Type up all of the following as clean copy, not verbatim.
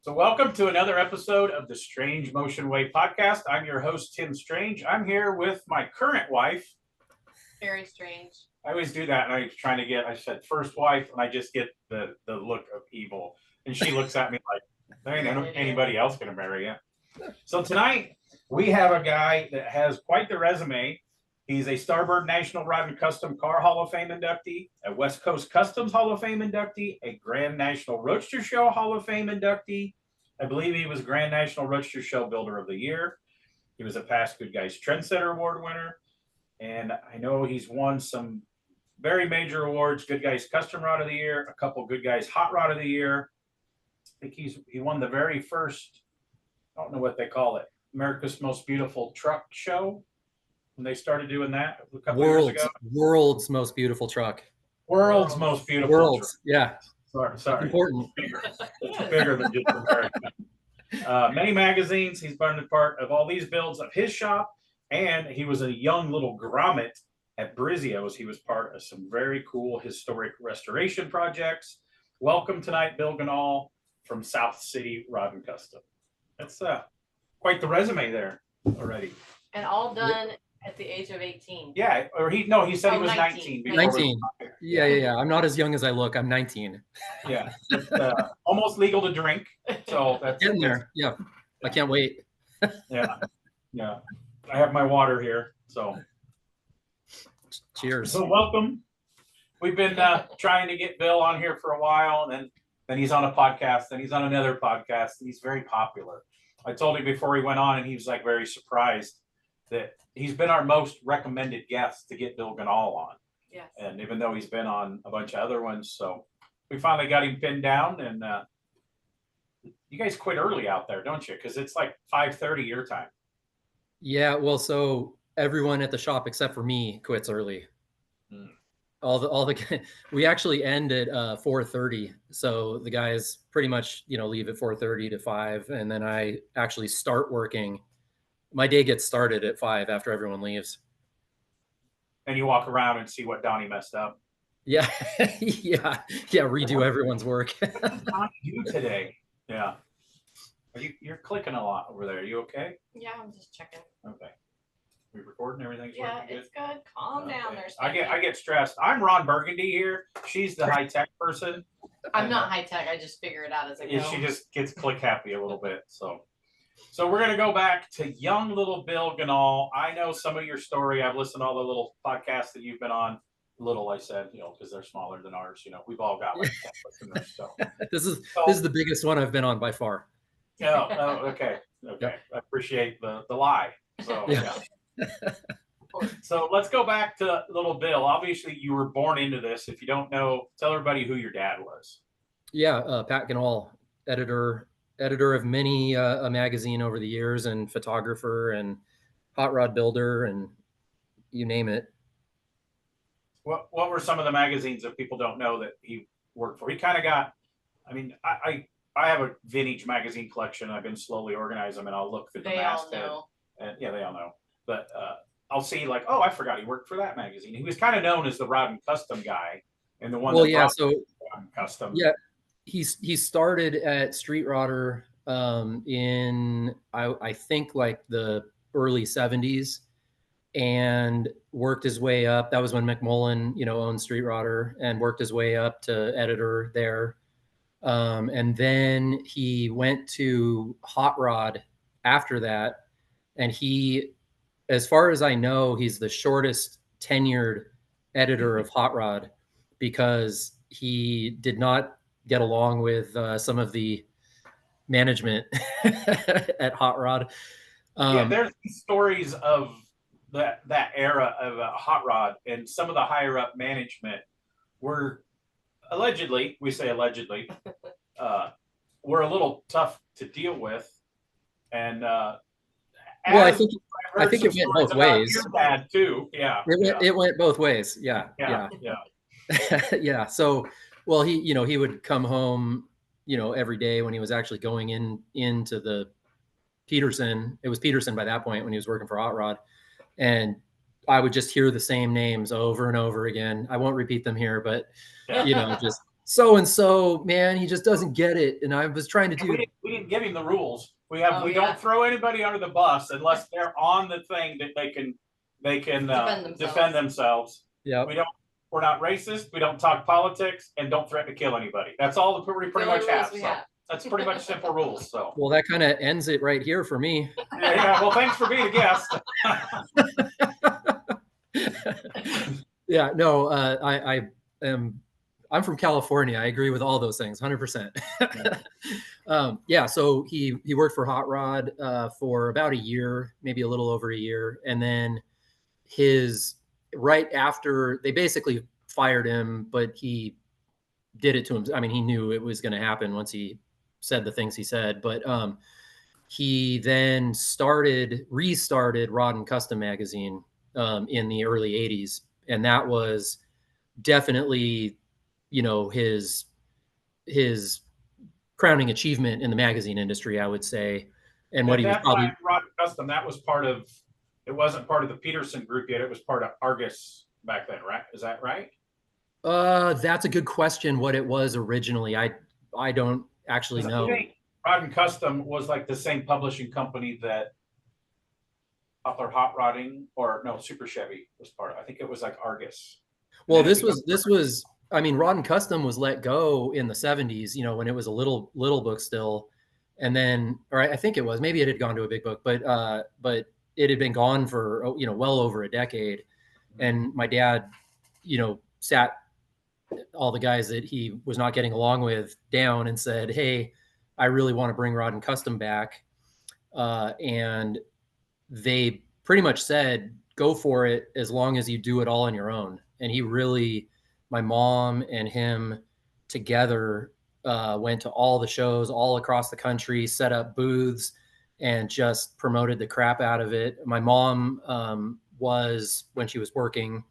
So welcome to another episode of the Strange Motion Way podcast. I'm your host, Tim Strange. I'm here with my current wife. Very strange. I always do that, and I said first wife, and I just get the look of evil. And she looks at me like, there ain't anybody else going to marry you. So tonight, we have a guy that has quite the resume. He's a Starbird National Rod and Custom Car Hall of Fame inductee, a West Coast Customs Hall of Fame inductee, a Grand National Roadster Show Hall of Fame inductee. I believe he was Grand National Roadster Show Builder of the Year. He was a past Good Guys Trendsetter Award winner. And I know he's won some very major awards, Good Guys Custom Rod of the Year, a couple Good Guys Hot Rod of the Year. I think he won the very first, I don't know what they call it, America's Most Beautiful Truck Show. When they started doing that a couple years ago. World's most beautiful truck. World's most beautiful truck. Yeah. Sorry. It's important. It's bigger than just American. Many magazines. He's been a part of all these builds of his shop. And he was a young little grommet at Brizzio's. He was part of some very cool historic restoration projects. Welcome tonight, Bill Ganahl from South City Rod and Custom. That's quite the resume there already. And all done at the age of 18. Yeah, or he said he was 19. 19. Yeah. I'm not as young as I look. I'm 19. Yeah, almost legal to drink. So that's getting there. Yeah, I can't wait. Yeah. I have my water here. So cheers. So welcome. We've been trying to get Bill on here for a while, and then he's on a podcast, and he's on another podcast, and he's very popular. I told him before he went on, and he was like very surprised that he's been our most recommended guest to get Bill Ganahl on. Yes. And even though he's been on a bunch of other ones, so we finally got him pinned down. And you guys quit early out there, don't you? Because it's like 5:30 your time. Yeah, well, so everyone at the shop except for me quits early. All the we actually end at 4:30. So the guys pretty much leave at 4:30 to 5, and then I actually start working. My day gets started at 5 after everyone leaves. And you walk around and see what Donnie messed up. Yeah, yeah. Redo everyone's work. What did Donnie do today? Yeah. You're clicking a lot over there. Are you okay? Yeah, I'm just checking. Okay. We recording? Everything's yeah, working good? It's good. Calm down there. I get stressed. I'm Ron Burgundy here. She's the high tech person. I'm not high tech. I just figure it out as I go. She just gets click happy a little bit. So we're going to go back to young little Bill Ganahl. I know some of your story. I've listened to all the little podcasts that you've been on. Little, I said, because they're smaller than ours. We've all got like 10 listeners. So this is the biggest one I've been on by far. Oh, okay. I appreciate the lie. So yeah. So let's go back to little Bill. Obviously, you were born into this. If you don't know, tell everybody who your dad was. Yeah, Pat Ganahl, editor of many a magazine over the years, and photographer and hot rod builder, and you name it. What were some of the magazines that people don't know that he worked for? He kind of got, I have a vintage magazine collection. I've been slowly organizing them, and I'll look through the masthead. All know. And yeah, they all know. But I'll see like, oh, I forgot he worked for that magazine. He was kind of known as the Rod and Custom guy, and the one. Well, yeah. So Rod and Custom. Yeah, he started at Street Rodder in I think like the early 70s, and worked his way up. That was when McMullen owned Street Rodder, and worked his way up to editor there. And then he went to Hot Rod after that, and he, as far as I know, he's the shortest tenured editor of Hot Rod, because he did not get along with some of the management at Hot Rod. There's stories of that era of Hot Rod, and some of the higher up management were allegedly, we say allegedly, were a little tough to deal with. And well, I think it went both ways. Your dad too, yeah. It went both ways, yeah. Yeah. So, well, he would come home, every day when he was actually going into the Peterson. It was Peterson by that point when he was working for Hot Rod, and I would just hear the same names over and over again. I won't repeat them here, but just so and so, man, he just doesn't get it. And I was trying to do. We didn't give him the rules. We don't throw anybody under the bus unless they're on the thing that they can defend themselves. Yeah. We're not racist. We don't talk politics, and don't threaten to kill anybody. That's all that we pretty much have. So that's pretty much simple rules. So well, that kind of ends it right here for me. Yeah. Well, thanks for being a guest. Yeah. No. I'm from California. I agree with all those things, 100%. Yeah. So he worked for Hot Rod for about a year, maybe a little over a year, and then right after they basically fired him, but he did it to him. I mean, he knew it was going to happen once he said the things he said, but he then restarted Rod and Custom magazine in the early 80s. And that was definitely, his crowning achievement in the magazine industry, I would say. And what he was probably Rod and Custom, it wasn't part of the Peterson group yet. It was part of Argus back then, right? Is that right? That's a good question. What it was originally, I don't actually know. Rod and Custom was like the same publishing company that Hot Rodding Super Chevy was part of. I think it was like Argus. Well, this was. I mean, Rod and Custom was let go in the 70s. When it was a little book still, and then, or I think it was, maybe it had gone to a big book, but it had been gone for well over a decade. And my dad, sat all the guys that he was not getting along with down and said, "Hey, I really want to bring Rod and Custom back." And they pretty much said, "Go for it as long as you do it all on your own." And my mom and him together went to all the shows all across the country, set up booths, and just promoted the crap out of it. My mom was, when she was working,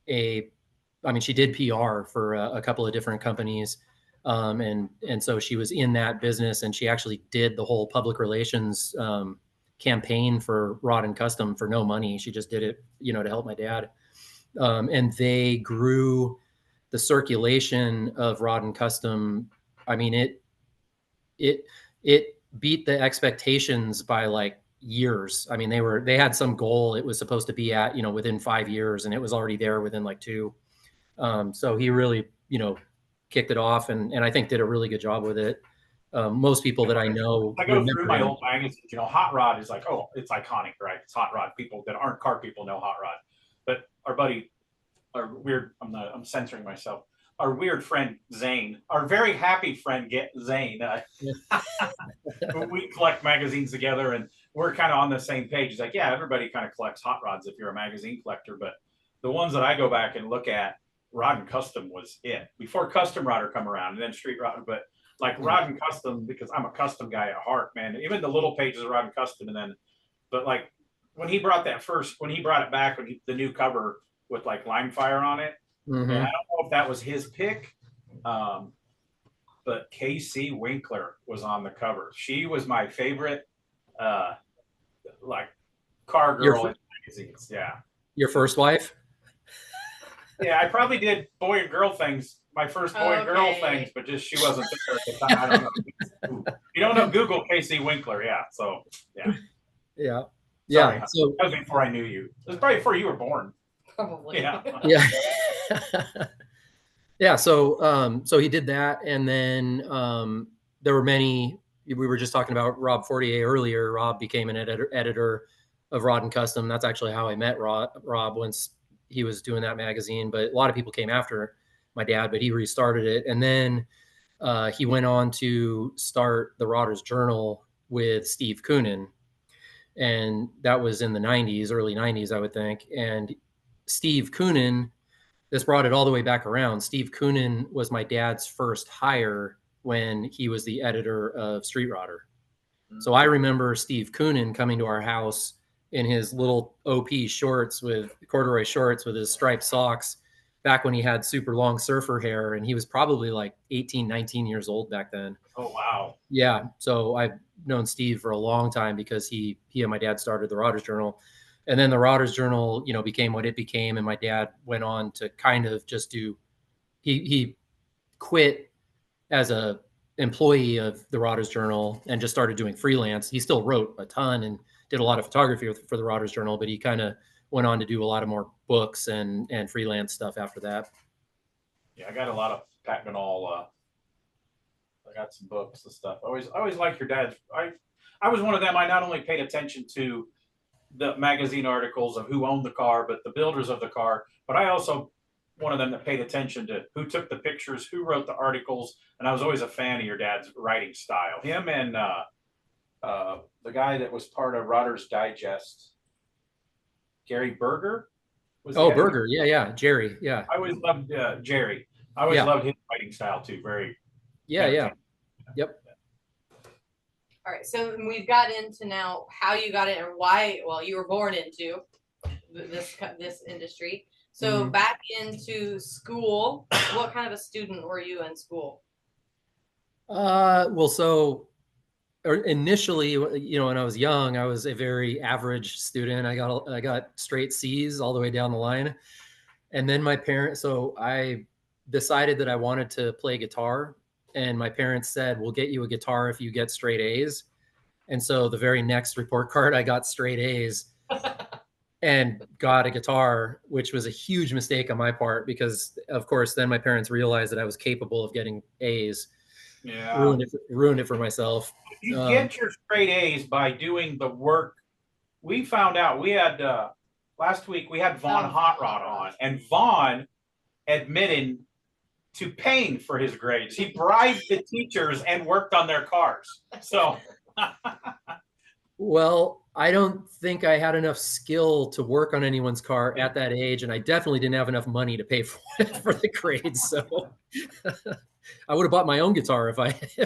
she did PR for a couple of different companies. And so she was in that business, and she actually did the whole public relations campaign for Rod and Custom for no money. She just did it, to help my dad. And they grew the circulation of Rod and Custom. I mean, it beat the expectations by like years. I mean, they had some goal it was supposed to be at, within 5 years, and it was already there within like 2. So he really, kicked it off, and I think did a really good job with it. Most people that I know, I go through my old magazines, Hot Rod is like, oh, it's iconic, right? It's Hot Rod. People that aren't car people know Hot Rod. But our buddy, our weird, I'm censoring myself. Our weird friend Zane, our very happy friend Zane, we collect magazines together, and we're kind of on the same page. He's like, yeah, everybody kind of collects hot rods if you're a magazine collector, but the ones that I go back and look at, Rod and Custom was it before Custom Rodder come around, and then Street Rodder. But like Rod and Custom, because I'm a custom guy at heart, man. Even the little pages of Rod and Custom, but like when he brought it back, the new cover with like Lime Fire on it. Mm-hmm. And I don't know if that was his pick, but Casey Winkler was on the cover. She was my favorite, like car girl in magazines. Yeah. Your first wife? Yeah, I probably did boy and girl things, my first boy and girl things, but just she wasn't there at the time. I don't know. You don't know Google Casey Winkler, yeah. So yeah. Yeah. Sorry, yeah. So that was before I knew you. It was probably before you were born. Probably. Yeah. Yeah. Yeah. So he did that, and then there were many. We were just talking about Rob Fortier earlier. Rob became an editor of Rod and Custom. That's actually how I met Rob once he was doing that magazine. But a lot of people came after my dad, but he restarted it, and then he went on to start the Rodder's Journal with Steve Koonin, and that was in the 90s, early 90s, I would think. And Steve Koonin, this brought it all the way back around. Steve Koonin was my dad's first hire when he was the editor of Street Rodder. Mm-hmm. So I remember Steve Koonin coming to our house in his little OP shorts with corduroy shorts with his striped socks back when he had super long surfer hair. And he was probably like 18, 19 years old back then. Oh, wow. Yeah. So I've known Steve for a long time because he and my dad started the Rodder's Journal. And then the Rodder's Journal, became what it became. And my dad went on to kind of just he quit as a employee of the Rotters Journal and just started doing freelance. He still wrote a ton and did a lot of photography for the Rotters Journal, but he kind of went on to do a lot of more books and freelance stuff after that. Yeah, I got a lot of Pat Ganahl. I got some books and stuff. I always liked your dad's. I was one of them. I not only paid attention to the magazine articles of who owned the car, but the builders of the car. But I also one of them that paid attention to who took the pictures, who wrote the articles, and I was always a fan of your dad's writing style. Him and the guy that was part of Rotters Digest, Gary Berger. Berger, yeah, Jerry, yeah. I always loved Jerry. I always loved his writing style too. Very. Yeah. Yep. All right, so we've got into now how you got it and why. Well, you were born into this industry. So back into school, what kind of a student were you in school? Well, so initially, when I was young, I was a very average student. I got straight C's all the way down the line. And then so I decided that I wanted to play guitar. And my parents said, we'll get you a guitar if you get straight A's. And so the very next report card, I got straight A's and got a guitar, which was a huge mistake on my part because, of course, then my parents realized that I was capable of getting A's. Yeah. Ruined it for myself. You get your straight A's by doing the work. We found out we had last week we had Vaughn Hot Rod on, and Vaughn admitted to paying for his grades. He bribed the teachers and worked on their cars. So well, I don't think I had enough skill to work on anyone's car at that age, and I definitely didn't have enough money to pay for the grades. So I would have bought my own guitar if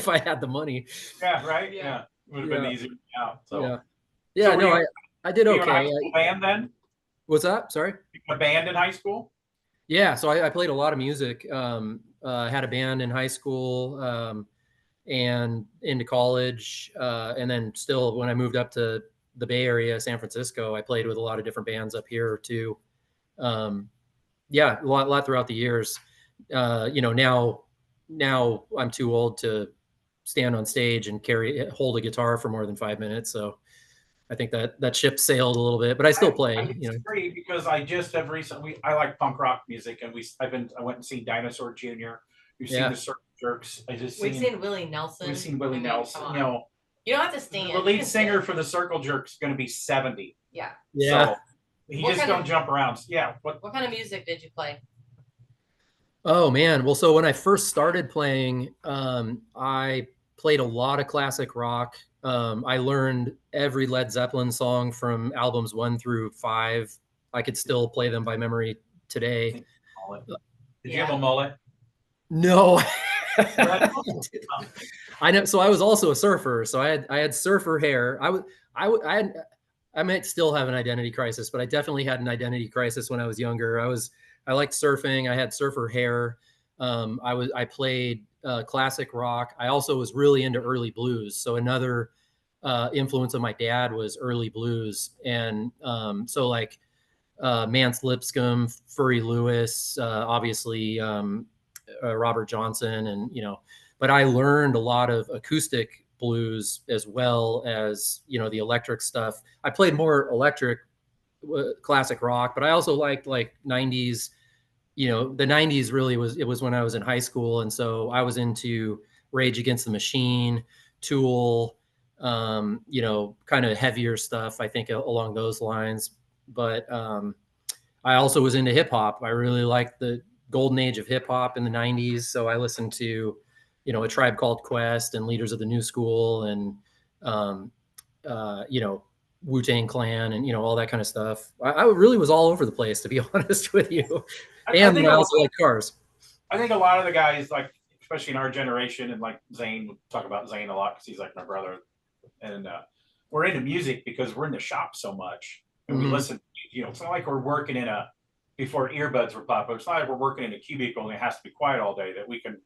I had the money. Yeah, right. Yeah, would have been easier out. So yeah. So no, I did okay. You were in high school band then? What's that? Sorry. A band in high school? Yeah, so I played a lot of music. Had a band in high school and into college, and then still when I moved up to the Bay Area, San Francisco, I played with a lot of different bands up here too. Yeah, a lot throughout the years. Now I'm too old to stand on stage and hold a guitar for more than 5 minutes. So I think that ship sailed a little bit, but I still play. I disagree because I just have recently. I like punk rock music, and I went and seen Dinosaur Jr. We've seen the Circle Jerks. We've seen Willie Nelson. We've seen Willie Nelson. You don't have to stand. The lead singer for the Circle Jerks is going to be 70. Yeah. So he just don't jump around. Yeah. What kind of music did you play? Oh man. Well, so when I first started playing, I played a lot of classic rock. I learned every Led Zeppelin song from albums 1 through 5. I could still play them by memory today. Did you have a mullet? No. I know. So I was also a surfer. So I had surfer hair. I might still have an identity crisis, but I definitely had an identity crisis when I was younger. I liked surfing. I had surfer hair. I played classic rock. I also was really into early blues. So another influence of my dad was early blues. And so like Mance Lipscomb, Furry Lewis, obviously Robert Johnson, and but I learned a lot of acoustic blues as well as the electric stuff. I played more electric classic rock, but I also liked like 90s. The 90s really was when I was in high school, and so I was into Rage Against the Machine, Tool, kind of heavier stuff, I think along those lines. But I also was into hip hop. I really liked the golden age of hip hop in the 90s. So I listened to, A Tribe Called Quest and Leaders of the New School and, Wu-Tang Clan and, all that kind of stuff. I really was all over the place, to be honest with you. And I also like cars. I think a lot of the guys, like, especially in our generation, and like Zane, we'll talk about Zane a lot because he's like my brother. And we're into music because we're in the shop so much. And we listen, it's not like we're working before earbuds were popular. It's not like we're working in a cubicle and it has to be quiet all day, that we can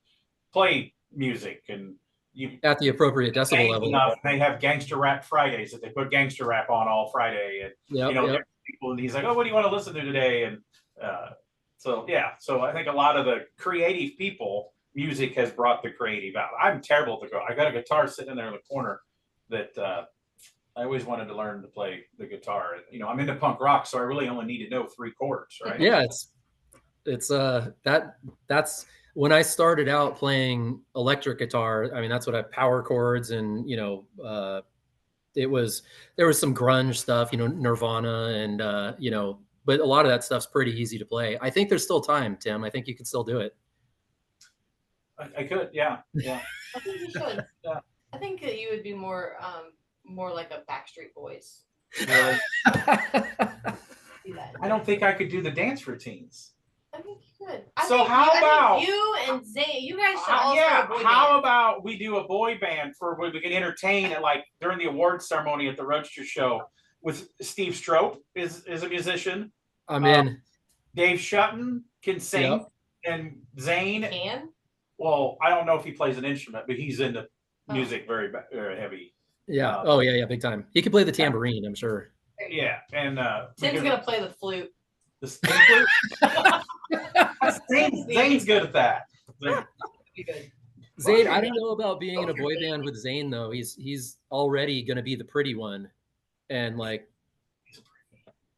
play music and at the appropriate decibel level. Enough. They have Gangster Rap Fridays that they put gangster rap on all Friday. And, people, and he's like, oh, what do you want to listen to today? And so I think a lot of the creative people music has brought the creative out. I'm terrible at the go. I got a guitar sitting in there in the corner that I always wanted to learn to play the guitar. You know, I'm into punk rock, so I really only need to know 3 chords, right? Yeah, that's when I started out playing electric guitar. I mean, that's what I power chords, and there was some grunge stuff, Nirvana, and but a lot of that stuff's pretty easy to play. I think there's still time, Tim. I think you can still do it. I could, yeah. I think you should. Yeah. I think that you would be more like a Backstreet Boys. Really? Do that. I don't think I could do the dance routines. I think you could. How about you and Zane? You guys should all yeah. start a boy How band. about we do a boy band for when we can entertain at like during the awards ceremony at the Roadster Show with Steve Strope is a musician. I'm in. Dave Shutton can sing, Yep. and Zane. Can? Well, I don't know if he plays an instrument, but he's into music very heavy. Yeah. Yeah, big time. He could play the tambourine, I'm sure. Yeah, and Tim's gonna play the flute. the Zane's good at that. Be good. Zane, I don't know about being in a boy band with Zane though. He's already gonna be the pretty one, and like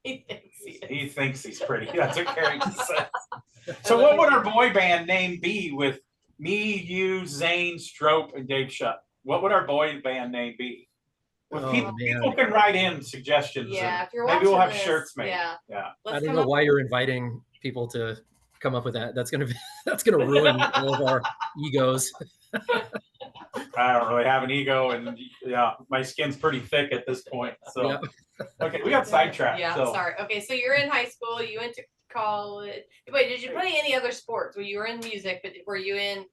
He thinks he is. He thinks he's pretty. That's what Carrie says. So what would our boy band name be with me, you, Zane, Strope, and Dave Shutt? What would our boy band name be? With people can write in suggestions. Yeah, if you're maybe we'll watching have this, shirts made. Yeah. I don't know why you're inviting people to come up with that. That's gonna ruin all of our egos. I don't really have an ego, and my skin's pretty thick at this point. So Yeah. Okay, we got sidetracked. Yeah, so. sorry. Okay, so you're in high school. You went to college. Wait, did you play any other sports? Well, you were in music, but were you in?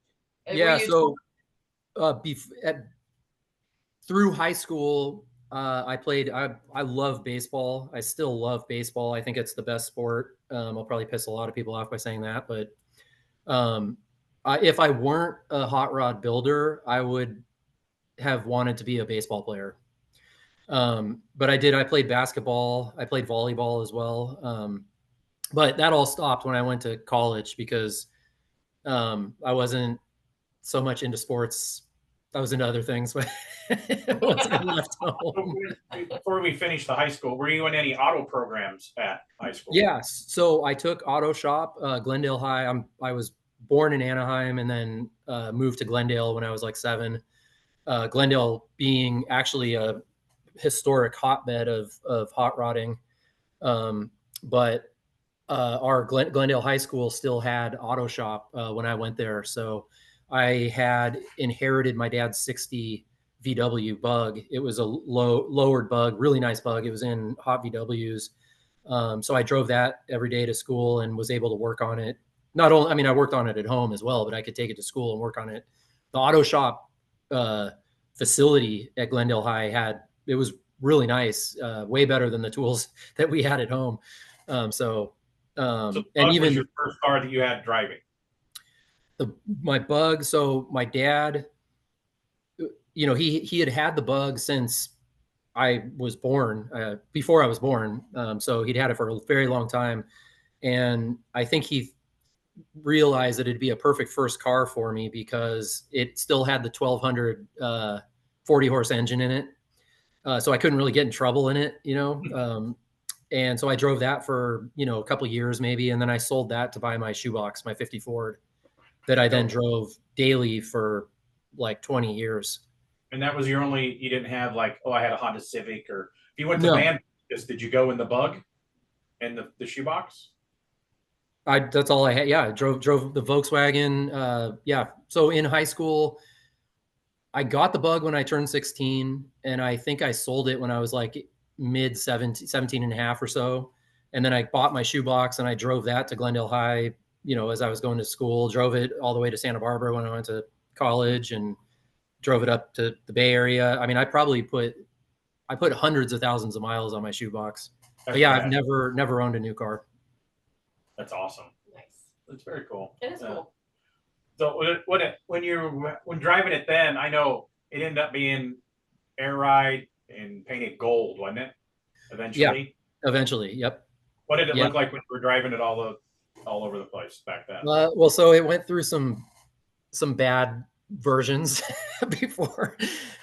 Yeah. So, through high school, I played. I love baseball. I still love baseball. I think it's the best sport. I'll probably piss a lot of people off by saying that, but if I weren't a hot rod builder, I would have wanted to be a baseball player. But I did. I played basketball. I played volleyball as well. But that all stopped when I went to college because I wasn't so much into sports. I was into other things, but once I left home. Before we finished the high school, were you in any auto programs at high school? Yes. So I took auto shop, Glendale High. I was born in Anaheim and then moved to Glendale when I was like 7. Glendale being actually a historic hotbed of hot rodding. But our Glendale High School still had auto shop when I went there. So I had inherited my dad's 60 VW bug. It was a lowered bug, really nice bug. It was in hot VWs. So I drove that every day to school and was able to work on it. Not only, I mean, I worked on it at home as well, but I could take it to school and work on it. The auto shop facility at Glendale High it was really nice, way better than the tools that we had at home. So and even even your first car that you had driving. my bug. So my dad, he had the bug since I was born, before I was born. So he'd had it for a very long time. And I think he realized that it'd be a perfect first car for me because it still had the 1200 40 horse engine in it. So I couldn't really get in trouble in it, and so I drove that for, a couple of years maybe. And then I sold that to buy my shoebox, my 50 Ford that I then drove daily for like 20 years. And that was you didn't have like, I had a Honda Civic, or if you went to band, did you go in the bug and the shoebox? That's all I had. Yeah. I drove the Volkswagen. Yeah. So in high school, I got the bug when I turned 16, and I think I sold it when I was like mid 17 and a half or so. And then I bought my shoebox and I drove that to Glendale High, as I was going to school, drove it all the way to Santa Barbara when I went to college, and drove it up to the Bay Area. I mean, I put hundreds of thousands of miles on my shoebox. But yeah, I've never owned a new car. That's awesome. Nice. That's very cool. It is cool. So when driving it then, I know it ended up being air ride and painted gold, wasn't it? Eventually. Yeah, eventually. Yep. What did it look like when you were driving it all over the place back then? Well, so it went through some some bad versions before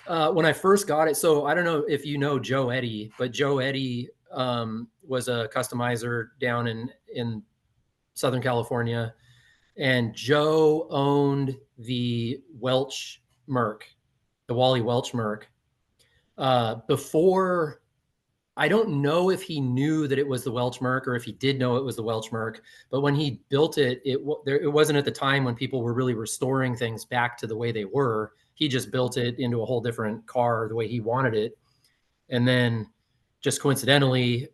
when I first got it. So I don't know if you know Joe Eddy, but Joe Eddy was a customizer down in Southern California, and Joe owned the Welch Merc, the Wally Welch Merc. Before, I don't know if he knew that it was the Welch Merc or if he did know it was the Welch Merc, but when he built it, it wasn't at the time when people were really restoring things back to the way they were. He just built it into a whole different car the way he wanted it. And then just coincidentally,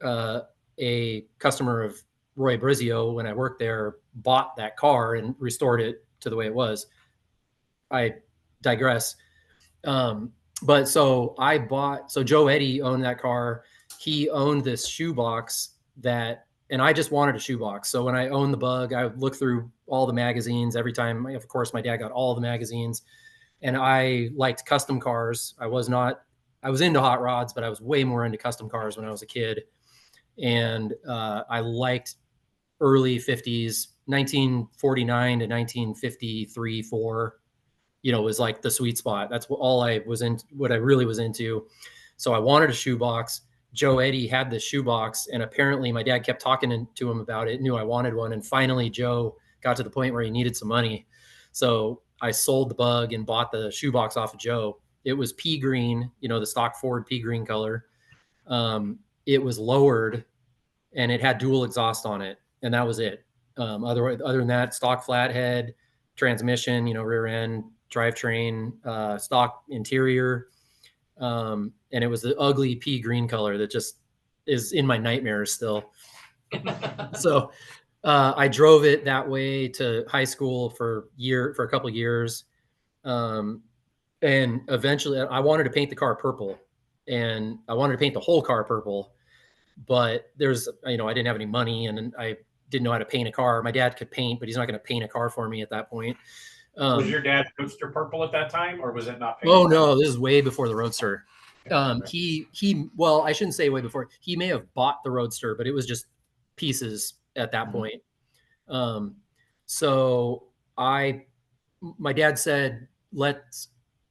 a customer of Roy Brizio, when I worked there, bought that car and restored it to the way it was. I digress. But so Joe Eddy owned that car. He owned this shoebox and I just wanted a shoebox. So when I owned the Bug, I would look through all the magazines every time. Of course, my dad got all the magazines, and I liked custom cars. I was into hot rods, but I was way more into custom cars when I was a kid. And I liked early 50s, 1949 to 1953, 4, was like the sweet spot. That's what I really was into. So I wanted a shoebox. Joe Eddy had this shoebox, and apparently my dad kept talking to him about it, knew I wanted one. And finally Joe got to the point where he needed some money. So I sold the Bug and bought the shoebox off of Joe. It was pea green, the stock Ford pea green color. It was lowered and it had dual exhaust on it, and that was it. Other than that, stock flathead, transmission, rear end, drivetrain, stock interior. And it was the ugly pea green color that just is in my nightmares still. So I drove it that way to high school for a couple of years. And eventually I wanted to paint the car purple, and I wanted to paint the whole car purple, but I didn't have any money, and I didn't know how to paint a car. My dad could paint, but he's not going to paint a car for me at that point. Was your dad Roadster purple at that time, or was it not painted? Oh no, this is way before the Roadster. Well, I shouldn't say way before. He may have bought the Roadster, but it was just pieces at that point. So my dad said,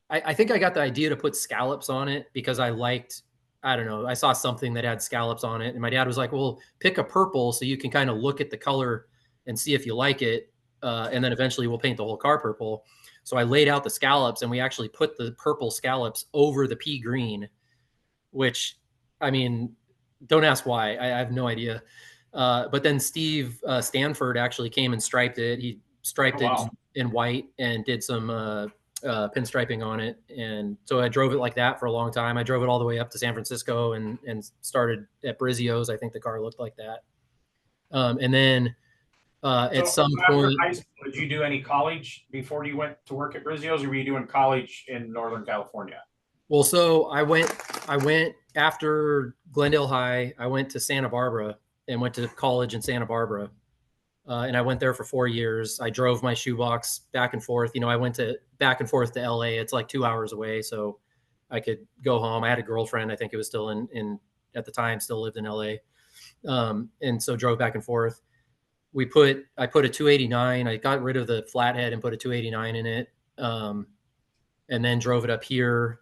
I think I got the idea to put scallops on it because I saw something that had scallops on it. And my dad was like, well, pick a purple so you can kind of look at the color and see if you like it. And then eventually we'll paint the whole car purple. So I laid out the scallops, and we actually put the purple scallops over the pea green, which, don't ask why. I have no idea. But then Steve Stanford actually came and striped it. He striped it in white and did some pinstriping on it. And so I drove it like that for a long time. I drove it all the way up to San Francisco and started at Brizio's. I think the car looked like that. And then at some point, high school, did you do any college before you went to work at Brizio's, or were you doing college in Northern California? Well, so I went after Glendale High. I went to Santa Barbara and went to college in Santa Barbara. And I went there for 4 years. I drove my shoebox back and forth. I went back and forth to LA. It's like 2 hours away, so I could go home. I had a girlfriend. I think it was still at the time, still lived in LA. And so drove back and forth. I put a 289. I got rid of the flathead and put a 289 in it. And then drove it up here.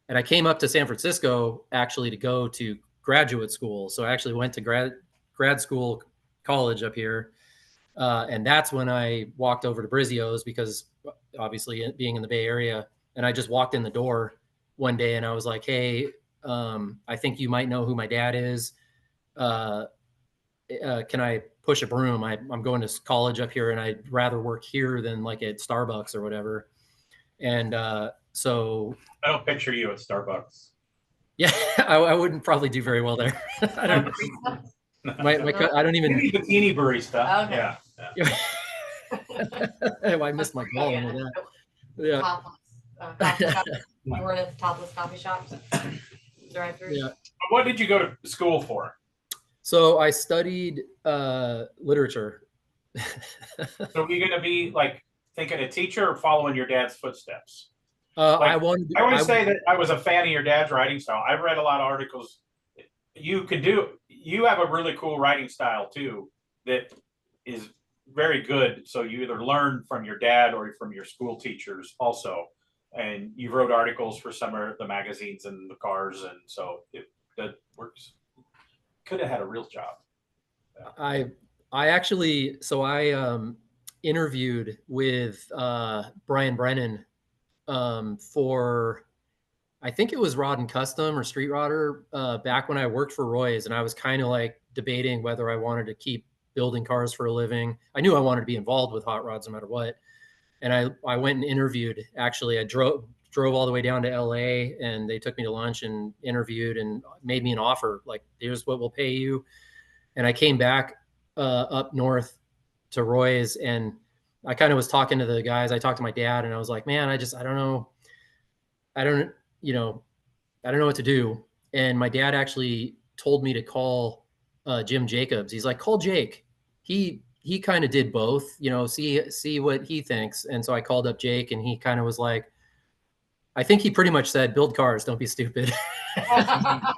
And I came up to San Francisco actually to go to graduate school. So I actually went to grad school, college up here. And that's when I walked over to Brizio's, because obviously being in the Bay Area, and I just walked in the door one day and I was like, hey, I think you might know who my dad is. Can I push a broom? I'm going to college up here and I'd rather work here than like at Starbucks or whatever. And so I don't picture you at Starbucks. Yeah, I wouldn't probably do very well there. I don't I don't even maybe bikini barista. Okay. Yeah. I missed my call with that. Yeah. Topless, you were at topless coffee shops. Drive-through. Yeah. What did you go to school for? So I studied literature. So were you going to be like thinking a teacher or following your dad's footsteps? I always say that I was a fan of your dad's writing style. I've read a lot of articles. You have a really cool writing style too that is very good. So you either learn from your dad or from your school teachers also. And you wrote articles for some of the magazines and the cars. And so that works. Could have had a real job. I actually, so I interviewed with Brian Brennan for, I think it was Rod and Custom or Street Rodder back when I worked for Roy's, and I was kind of like debating whether I wanted to keep building cars for a living. I knew I wanted to be involved with hot rods no matter what. And I went and interviewed. Actually, I drove all the way down to LA, and they took me to lunch and interviewed and made me an offer. Like, here's what we'll pay you. And I came back up north to Roy's, and I kind of was talking to the guys. I talked to my dad, and I was like, man, I don't know. I don't know what to do. And my dad actually told me to call Jim Jacobs. He's like, call Jake. He kind of did both, see what he thinks. And so I called up Jake, and he kind of was like, I think he pretty much said, build cars, don't be stupid. I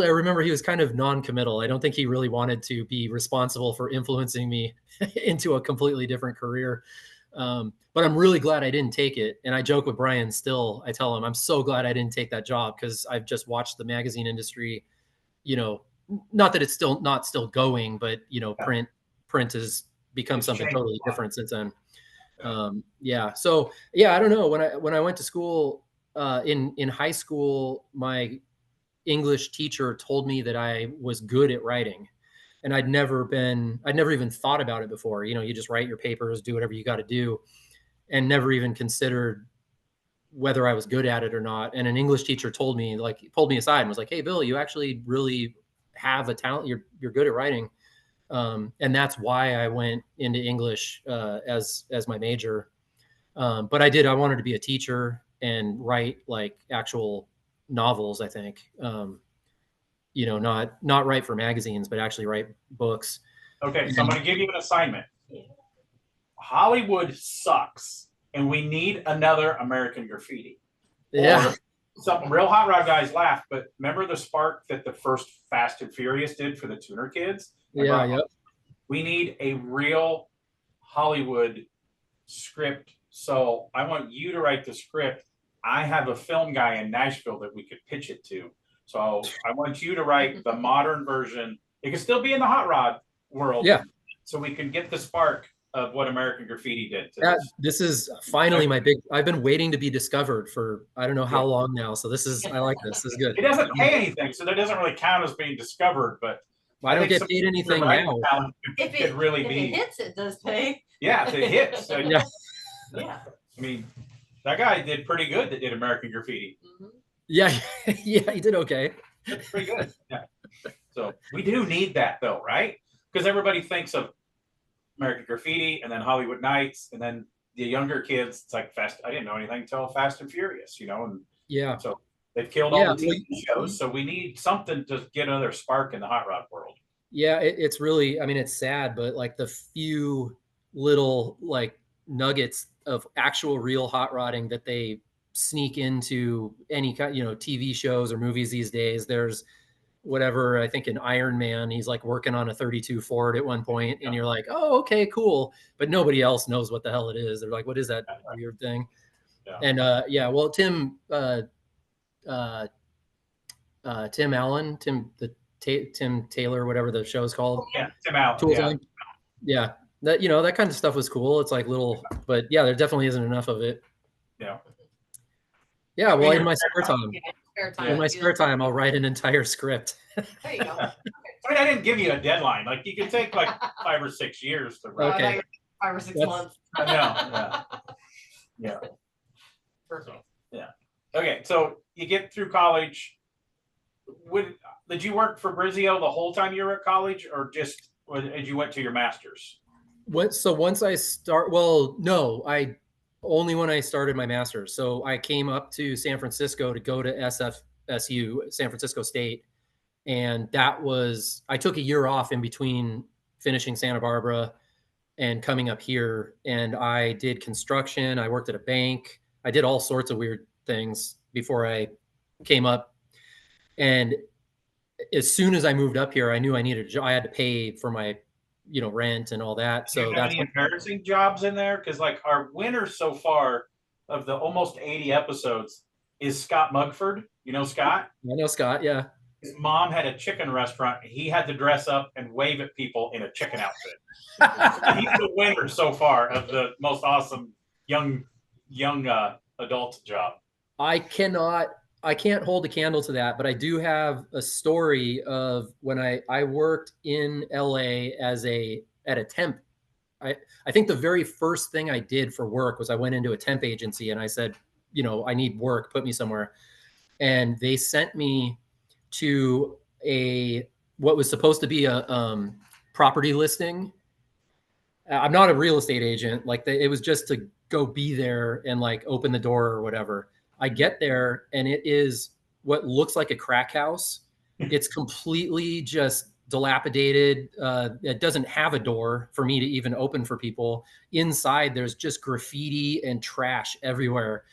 remember he was kind of non-committal. I don't think he really wanted to be responsible for influencing me into a completely different career. But I'm really glad I didn't take it. And I joke with Brian still. I tell him I'm so glad I didn't take that job, because I've just watched the magazine industry, not that it's not still going, but print has become something totally different since then. So I don't know. When I went to school in high school, my English teacher told me that I was good at writing, and I'd never even thought about it before. You just write your papers, do whatever you got to do, and never even considered whether I was good at it or not. And an English teacher pulled me aside and was like, hey, Bill, you actually really have a talent. You're good at writing. And that's why I went into English as my major. But I wanted to be a teacher and write like actual novels, I think. Not write for magazines, but actually write books. Okay, so I'm going to give you an assignment. Hollywood sucks, and we need another American Graffiti. Yeah. Some real hot rod guys laugh, but remember the spark that the first Fast and Furious did for the tuner kids? Yeah, yep. We need a real Hollywood script. So I want you to write the script. I have a film guy in Nashville that we could pitch it to. So I want you to write the modern version. It can still be in the hot rod world. Yeah. So we can get the spark of what American Graffiti did. This is finally I've been waiting to be discovered for I don't know how long now. So I like this. This is good. It doesn't pay anything, so that doesn't really count as being discovered, but I don't get paid anything now. If it hits, it does pay. Yeah, if it hits. So yeah. I mean, that guy did pretty good that did American Graffiti. Mm-hmm. Yeah, he did okay. That's pretty good. Yeah. So we do need that though, right? Because everybody thinks of American Graffiti and then Hollywood Nights, and then the younger kids, it's like I didn't know anything until Fast and Furious, and yeah. So they've killed all the TV shows, so we need something to get another spark in the hot rod world. Yeah, it's really, it's sad, but like the few little like nuggets of actual real hot rodding that they sneak into any kind, TV shows or movies these days. There's whatever, I think in Iron Man, he's like working on a 32 Ford at one point, and you're like, oh, okay, cool. But nobody else knows what the hell it is. They're like, what is that weird thing? Yeah. And well, Tim Allen, Tim Taylor, whatever the show's called. Yeah, Tim Allen. Yeah. That, that kind of stuff was cool. It's like little, but yeah, there definitely isn't enough of it. Yeah. Yeah. Well, in my spare time, I'll write an entire script. There you go. I didn't give you a deadline. Like you could take like 5 or 6 years to write. Okay. 5 or 6 months. I know. Yeah. Perfect. Yeah. Okay. So you get through college. Did you work for Brizio the whole time you were at college, or did you went to your master's? So once I no, I only when I started my master's. So I came up to San Francisco to go to SFSU, San Francisco State. And I took a year off in between finishing Santa Barbara and coming up here. And I did construction. I worked at a bank. I did all sorts of weird things before I came up. And as soon as I moved up here, I knew I needed a job. I had to pay for my, rent and all that. Do you So have that's any embarrassing jobs in there? Because like our winner so far of the almost 80 episodes is Scott Mugford. You know Scott? I know Scott. Yeah. His mom had a chicken restaurant. He had to dress up and wave at people in a chicken outfit. He's the winner so far of the most awesome young adult job. I can't hold a candle to that, but I do have a story of when I worked in LA at a temp. I think the very first thing I did for work was I went into a temp agency and I said, I need work, put me somewhere. And they sent me to what was supposed to be a property listing. I'm not a real estate agent. Like it was just to go be there and like open the door or whatever. I get there and it is what looks like a crack house. It's completely just dilapidated. It doesn't have a door for me to even open for people. Inside, there's just graffiti and trash everywhere.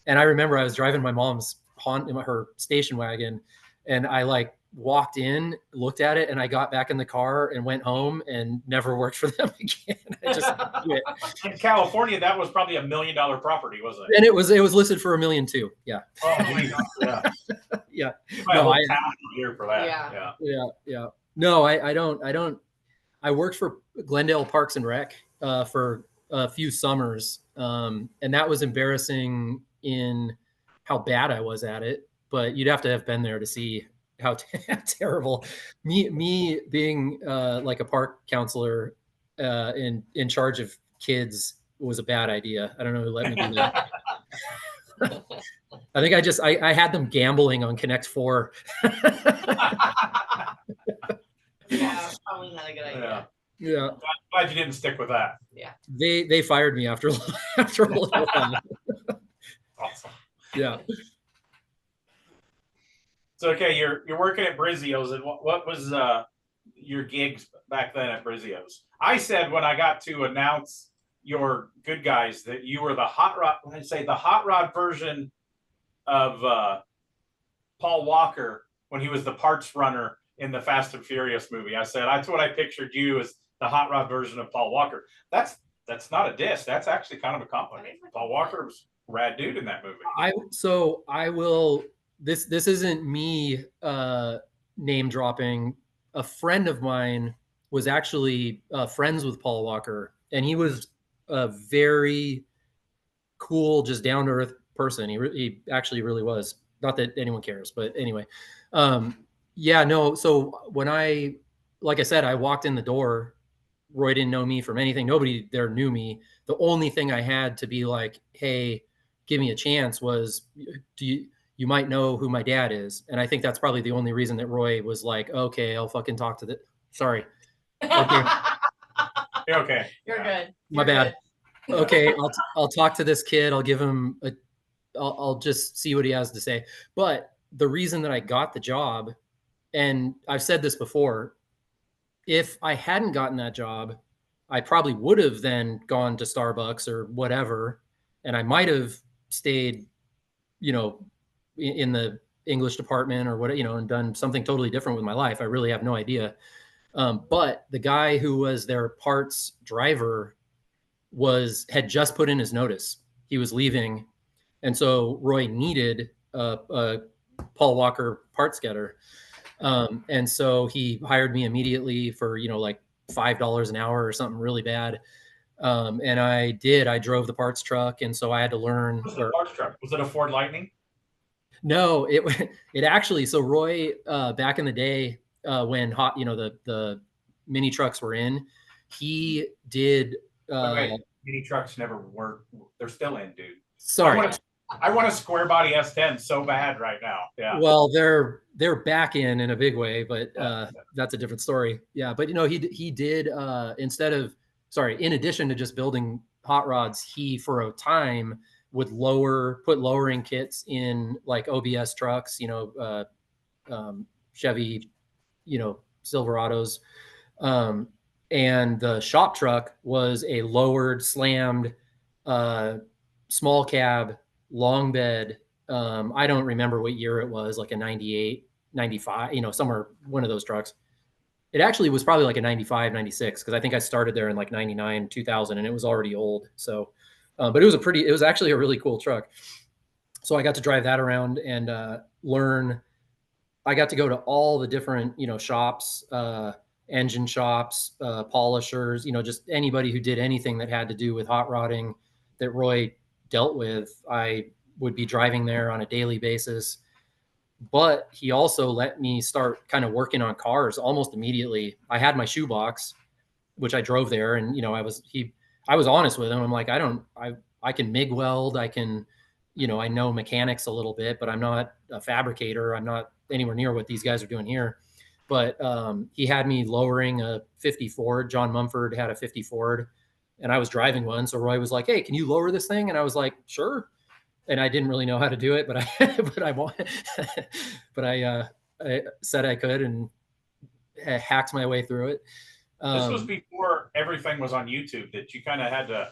And I remember I was driving my mom's her station wagon, and I like walked in, looked at it, and I got back in the car and went home and never worked for them again. I just quit. In California, that was probably $1 million property, wasn't it? And it was listed for $1.2 million. Yeah. Oh, geez. Yeah. Yeah. No, I here for that. Yeah. No, I don't. I worked for Glendale Parks and Rec for a few summers, and that was embarrassing in how bad I was at it. But you'd have to have been there to see how terrible. Me being like a park counselor in charge of kids was a bad idea. I don't know who let me do that. I think I had them gambling on Connect 4. Yeah, probably not a good idea. Yeah. Glad you didn't stick with that. Yeah. They fired me after a little while. Awesome. Yeah. So okay, you're working at Brizzio's, and what was your gigs back then at Brizzio's? I said when I got to announce your good guys that you were the hot rod. When I say the hot rod version of Paul Walker when he was the parts runner in the Fast and Furious movie. I said that's what I pictured you as, the hot rod version of Paul Walker. That's not a diss. That's actually kind of a compliment. Paul Walker was a rad dude in that movie. I will. This isn't me name dropping. A friend of mine was actually friends with Paul Walker, and he was a very cool, just down to earth person. He actually really was. Not that anyone cares, but anyway. Yeah, no. So when like I said, I walked in the door. Roy didn't know me from anything. Nobody there knew me. The only thing I had to be like, hey, give me a chance was, you might know who my dad is. And I think that's probably the only reason that Roy was like, okay, I'll fucking talk to sorry. Okay. You're okay. You're good. My bad. Good. Okay. I'll talk to this kid. I'll give him I'll just see what he has to say. But the reason that I got the job, and I've said this before, if I hadn't gotten that job, I probably would have then gone to Starbucks or whatever. And I might have stayed, in the English department or what, and done something totally different with my life. I really have no idea. But the guy who was their parts driver had just put in his notice. He was leaving. And so Roy needed a Paul Walker parts getter. And so he hired me immediately for, like $5 an hour or something really bad. And I drove the parts truck. And so I had to learn. What was the parts truck? Was it a Ford Lightning? No, it actually, so Roy, back in the day, when the mini trucks were in, he did. Wait, mini trucks never were. They're still in, dude. Sorry. I want a square body S10 so bad right now. Yeah. Well, they're back in a big way, but that's a different story. Yeah, but he did in addition to just building hot rods, he for a time would put lowering kits in like OBS trucks, Chevy, Silverados, and the shop truck was a lowered, slammed, small cab, long bed. I don't remember what year it was, like a 98, 95, somewhere, one of those trucks. It actually was probably like a 95, 96, because I think I started there in like 99, 2000, and it was already old. So, but it was actually a really cool truck. So I got to drive that around and learn. I got to go to all the different, shops, engine shops, polishers, just anybody who did anything that had to do with hot rodding that Roy dealt with. I would be driving there on a daily basis. But he also let me start kind of working on cars almost immediately. I had my shoebox, which I drove there, and I was honest with him. I'm like, I can MIG weld, I can, I know mechanics a little bit, but I'm not a fabricator. I'm not anywhere near what these guys are doing here. But he had me lowering a 50 Ford. John Mumford had a 50 Ford, and I was driving one. So Roy was like, "Hey, can you lower this thing?" And I was like, "Sure." And I didn't really know how to do it, but I said I could and hacked my way through it. This was before everything was on YouTube, that you kind of had to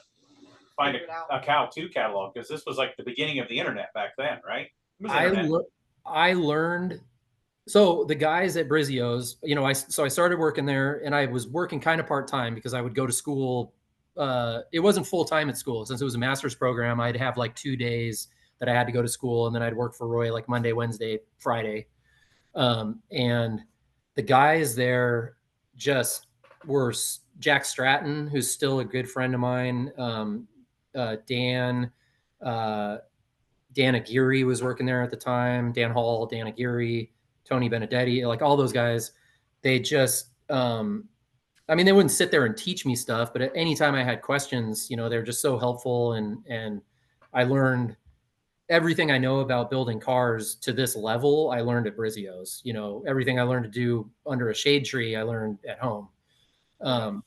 find a how-to catalog, because this was like the beginning of the internet back then, right? I learned. So the guys at Brizio's, I started working there, and I was working kind of part-time because I would go to school. It wasn't full-time at school. Since it was a master's program, I'd have like 2 days that I had to go to school, and then I'd work for Roy like Monday, Wednesday, Friday. And the guys there just were Jack Stratton, who's still a good friend of mine. Dan Aguirre was working there at the time. Dan Hall, Dan Aguirre, Tony Benedetti, like all those guys. They just, they wouldn't sit there and teach me stuff, but at any time I had questions, they're just so helpful. And I learned everything I know about building cars to this level. I learned at Brizio's. Everything I learned to do under a shade tree, I learned at home. But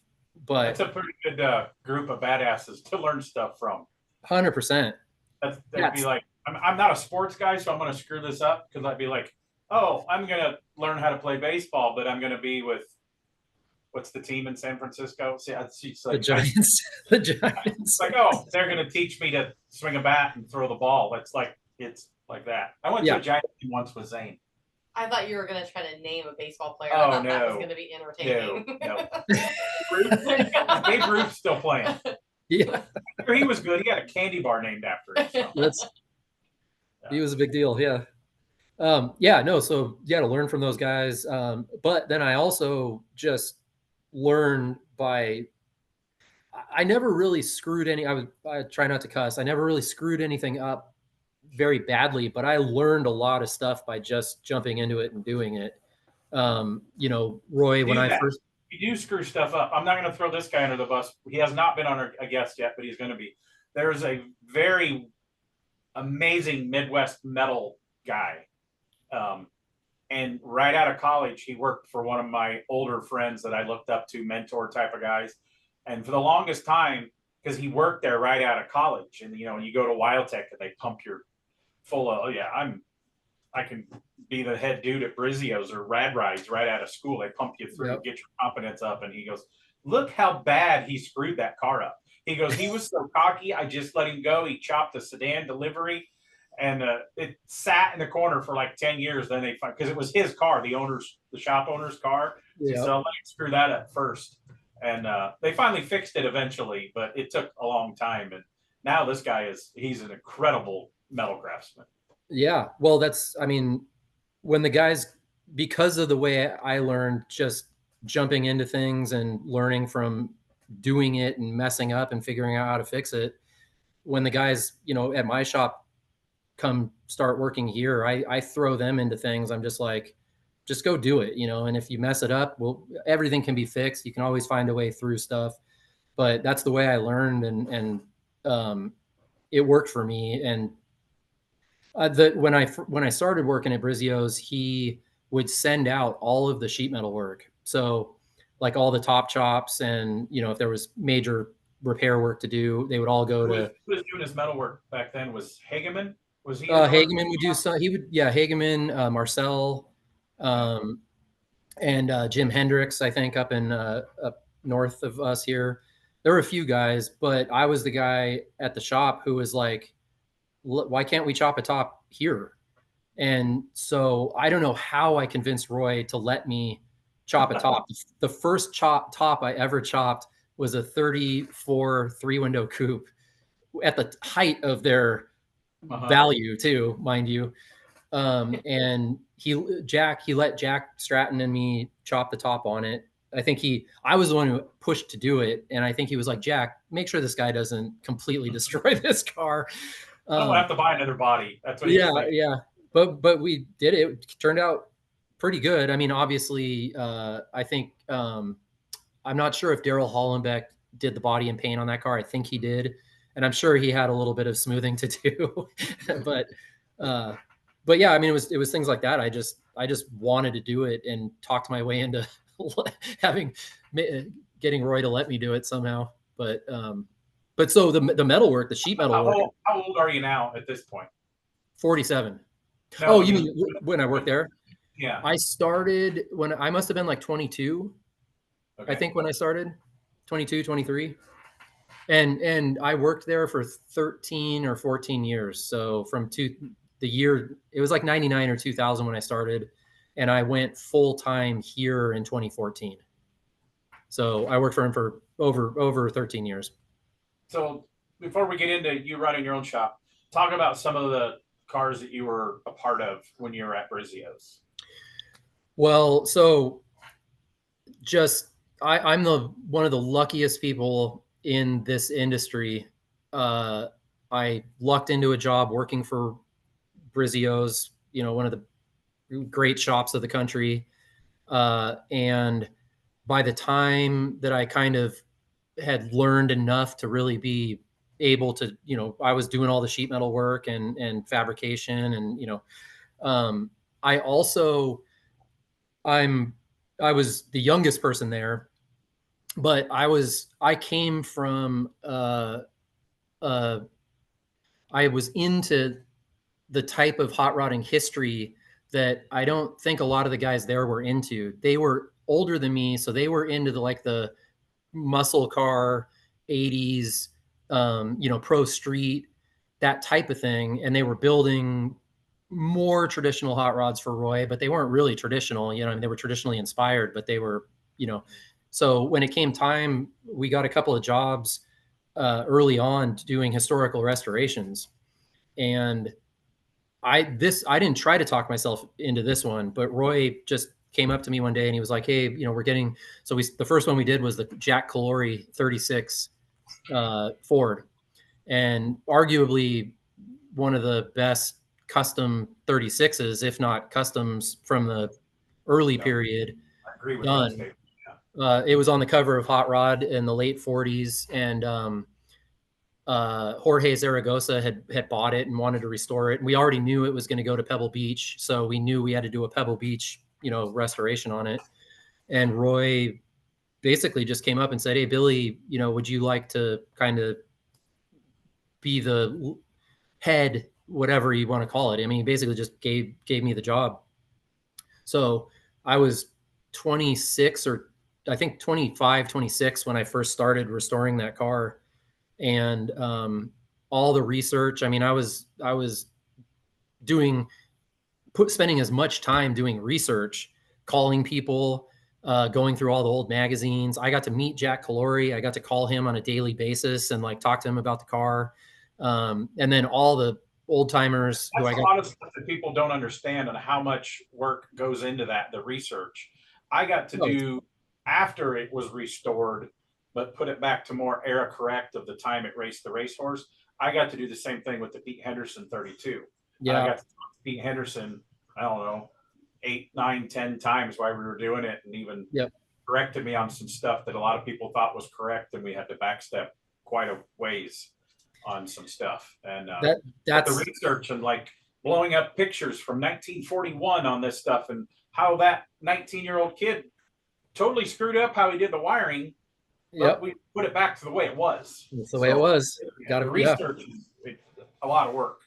that's a pretty good group of badasses to learn stuff from. 100%. That'd be like, I'm not a sports guy, so I'm going to screw this up, because I'd be like, oh, I'm going to learn how to play baseball, but I'm going to be with, what's the team in San Francisco? See, it's like, the Giants. The Giants. It's like, oh, they're going to teach me to swing a bat and throw the ball. It's like that. I went to a Giants team once with Zane. I thought you were going to try to name a baseball player. Oh, I thought no. that was going to be entertaining. No. Babe Ruth's still playing. Yeah. He was good. He had a candy bar named after him. So. He was a big deal. Yeah. So you got to learn from those guys. But then I also just learned I never really screwed I try not to cuss. I never really screwed anything up very badly, but I learned a lot of stuff by just jumping into it and doing it. Roy, when I first, you do screw stuff up. I'm not going to throw this guy under the bus. He has not been on a guest yet, but he's going to be. There's a very amazing Midwest metal guy. And right out of college, he worked for one of my older friends that I looked up to, mentor type of guys. And for the longest time, because he worked there right out of college, and you go to Wildtech and they pump your full of, I can be the head dude at Brizio's or Rad Rides right out of school. They pump you through, get your confidence up. And he goes, look how bad he screwed that car up. He goes, he was so cocky, I just let him go. He chopped a sedan delivery, and it sat in the corner for like 10 years. Then they because it was his car, the shop owner's car. So let him screw that up first. And they finally fixed it eventually, but it took a long time. And now this guy he's an incredible metal craftsman. Yeah. Well, when the guys, because of the way I learned, just jumping into things and learning from doing it and messing up and figuring out how to fix it. When the guys, at my shop come start working here, I throw them into things. I'm just like, just go do it, and if you mess it up, everything can be fixed. You can always find a way through stuff. But that's the way I learned, and it worked for me. And when I started working at Brizio's, he would send out all of the sheet metal work. So like all the top chops, and if there was major repair work to do, they would all go to. Who was doing his metal work back then? Was Hageman? Was he? Hageman would do some. Hageman, Marcel, and Jim Hendricks, I think, up north of us here. There were a few guys, but I was the guy at the shop who was like, why can't we chop a top here? And so I don't know how I convinced Roy to let me chop a top. The first top I ever chopped was a 34 3-window coupe at the height of their value too, mind you. And he let Jack Stratton and me chop the top on it. I was the one who pushed to do it. And I think he was like, Jack, make sure this guy doesn't completely destroy this car. I don't have to buy another body. That's what yeah. But we did it. It turned out pretty good. I mean, obviously, I think I'm not sure if Daryl Hollenbeck did the body and paint on that car. I think he did, and I'm sure he had a little bit of smoothing to do. but yeah, I mean, it was things like that. I just wanted to do it and talked my way into getting Roy to let me do it somehow. But so the metal work, the sheet metal work. How old are you now at this point? 47. No, oh, you mean when I worked there? Yeah. I started when I must have been like 22. Okay. I think when I started 22, 23. And I worked there for 13 or 14 years. So from the year, it was like 99 or 2000 when I started, and I went full time here in 2014. So I worked for him for over 13 years. So before we get into you running your own shop, talk about some of the cars that you were a part of when you were at Brizio's. Well, so just I'm one of the luckiest people in this industry. I lucked into a job working for Brizio's, one of the great shops of the country. And by the time that I kind of had learned enough to really be able to, I was doing all the sheet metal work and fabrication, and I was the youngest person there, but I came from I was into the type of hot rodding history that I don't think a lot of the guys there were into. They were older than me, so they were into the muscle car 80s, pro street, that type of thing. And they were building more traditional hot rods for Roy, but they weren't really traditional. I mean, they were traditionally inspired, but they were, so when it came time, we got a couple of jobs early on doing historical restorations. And I didn't try to talk myself into this one, but Roy just came up to me one day and he was like, hey, the first one we did was the Jack Calori 36 Ford, and arguably one of the best custom 36s, if not customs from the early period. I agree with done. That it was on the cover of Hot Rod in the late 40s, and Jorge Zaragoza had bought it and wanted to restore it. And we already knew it was going to go to Pebble Beach, so we knew we had to do a Pebble Beach, restoration on it. And Roy basically just came up and said, hey, Billy, would you like to kind of be the head, whatever you want to call it? I mean, he basically just gave me the job. So I was 26 or I think 25, 26 when I first started restoring that car. And all the research, I mean, I was spending as much time doing research, calling people, going through all the old magazines. I got to meet Jack Calori. I got to call him on a daily basis and talk to him about the car. And then all the old timers. That's a lot of stuff that people don't understand and how much work goes into that, the research. I got to do after it was restored, but put it back to more era correct of the time it raced the racehorse. I got to do the same thing with the Pete Henderson 32. Yeah. I got to talk to Pete Henderson, I don't know, 8, 9, 10 times while we were doing it, and even corrected me on some stuff that a lot of people thought was correct, and we had to backstep quite a ways on some stuff. And that's the research and blowing up pictures from 1941 on this stuff, and how that 19-year-old kid totally screwed up how he did the wiring. But we put it back to the way it was. That's the way it was. Got to research. A lot of work.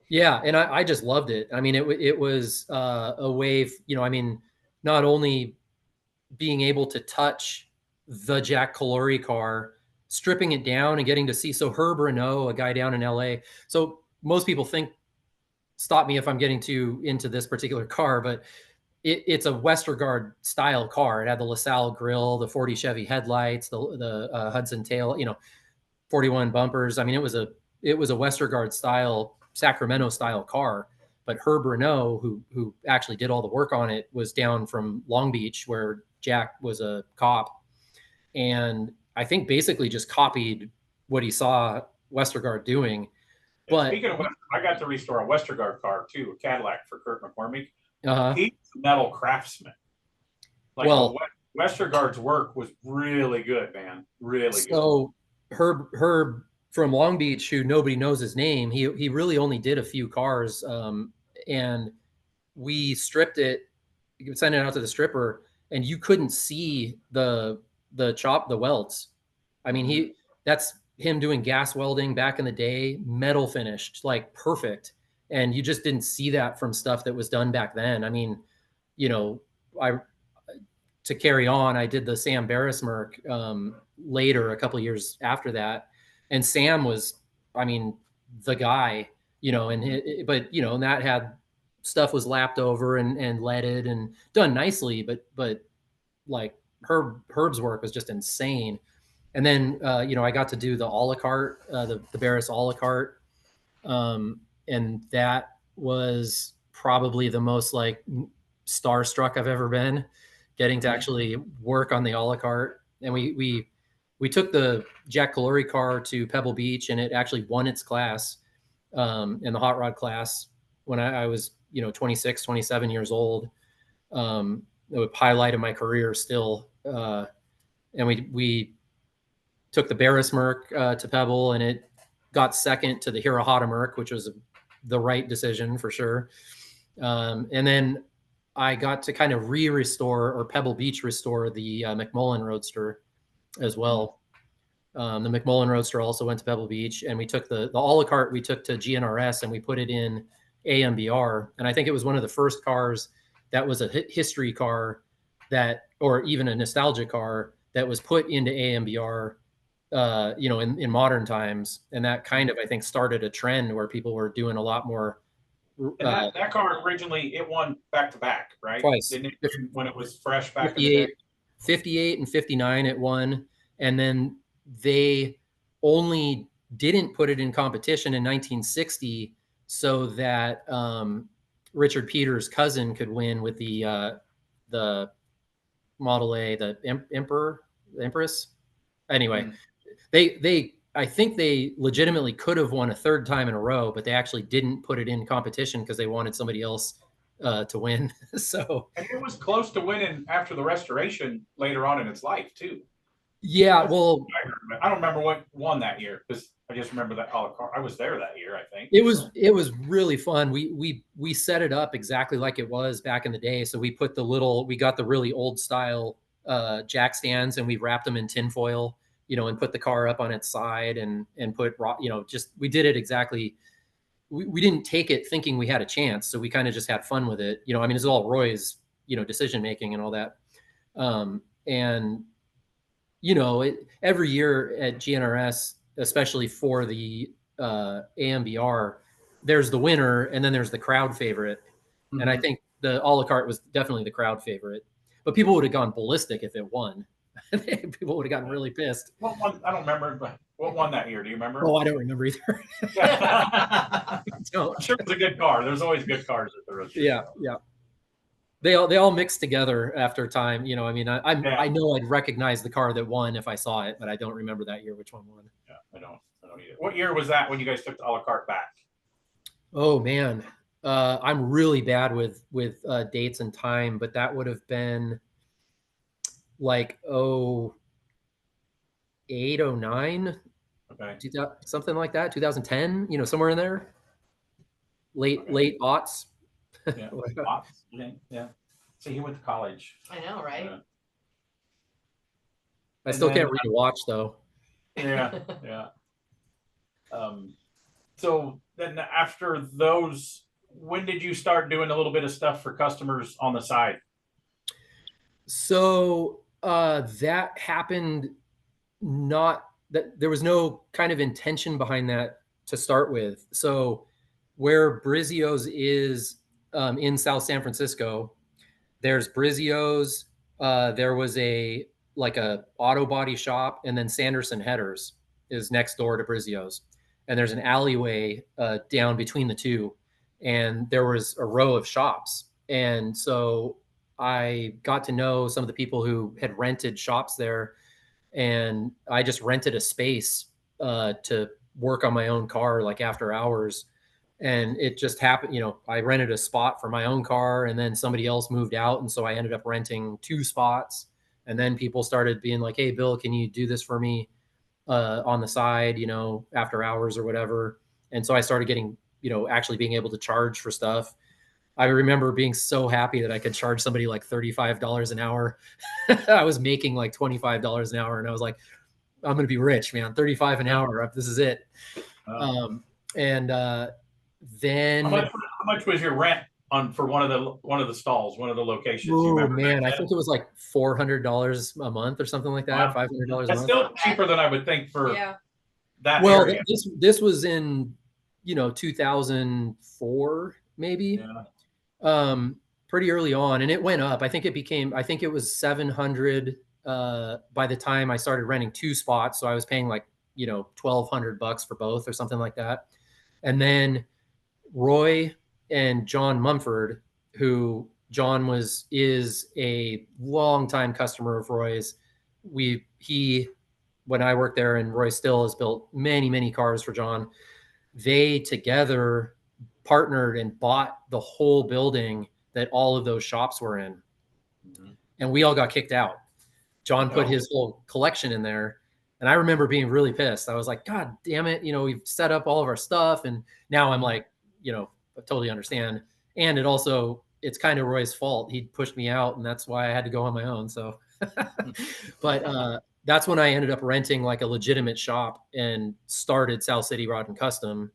Yeah, and I just loved it. I mean, it was a way, I mean, not only being able to touch the Jack Calori car, stripping it down and getting to see. So Herb Renault, a guy down in LA. So most people think stop me if I'm getting too into this particular car, but it's a Westergaard style car. It had the LaSalle grill, the 40 Chevy headlights, the Hudson tail, 41 bumpers. I mean, it was a Westergaard style, Sacramento style car. But Herb Renault, who actually did all the work on it, was down from Long Beach, where Jack was a cop, and I think basically just copied what he saw Westergaard doing. But speaking of, I got to restore a Westergaard car too, a Cadillac for Kurt McCormick. uh, He's a metal craftsman. Like, well, Westergaard's work was really good, man. Really good. So Herb from Long Beach, who nobody knows his name, he really only did a few cars, and we stripped it, sent it out to the stripper, and you couldn't see the welds. I mean, that's him doing gas welding back in the day, metal finished, like perfect, and you just didn't see that from stuff that was done back then. I mean, I to carry on, I did the Sam Barrismerk later, a couple of years after that, and Sam was, I mean, the guy, and and that had stuff was lapped over and leaded and done nicely, but like Herb's work was just insane. And then I got to do the a la carte, the Barris a la carte, and that was probably the most like starstruck I've ever been, getting to actually work on the a la carte. And we took the Jack Calori car to Pebble Beach, and it actually won its class in the hot rod class when I was 26, 27 years old. It was highlight of my career still. And we took the Barrismerk to Pebble, and it got second to the Hirohata Merc, which was the right decision for sure. And then I got to kind of restore, or Pebble Beach restore, the McMullen Roadster as well. The McMullen Roadster also went to Pebble Beach, and we took the a la carte we took to GNRS, and we put it in AMBR. And I think it was one of the first cars that was a history car or even a nostalgia car that was put into AMBR, in modern times. And that kind of, I think, started a trend where people were doing a lot more. And that car originally, it won back to back, right? Twice. Didn't it, when it was fresh back in the day? 58 and 59 it won. And then they only didn't put it in competition in 1960 so that Richard Peters' cousin could win with the Model A, the Empress. Anyway, I think they legitimately could have won a third time in a row, but they actually didn't put it in competition because they wanted somebody else to win. So, and it was close to winning after the restoration later on in its life too. Yeah, well, I don't remember what won that year, because I just remember that I was there that year, I think. It was really fun. We set it up exactly like it was back in the day. So we got the really old style jack stands, and we wrapped them in tinfoil, and put the car up on its side and put we did it exactly. We didn't take it thinking we had a chance, so we kind of just had fun with it. I mean, it's all Roy's decision making and all that, and every year at GNRS, especially for the AMBR, there's the winner, and then there's the crowd favorite. Mm-hmm. And I think the a la carte was definitely the crowd favorite, but people would have gone ballistic if it won. People would have gotten really pissed. What won? I don't remember, but what won that year? Do you remember? Oh, I don't remember either. I'm sure it was a good car. There's always good cars at the road. Yeah. They all mixed together after time. I mean, I know I'd recognize the car that won if I saw it, but I don't remember that year which one won. Yeah, I don't either. What year was that when you guys took the a la carte back? Oh man, I'm really bad with dates and time, but that would have been like 08, 09, okay, something like that. 2010, somewhere in there. Late aughts. Yeah. Yeah. So he went to college. I know, right? I still can't read a watch though. Yeah. So then after those, when did you start doing a little bit of stuff for customers on the side? So that happened, not that there was no kind of intention behind that to start with. So where Brizio's is in South San Francisco. There's Brizio's. There was a auto body shop, and then Sanderson Headers is next door to Brizio's, and there's an alleyway down between the two, and there was a row of shops, and so I got to know some of the people who had rented shops there, and I just rented a space to work on my own car like after hours. And it just happened, I rented a spot for my own car, and then somebody else moved out, and so I ended up renting 2 spots. And then people started being like, "Hey Bill, can you do this for me on the side, after hours or whatever?" And so I started getting, actually being able to charge for stuff. I remember being so happy that I could charge somebody like $35 an hour. I was making like $25 an hour, and I was like, I'm going to be rich, man. 35 an hour. This is it. And then how much was your rent for one of the stalls, one of the locations? Oh, you remember? Man, I think it was like $400 a month or something like that. Wow. $500 a month. That's still cheaper than I would think for that well, area. This was in 2004 maybe. Pretty early on, and it went up. I think it was 700 by the time I started renting 2 spots, so I was paying like $1,200 for both or something like that. And then Roy and John Mumford, who John is a longtime customer of Roy's. When I worked there, and Roy still has built many, many cars for John, they together partnered and bought the whole building that all of those shops were in. And we all got kicked out. John put his whole collection in there. And I remember being really pissed. I was like, God damn it. We've set up all of our stuff. And now I'm like, I totally understand. And it's kind of Roy's fault. He pushed me out, and that's why I had to go on my own. So, but that's when I ended up renting like a legitimate shop and started South City Rod and Custom.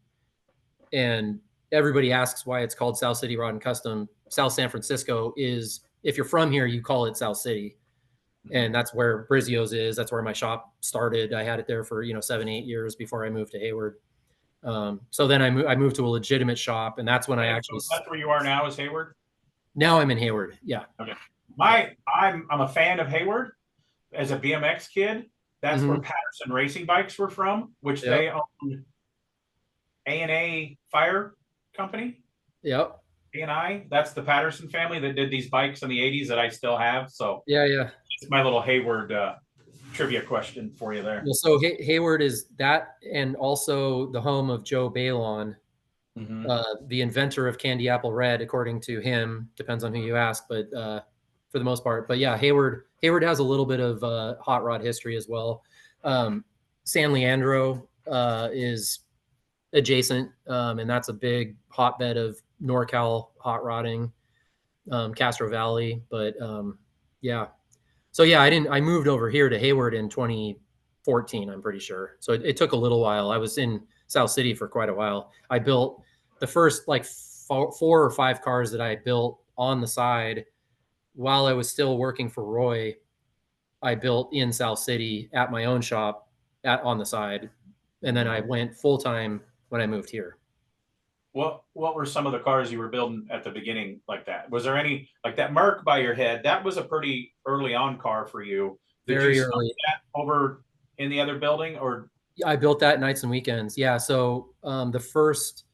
And everybody asks why it's called South City Rod and Custom. South San Francisco is, if you're from here, you call it South City. And that's where Brizio's is. That's where my shop started. I had it there for 7-8 years before I moved to Hayward. So then I moved to a legitimate shop, and that's when I actually. So that's where you are now, is Hayward? Now I'm in Hayward. Yeah. Okay. I'm a fan of Hayward. As a BMX kid, that's where Patterson Racing Bikes were from, which they owned. A&A Fire Company. Yep. A&I. That's the Patterson family that did these bikes in the 80s that I still have. So yeah. It's my little Hayward trivia question for you there. Well, so Hayward is that, and also the home of Joe Balon, the inventor of Candy Apple Red, according to him. Depends on who you ask, but for the most part. But yeah, Hayward has a little bit of hot rod history as well. San Leandro is adjacent, and that's a big hotbed of NorCal hot rodding, Castro Valley. But yeah. So yeah, I moved over here to Hayward in 2014, I'm pretty sure. So it took a little while. I was in South City for quite a while. I built the first like 4 or 5 cars that I built on the side while I was still working for Roy. I built in South City at my own shop on the side. And then I went full time when I moved here. What were some of the cars you were building at the beginning like that? Was there any like that Merc by your head? That was a pretty early on car for you. Did Very you early. That over in the other building, or? I built that nights and weekends. Yeah. So the first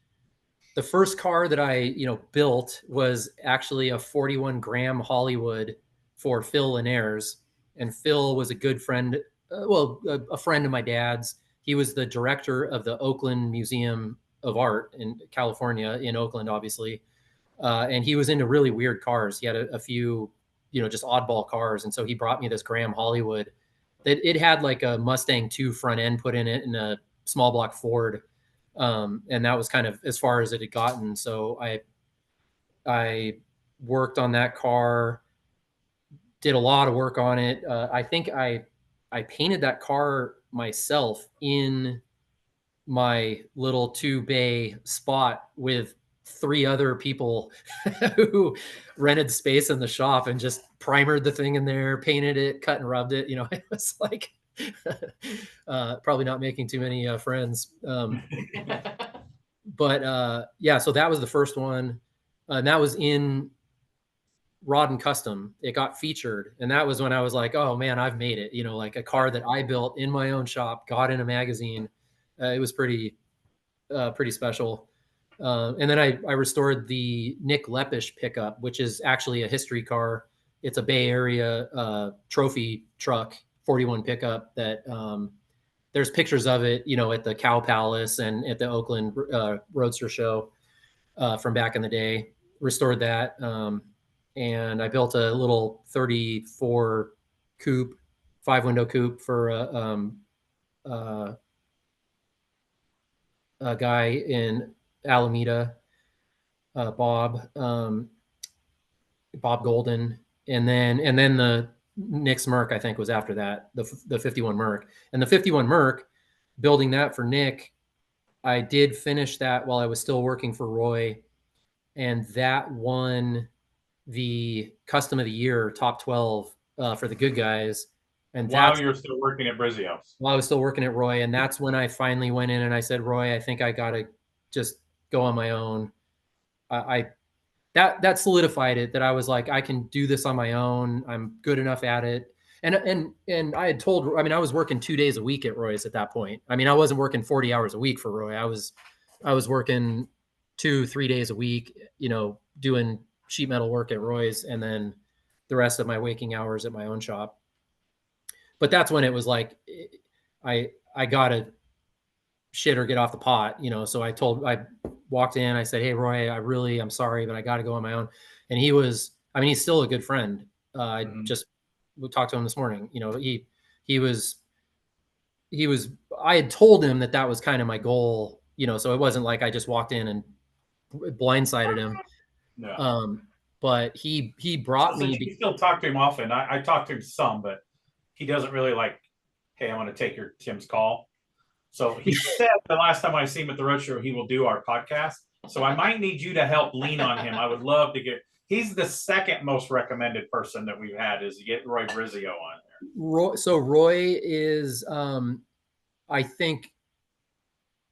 car that I built was actually a 41 gram Hollywood for Phil Linares, and Phil was a good friend. A friend of my dad's. He was the director of the Oakland Museum of Art in California, in Oakland, obviously. And he was into really weird cars. He had a few, just oddball cars. And so he brought me this Graham Hollywood that it had like a Mustang 2 front end put in it and a small block Ford. And that was kind of as far as it had gotten. So I worked on that car, did a lot of work on it. I think I painted that car myself in my little 2-bay spot with 3 other people who rented space in the shop, and just primered the thing in there, painted it, cut and rubbed it. It was like probably not making too many friends. But yeah, so that was the first one. And that was in Rod and Custom. It got featured. And that was when I was like, oh man, I've made it. You know, like a car that I built in my own shop, got in a magazine. It was pretty special. And then I restored the Nick Lepish pickup, which is actually a history car. It's a Bay Area trophy truck, 41 pickup that there's pictures of it, you know, at the Cow Palace and at the Oakland Roadster Show from back in the day. Restored that. And I built a little 34 coupe, 5-window coupe for a guy in Alameda, Bob Golden, and then the Nick's Merc, I think, was after that, the 51 Merc. And the 51 Merc, building that for Nick, I did finish that while I was still working for Roy, and that won the Custom of the Year top 12 for the good guys. And while you're still working at Brizio's. While I was still working at Roy, and that's when I finally went in and I said, Roy, I think I gotta just go on my own. That solidified it, that I was like, I can do this on my own. I'm good enough at it. And I had told, I mean, I was working 2 days a week at Roy's at that point. I mean, I wasn't working 40 hours a week for Roy. I was working 2-3 days a week, you know, doing sheet metal work at Roy's, and then the rest of my waking hours at my own shop. But that's when it was like, I gotta shit or get off the pot, you know. So I walked in, I said, hey, Roy, I'm sorry, but I got to go on my own. And he was, I mean, he's still a good friend. I just talked to him this morning. You know, he was, I had told him that was kind of my goal, you know, so it wasn't like I just walked in and blindsided him. No. But he brought me. You still talk to him often. I talk to him some, but he doesn't really like, hey, I'm going to take Tim's call. So he said the last time I see him at the roadshow, he will do our podcast. So I might need you to help lean on him. I would love to he's the second most recommended person that we've had, is to get Roy Brizio on there. Roy is, I think,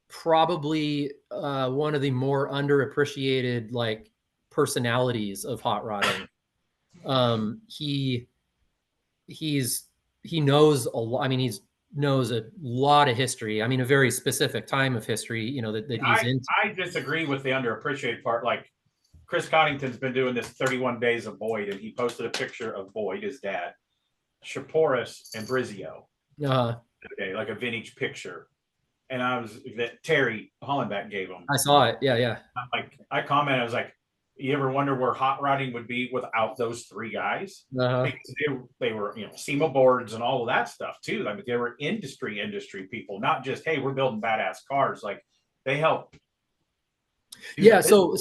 probably one of the more underappreciated, like, personalities of hot rodding. He knows a lot. I mean, knows a lot of history. I mean, a very specific time of history, you know, that he's into. I disagree with the underappreciated part. Like, Chris Coddington's been doing this 31 days of Boyd, and he posted a picture of Boyd, his dad, Shaporis, and Brizio. Okay, like a vintage picture. And that Terry Hollenbeck gave him. I saw it. Yeah. Like, I commented, I was like, you ever wonder where hot rodding would be without those three guys? Because they were, you know, SEMA boards and all of that stuff too. I mean, they were industry people, not just, hey, we're building badass cars. Like, they help. Yeah. So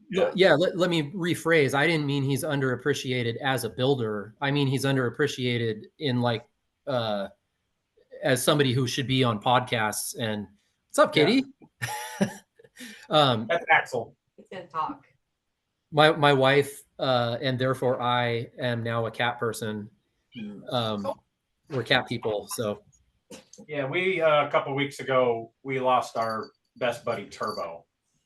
let me rephrase. I didn't mean he's underappreciated as a builder. I mean, he's underappreciated in, like, as somebody who should be on podcasts. And what's up, Katie? That's Axel. It's gonna talk. My wife, and therefore I am now a cat person. We're cat people. So yeah, we a couple weeks ago we lost our best buddy Turbo.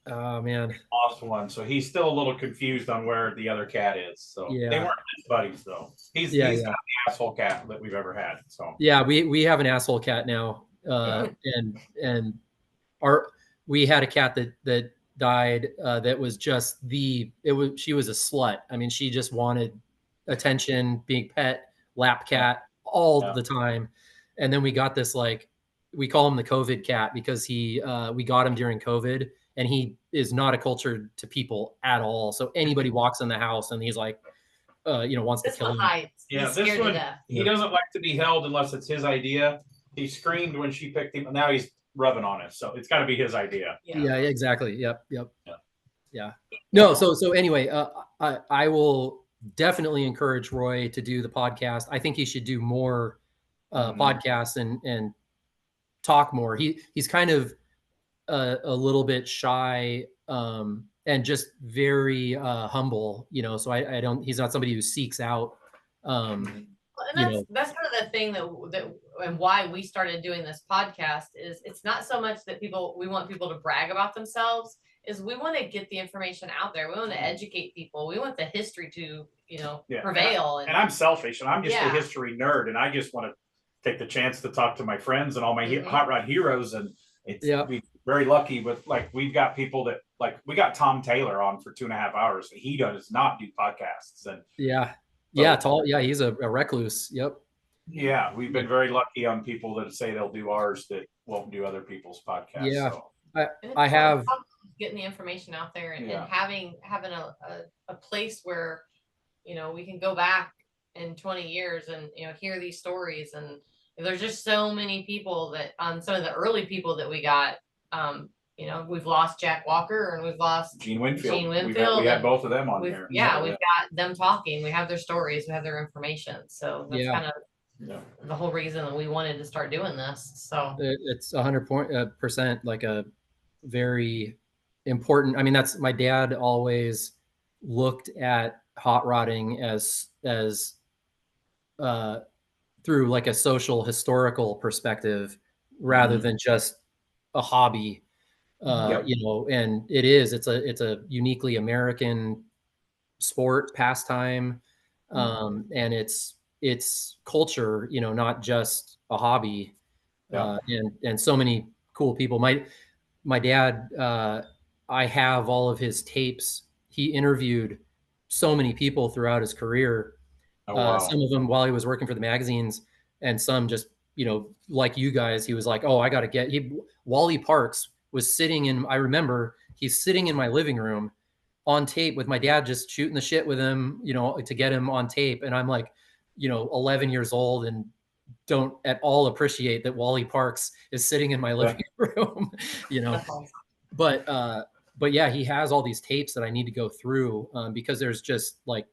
Oh man, lost one. So he's still a little confused on where the other cat is. So yeah. They weren't his buddies though. He's not the asshole cat that we've ever had. So yeah, we have an asshole cat now. And we had a cat that died that was just she was a slut. I mean, she just wanted attention, being pet, lap cat all the time. And then we got this, like, we call him the COVID cat because we got him during COVID, and he is not acculturated to people at all. So anybody walks in the house and he's like, wants to kill him. Yeah, this one, he doesn't like to be held unless it's his idea. He screamed when she picked him. Now he's rubbing on us, so it's got to be his idea. Yeah, exactly. Yep. Yeah. No, so anyway, I will definitely encourage Roy to do the podcast. I think he should do more podcasts and talk more. He's kind of a little bit shy and just very humble, you know. So I don't. He's not somebody who seeks out. and that's kind of the thing that and why we started doing this podcast is it's not so much that we want people to brag about themselves, is we want to get the information out there. We want to educate people. We want the history to, prevail. And I'm selfish, and I'm just a history nerd, and I just want to take the chance to talk to my friends and all my hot rod heroes. And we're very lucky with, like, we've got people that, like, we got Tom Taylor on for 2.5 hours, and he does not do podcasts. And he's a recluse. Yep. Yeah, we've been very lucky on people that say they'll do ours that won't do other people's podcasts. Yeah, so. I have getting the information out there and having a place where we can go back in 20 years and hear these stories. And there's just so many people that on some of the early people that we got. We've lost Jack Walker and we've lost Gene Winfield. We had both of them on there. Yeah, we've got them talking. We have their stories. We have their information. So that's kind of the whole reason that we wanted to start doing this. So it's 100% like a very important. I mean, that's my dad always looked at hot rodding as through like a social historical perspective rather than just a hobby. And it's a uniquely American sport pastime, and it's culture, not just a hobby. And so many cool people. My dad, I have all of his tapes. He interviewed so many people throughout his career. Some of them while he was working for the magazines, and some just, like you guys, he was like, oh, I got to get Wally Parks was I remember he's sitting in my living room on tape with my dad, just shooting the shit with him, to get him on tape. And I'm like, 11 years old and don't at all appreciate that Wally Parks is sitting in my living room, but yeah, he has all these tapes that I need to go through, because there's just like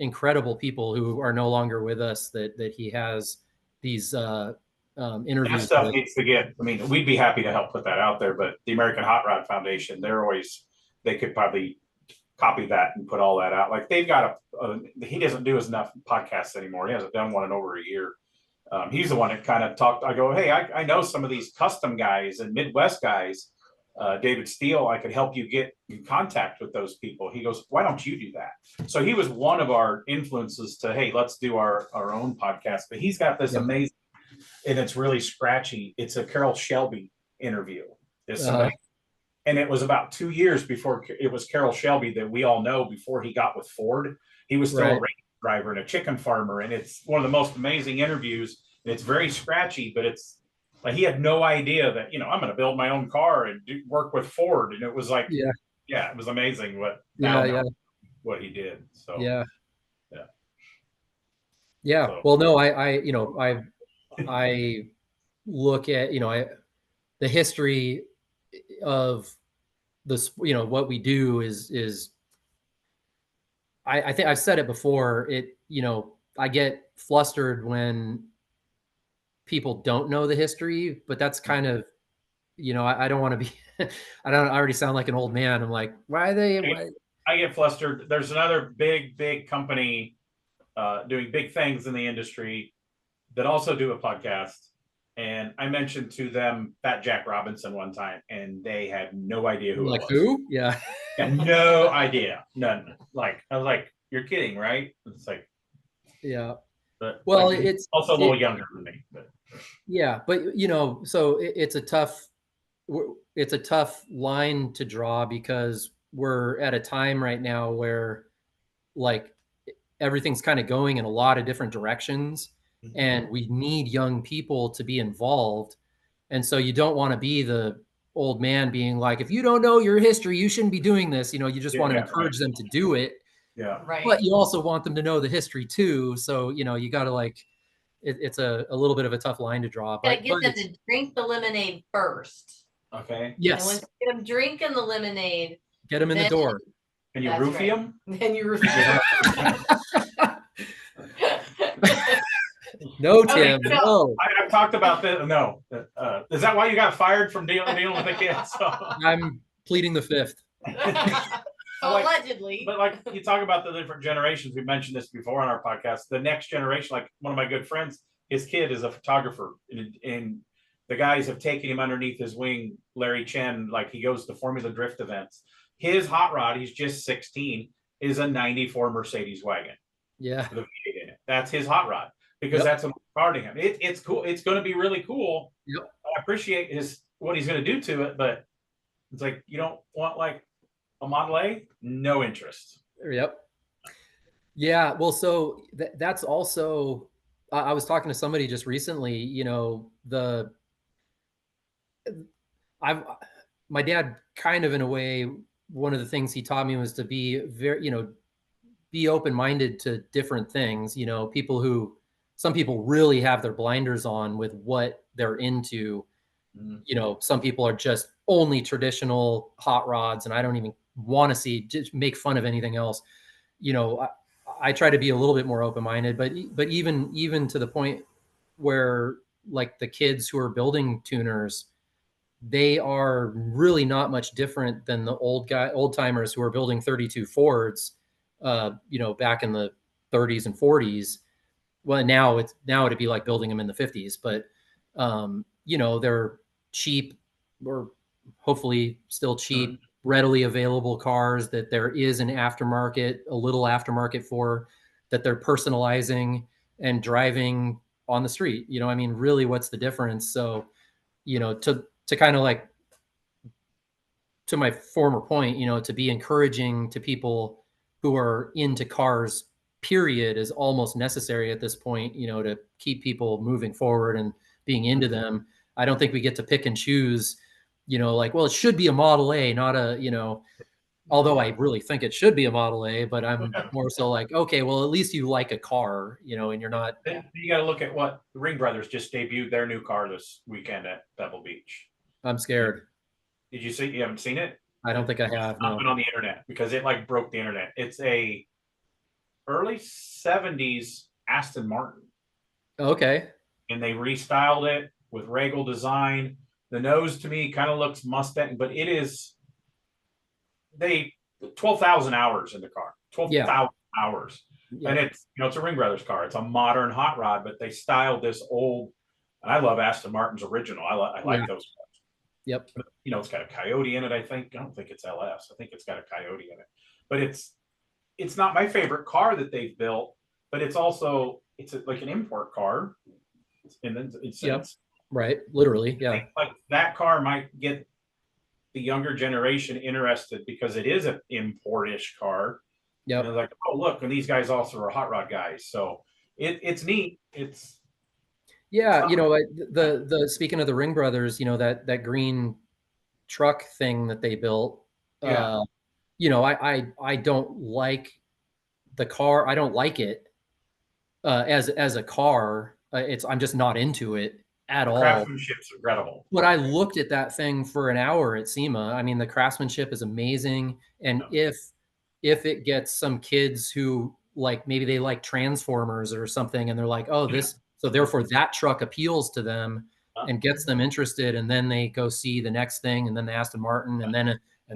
incredible people who are no longer with us that he has these, interviews. That stuff needs to get. I mean, we'd be happy to help put that out there, but the American Hot Rod Foundation, they could probably copy that and put all that out. Like they've got he doesn't do enough podcasts anymore. He hasn't done one in over a year. He's the one that kind of talked. I go, hey, I know some of these custom guys and Midwest guys. David Steele, I could help you get in contact with those people. He goes, why don't you do that? So he was one of our influences to, hey, let's do our own podcast. But he's got this amazing, and it's really scratchy. It's a Carroll Shelby interview. And it was about 2 years before it was Carroll Shelby that we all know before he got with Ford. He was still a radio driver and a chicken farmer. And it's one of the most amazing interviews. And it's very scratchy, but it's like he had no idea that, I'm going to build my own car and work with Ford. And it was like, it was amazing what he did. So, So, well, no, I look at, the history of this, what we do is I think I've said it before, I get flustered when people don't know the history, but that's kind of, I don't want to be, I already sound like an old man. I'm like, why? I get flustered. There's another big company doing big things in the industry that also do a podcast. And I mentioned to them Fat Jack Robinson one time, and they had no idea who it was. Who? Yeah. No idea. None. Like, I was like, you're kidding, right? It's like, yeah. But well, like, it's also a little younger than me. But. Yeah, but so it's a tough line to draw, because we're at a time right now where like everything's kind of going in a lot of different directions. And we need young people to be involved. And so you don't want to be the old man being like, if you don't know your history, you shouldn't be doing this. You just want to encourage them to do it. Yeah. Right. But you also want them to know the history too. So, you got to like, it's a little bit of a tough line to draw. But get them to drink the lemonade first. Okay. Yes. And once you get them drinking the lemonade, get them in the door. Can you roofie them? Then you roofie them. No, Tim. Okay, no. I've talked about this. No. Is that why you got fired from dealing with the kids? So. I'm pleading the fifth. So like, allegedly. but like you talk about the different generations. We mentioned this before on our podcast. The next generation, like one of my good friends, his kid is a photographer, and the guys have taken him underneath his wing. Larry Chen, like he goes to Formula Drift events. His hot rod, he's just 16, is a '94 Mercedes wagon. Yeah. With a V8 in it. That's his hot rod because Yep. that's a car to him. It's cool. It's going to be really cool. Yep. I appreciate what he's going to do to it, but it's like you don't want like a Model A, no interest. Yep. Yeah. Well, so that's also, I was talking to somebody just recently, you know, my dad kind of in a way, one of the things he taught me was to be very, you know, be open-minded to different things. You know, some people really have their blinders on with what they're into. You know, some people are just only traditional hot rods, and I don't even want to just make fun of anything else. You know, I try to be a little bit more open-minded, but even to the point where like the kids who are building tuners, they are really not much different than the old timers who are building 32 Fords, you know, back in the 30s and 40s. Well, now it'd be like building them in the 50s, but you know, they're cheap, or hopefully still cheap, readily available cars that there is a little aftermarket for, that they're personalizing and driving on the street. You know, I mean, really, what's the difference? So, you know, to kind of like, to my former point, you know, to be encouraging to people who are into cars, period, is almost necessary at this point, you know, to keep people moving forward and being into them. I don't think we get to pick and choose, you know, like, well, it should be a Model A, not a, you know, although I really think it should be a Model A, but I'm more so like, okay, well, at least you like a car, you know, and you're not. You got to look at what the Ring Brothers just debuted their new car this weekend at Pebble Beach. I'm scared. Did you see? You haven't seen it? I don't think I have. No. Been on the internet because it like broke the internet. It's a early '70s Aston Martin. Okay. And they restyled it with Regal design. The nose to me kind of looks Mustang, but it is 12,000 hours in the car. 12,000 hours. Yeah. And it's, you know, it's a Ring Brothers car. It's a modern hot rod, but they styled this old, and I love Aston Martin's original. I like those cars. Yep. You know, it's got a Coyote in it, I think. I don't think it's LS. I think it's got a Coyote in it. But it's not my favorite car that they've built, but it's like an import car. And then it's right. Literally. Yeah. Like that car might get the younger generation interested because it is an import-ish car. Yeah. And like, oh, look, and these guys also are hot rod guys. So it's neat. Yeah, you know, the speaking of the Ring Brothers, you know, that green truck thing that they built. Yeah. You know, I don't like the car. I don't like it as a car. I'm just not into it at all. Craftsmanship's incredible. But I looked at that thing for an hour at SEMA. I mean, the craftsmanship is amazing, and if it gets some kids who like, maybe they like Transformers or something, and they're like, oh, this. So therefore that truck appeals to them and gets them interested. And then they go see the next thing, and then the Aston Martin, and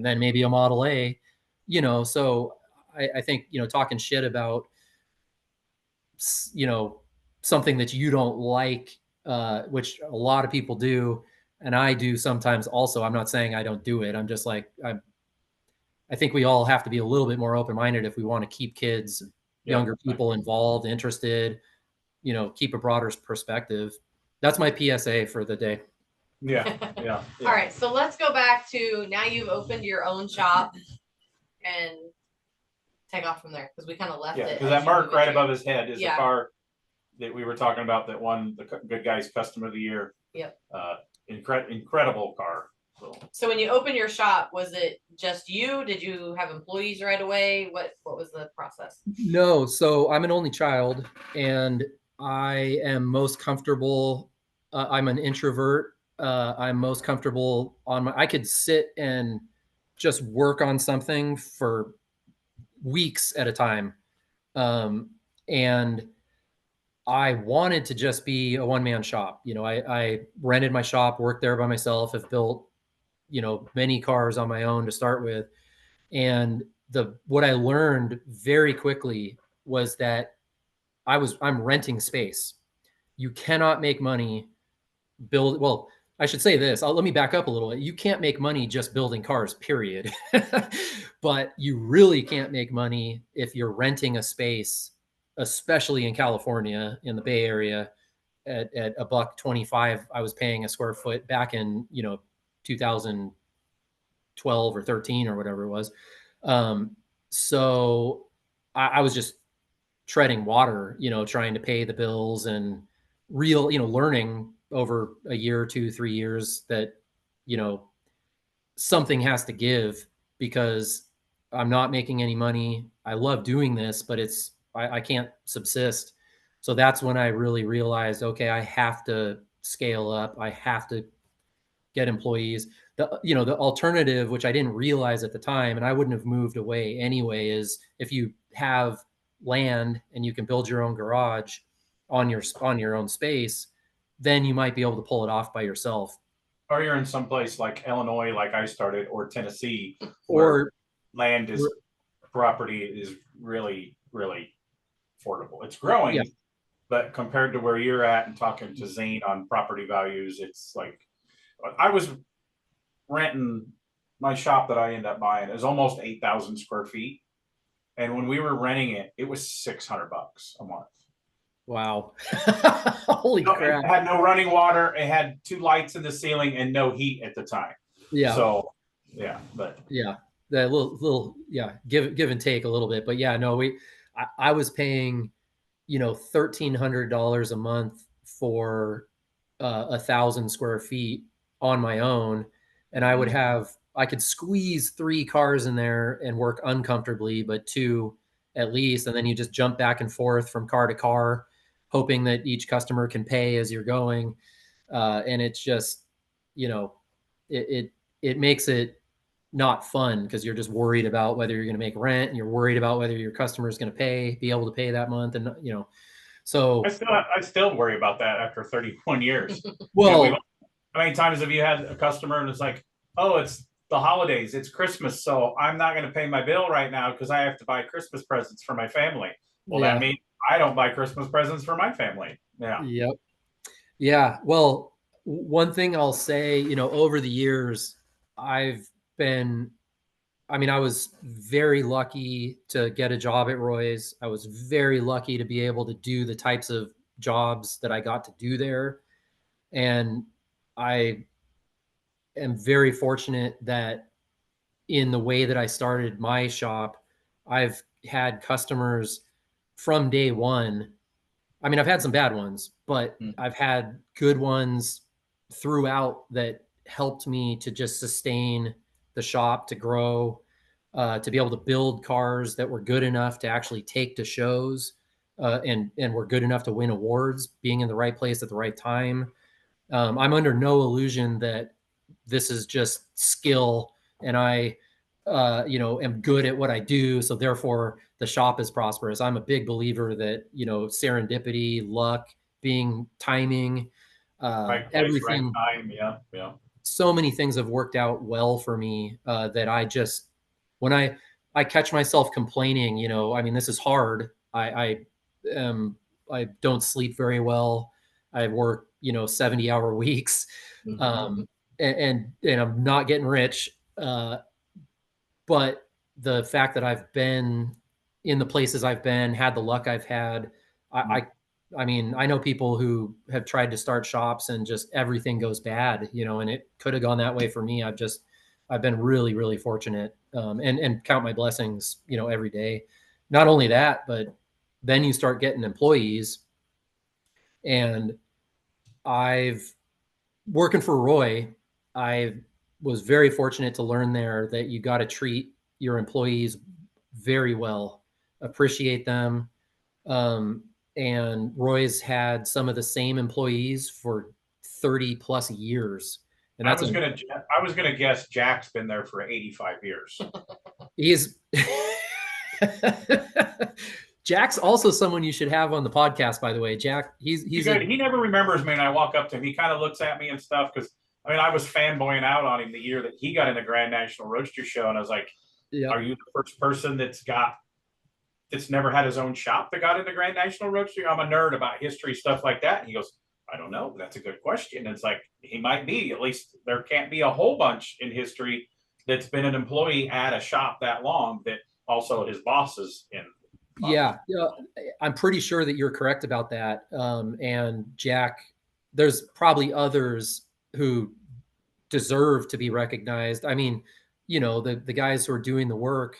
then maybe a Model A, you know? So I think, you know, talking shit about, you know, something that you don't like, which a lot of people do. And I do sometimes also. I'm not saying I don't do it. I'm just like, I think we all have to be a little bit more open-minded if we want to keep kids, younger people involved, interested, you know, keep a broader perspective. That's my PSA for the day. Yeah. All right. So let's go back to, now you've opened your own shop, and take off from there, because we kind of left it. Because that mark right above his head is the car that we were talking about that won the Good Guys Customer of the Year. Yep. Incredible car. So when you opened your shop, was it just you? Did you have employees right away? What was the process? No. So I'm an only child, and I am most comfortable. I'm an introvert. I'm most comfortable I could sit and just work on something for weeks at a time. And I wanted to just be a one-man shop. You know, I rented my shop, worked there by myself, have built, you know, many cars on my own to start with. And what I learned very quickly was that I'm renting space. You cannot make money well, I should say this. Let me back up a little. You can't make money just building cars, period. But you really can't make money if you're renting a space, especially in California, in the Bay Area, at $1.25. I was paying a square foot back in 2012 or 13 or whatever it was. So I was just treading water, trying to pay the bills and learning over a year or 2, 3 years that, something has to give because I'm not making any money. I love doing this, but I can't subsist. So that's when I really realized, okay, I have to scale up. I have to get employees. The alternative, which I didn't realize at the time, and I wouldn't have moved away anyway, is if you have land and you can build your own garage on your own space, then you might be able to pull it off by yourself. Or you're in some place like Illinois, like I started, or Tennessee, Or land is property is really, really affordable. It's growing, yeah. But compared to where you're at and talking to Zane on property values, it's like I was renting my shop that I ended up buying is almost 8,000 square feet. And when we were renting it, it was $600 a month. Wow. Holy crap. It had no running water. It had 2 lights in the ceiling and no heat at the time. Yeah. So yeah, but yeah, that little give and take a little bit, but yeah, no, I was paying, $1,300 a month for 1,000 square feet on my own, and I could squeeze 3 cars in there and work uncomfortably, but 2 at least, and then you just jump back and forth from car to car, hoping that each customer can pay as you're going, and it's just, it makes it not fun because you're just worried about whether you're going to make rent, and you're worried about whether your customer is going to be able to pay that month, and so I still worry about that after 31 years. Well, how many times have you had a customer and it's like, oh, it's the holidays, it's Christmas, so I'm not going to pay my bill right now because I have to buy Christmas presents for my family. Well, yeah. That means I don't buy Christmas presents for my family. Yeah. Yep. Yeah. Well, one thing I'll say, over the years, I was very lucky to get a job at Roy's. I was very lucky to be able to do the types of jobs that I got to do there. And I am very fortunate that in the way that I started my shop, I've had customers from day one. I mean, I've had some bad ones, but I've had good ones throughout that helped me to just sustain the shop, to grow, to be able to build cars that were good enough to actually take to shows, and were good enough to win awards, being in the right place at the right time. I'm under no illusion that this is just skill and I, am good at what I do. So therefore the shop is prosperous. I'm a big believer that, serendipity, luck, timing, Right place, everything. right time. Yeah. Yeah. So many things have worked out well for me, that when I catch myself complaining, this is hard. I don't sleep very well. I work, 70-hour weeks, and I'm not getting rich. But the fact that I've been in the places I've been, had the luck I've had, I know people who have tried to start shops and just everything goes bad, and it could have gone that way for me. I've been really, really fortunate, and count my blessings, every day. Not only that, but then you start getting employees, and working for Roy, I was very fortunate to learn there that you got to treat your employees very well, appreciate them. And Roy's had some of the same employees for 30 plus years. And I was gonna guess Jack's been there for 85 years. He's Jack's also someone you should have on the podcast, by the way. Jack, he's good. He never remembers me when I walk up to him. He kind of looks at me and stuff because I was fanboying out on him the year that he got in the Grand National Roadster Show, and I was like, Yeah. Are you the first person that's never had his own shop that got into Grand National Roastery? I'm a nerd about history, stuff like that. And he goes, I don't know. That's a good question. And it's like, he might be. At least there can't be a whole bunch in history that's been an employee at a shop that long that also his boss is in. Yeah, I'm pretty sure that you're correct about that. And Jack, there's probably others who deserve to be recognized. I mean, the guys who are doing the work,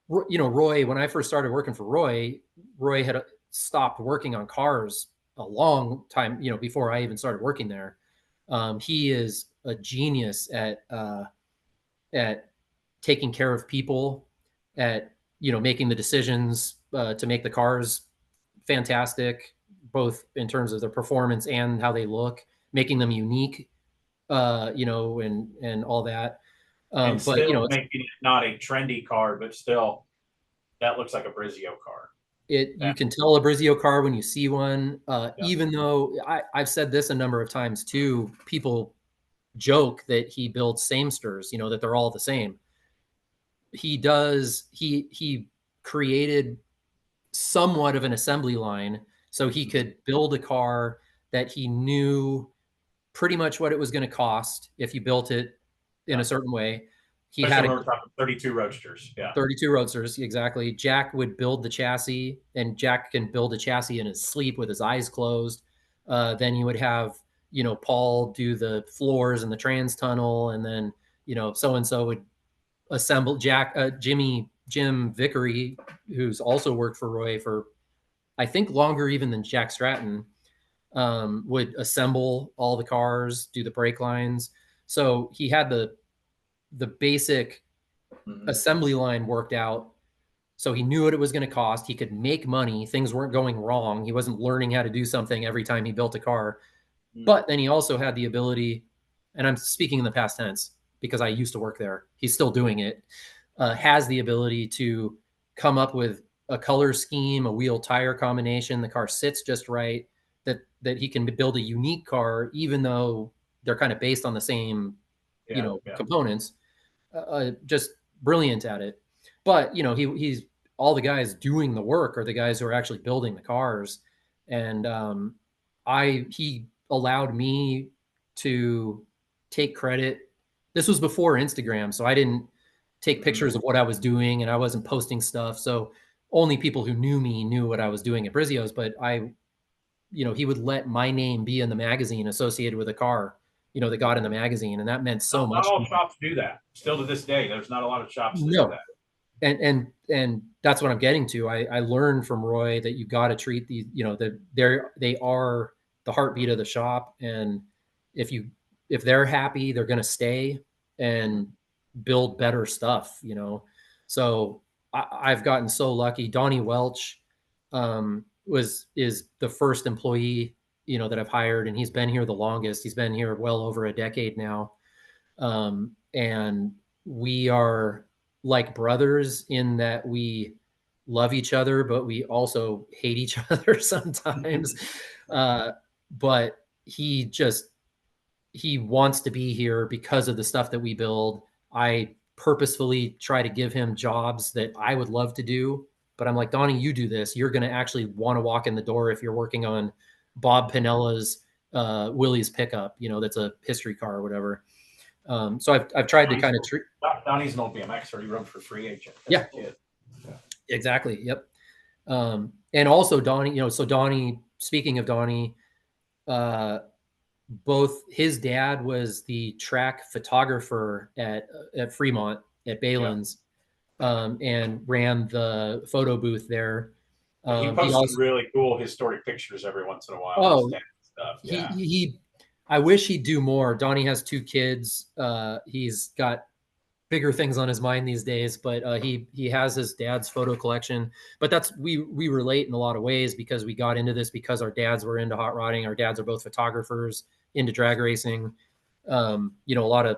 Roy, when I first started working for Roy had stopped working on cars a long time, before I even started working there. He is a genius at taking care of people, at making the decisions to make the cars fantastic, both in terms of their performance and how they look, making them unique, and all that. And But still making it not a trendy car, but still that looks like a Brizio car. you can tell a Brizio car when you see one. Yeah. Even though I've said this a number of times too, people joke that he builds samesters, that they're all the same. He created somewhat of an assembly line so he could build a car that he knew pretty much what it was going to cost if you built it in a certain way. He Especially had when we're talking 32 Roadsters. Yeah. 32 Roadsters, exactly. Jack would build the chassis, and Jack can build a chassis in his sleep with his eyes closed. Then you would have, Paul do the floors and the trans tunnel, and then, so-and-so would assemble Jim Vickery, who's also worked for Roy for, I think, longer even than Jack Stratton, would assemble all the cars, do the brake lines. So he had the basic assembly line worked out. So he knew what it was going to cost. He could make money. Things weren't going wrong. He wasn't learning how to do something every time he built a car. But then he also had the ability, and I'm speaking in the past tense because I used to work there. He's still doing it. Has the ability to come up with a color scheme, a wheel tire combination. The car sits just right. That he can build a unique car, even though they're kind of based on the same, components. Just brilliant at it. But he's all the guys doing the work are the guys who are actually building the cars, and he allowed me to take credit. This was before Instagram, so I didn't take pictures of what I was doing, and I wasn't posting stuff. So only people who knew me knew what I was doing at Brizio's. But he would let my name be in the magazine associated with a car, that got in the magazine, and that meant so much. Not all shops do that. Still to this day, there's not a lot of shops that No. do that. And that's what I'm getting to. I learned from Roy that you got to treat these, they are the heartbeat of the shop, and if they're happy, they're going to stay and build better stuff. So I've gotten so lucky. Donnie Welch is the first employee that I've hired, and he's been here the longest. He's been here well over a decade now, and we are like brothers in that we love each other, but we also hate each other sometimes. But he wants to be here because of the stuff that we build. I purposefully try to give him jobs that I would love to do, but I'm like, Donnie, you do this. You're going to actually want to walk in the door if you're working on Bob Pinella's Willie's pickup, that's a history car or whatever. So I've tried to kind of treat. Donnie's an old BMXer. He rode for free agent. Yeah. Exactly. Yep. And also Donnie, so Donnie, speaking of Donnie, both his dad was the track photographer at Fremont at Balin's, and ran the photo booth there. He posts some really cool historic pictures every once in a while. Oh, stuff. Yeah. I wish he'd do more. Donnie has 2 kids. He's got bigger things on his mind these days, but he has his dad's photo collection. But we relate in a lot of ways because we got into this because our dads were into hot rodding. Our dads are both photographers, into drag racing. A lot of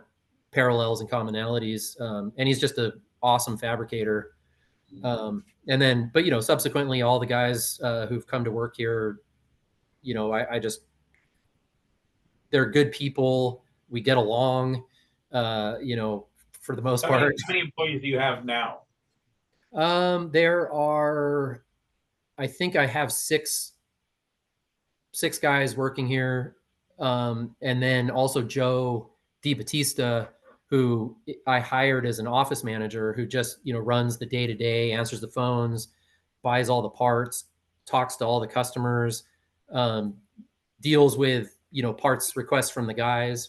parallels and commonalities. And he's just an awesome fabricator. And then, but subsequently, all the guys who've come to work here, they're good people. We get along. for the most How many, part. how many employees do you have now? There are, I think I have six guys working here. And then also Joe DiBattista, who I hired as an office manager, who just, runs the day to day, answers the phones, buys all the parts, talks to all the customers, deals with, parts requests from the guys.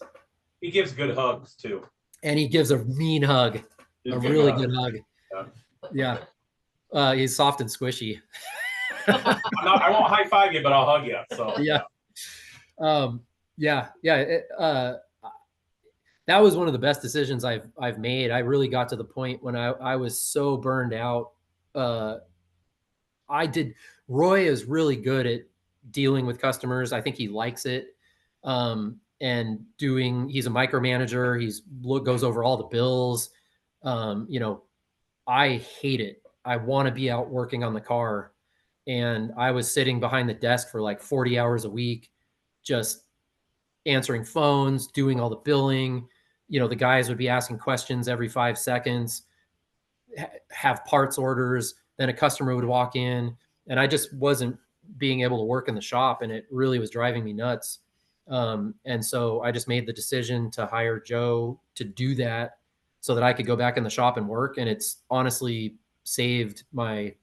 He gives good hugs too. And he gives a mean hug, a really good hug. Yeah. He's soft and squishy. I won't high five you, but I'll hug you. So yeah. That was one of the best decisions I've made. I really got to the point when I was so burned out. Roy is really good at dealing with customers. I think he likes it. And he's a micromanager. Goes over all the bills. I hate it. I want to be out working on the car. And I was sitting behind the desk for like 40 hours a week, just answering phones, doing all the billing. The guys would be asking questions every 5 seconds, have parts orders. Then a customer would walk in, and I just wasn't being able to work in the shop, and it really was driving me nuts. And so I just made the decision to hire Joe to do that so that I could go back in the shop and work. And it's honestly saved my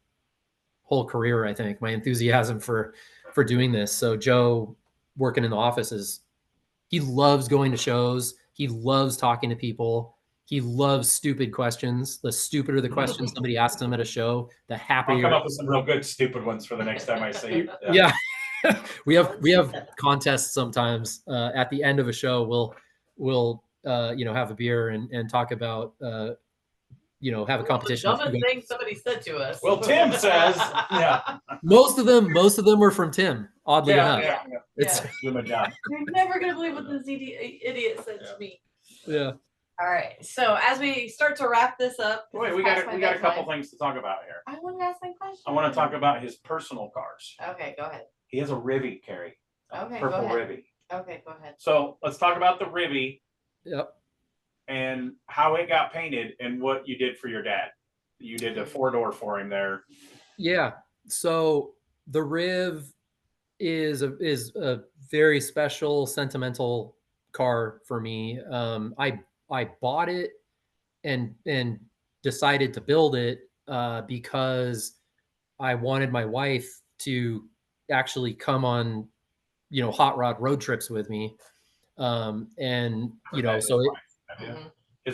whole career. I think my enthusiasm for doing this. So Joe working in the office he loves going to shows. He loves talking to people. He loves stupid questions. The stupider the questions somebody asks him at a show, the happier. I'll come up with some real good stupid ones for the next time I see you. Yeah. we have contests sometimes. At the end of a show, we'll have a beer and talk about have a competition. The dumbest thing somebody said to us. Well, Tim says, yeah. Most of them were from Tim. Oddly enough, It's doing my job. You're never gonna believe what this idiot said to me. Yeah. All right. So as we start to wrap this up, wait, we got a couple things to talk about here. I want to ask my question. I want to talk about his personal cars. Okay, go ahead. He has a Rivy, Carrie. Okay, Purple go ahead. Rivy. Okay, go ahead. So let's talk about the Rivy. Yep. And how it got painted and what you did for your dad. You did the 4-door for him there. Yeah. So the Riv is a very special, sentimental car for me. I bought it and decided to build it because I wanted my wife to actually come on, hot rod road trips with me. His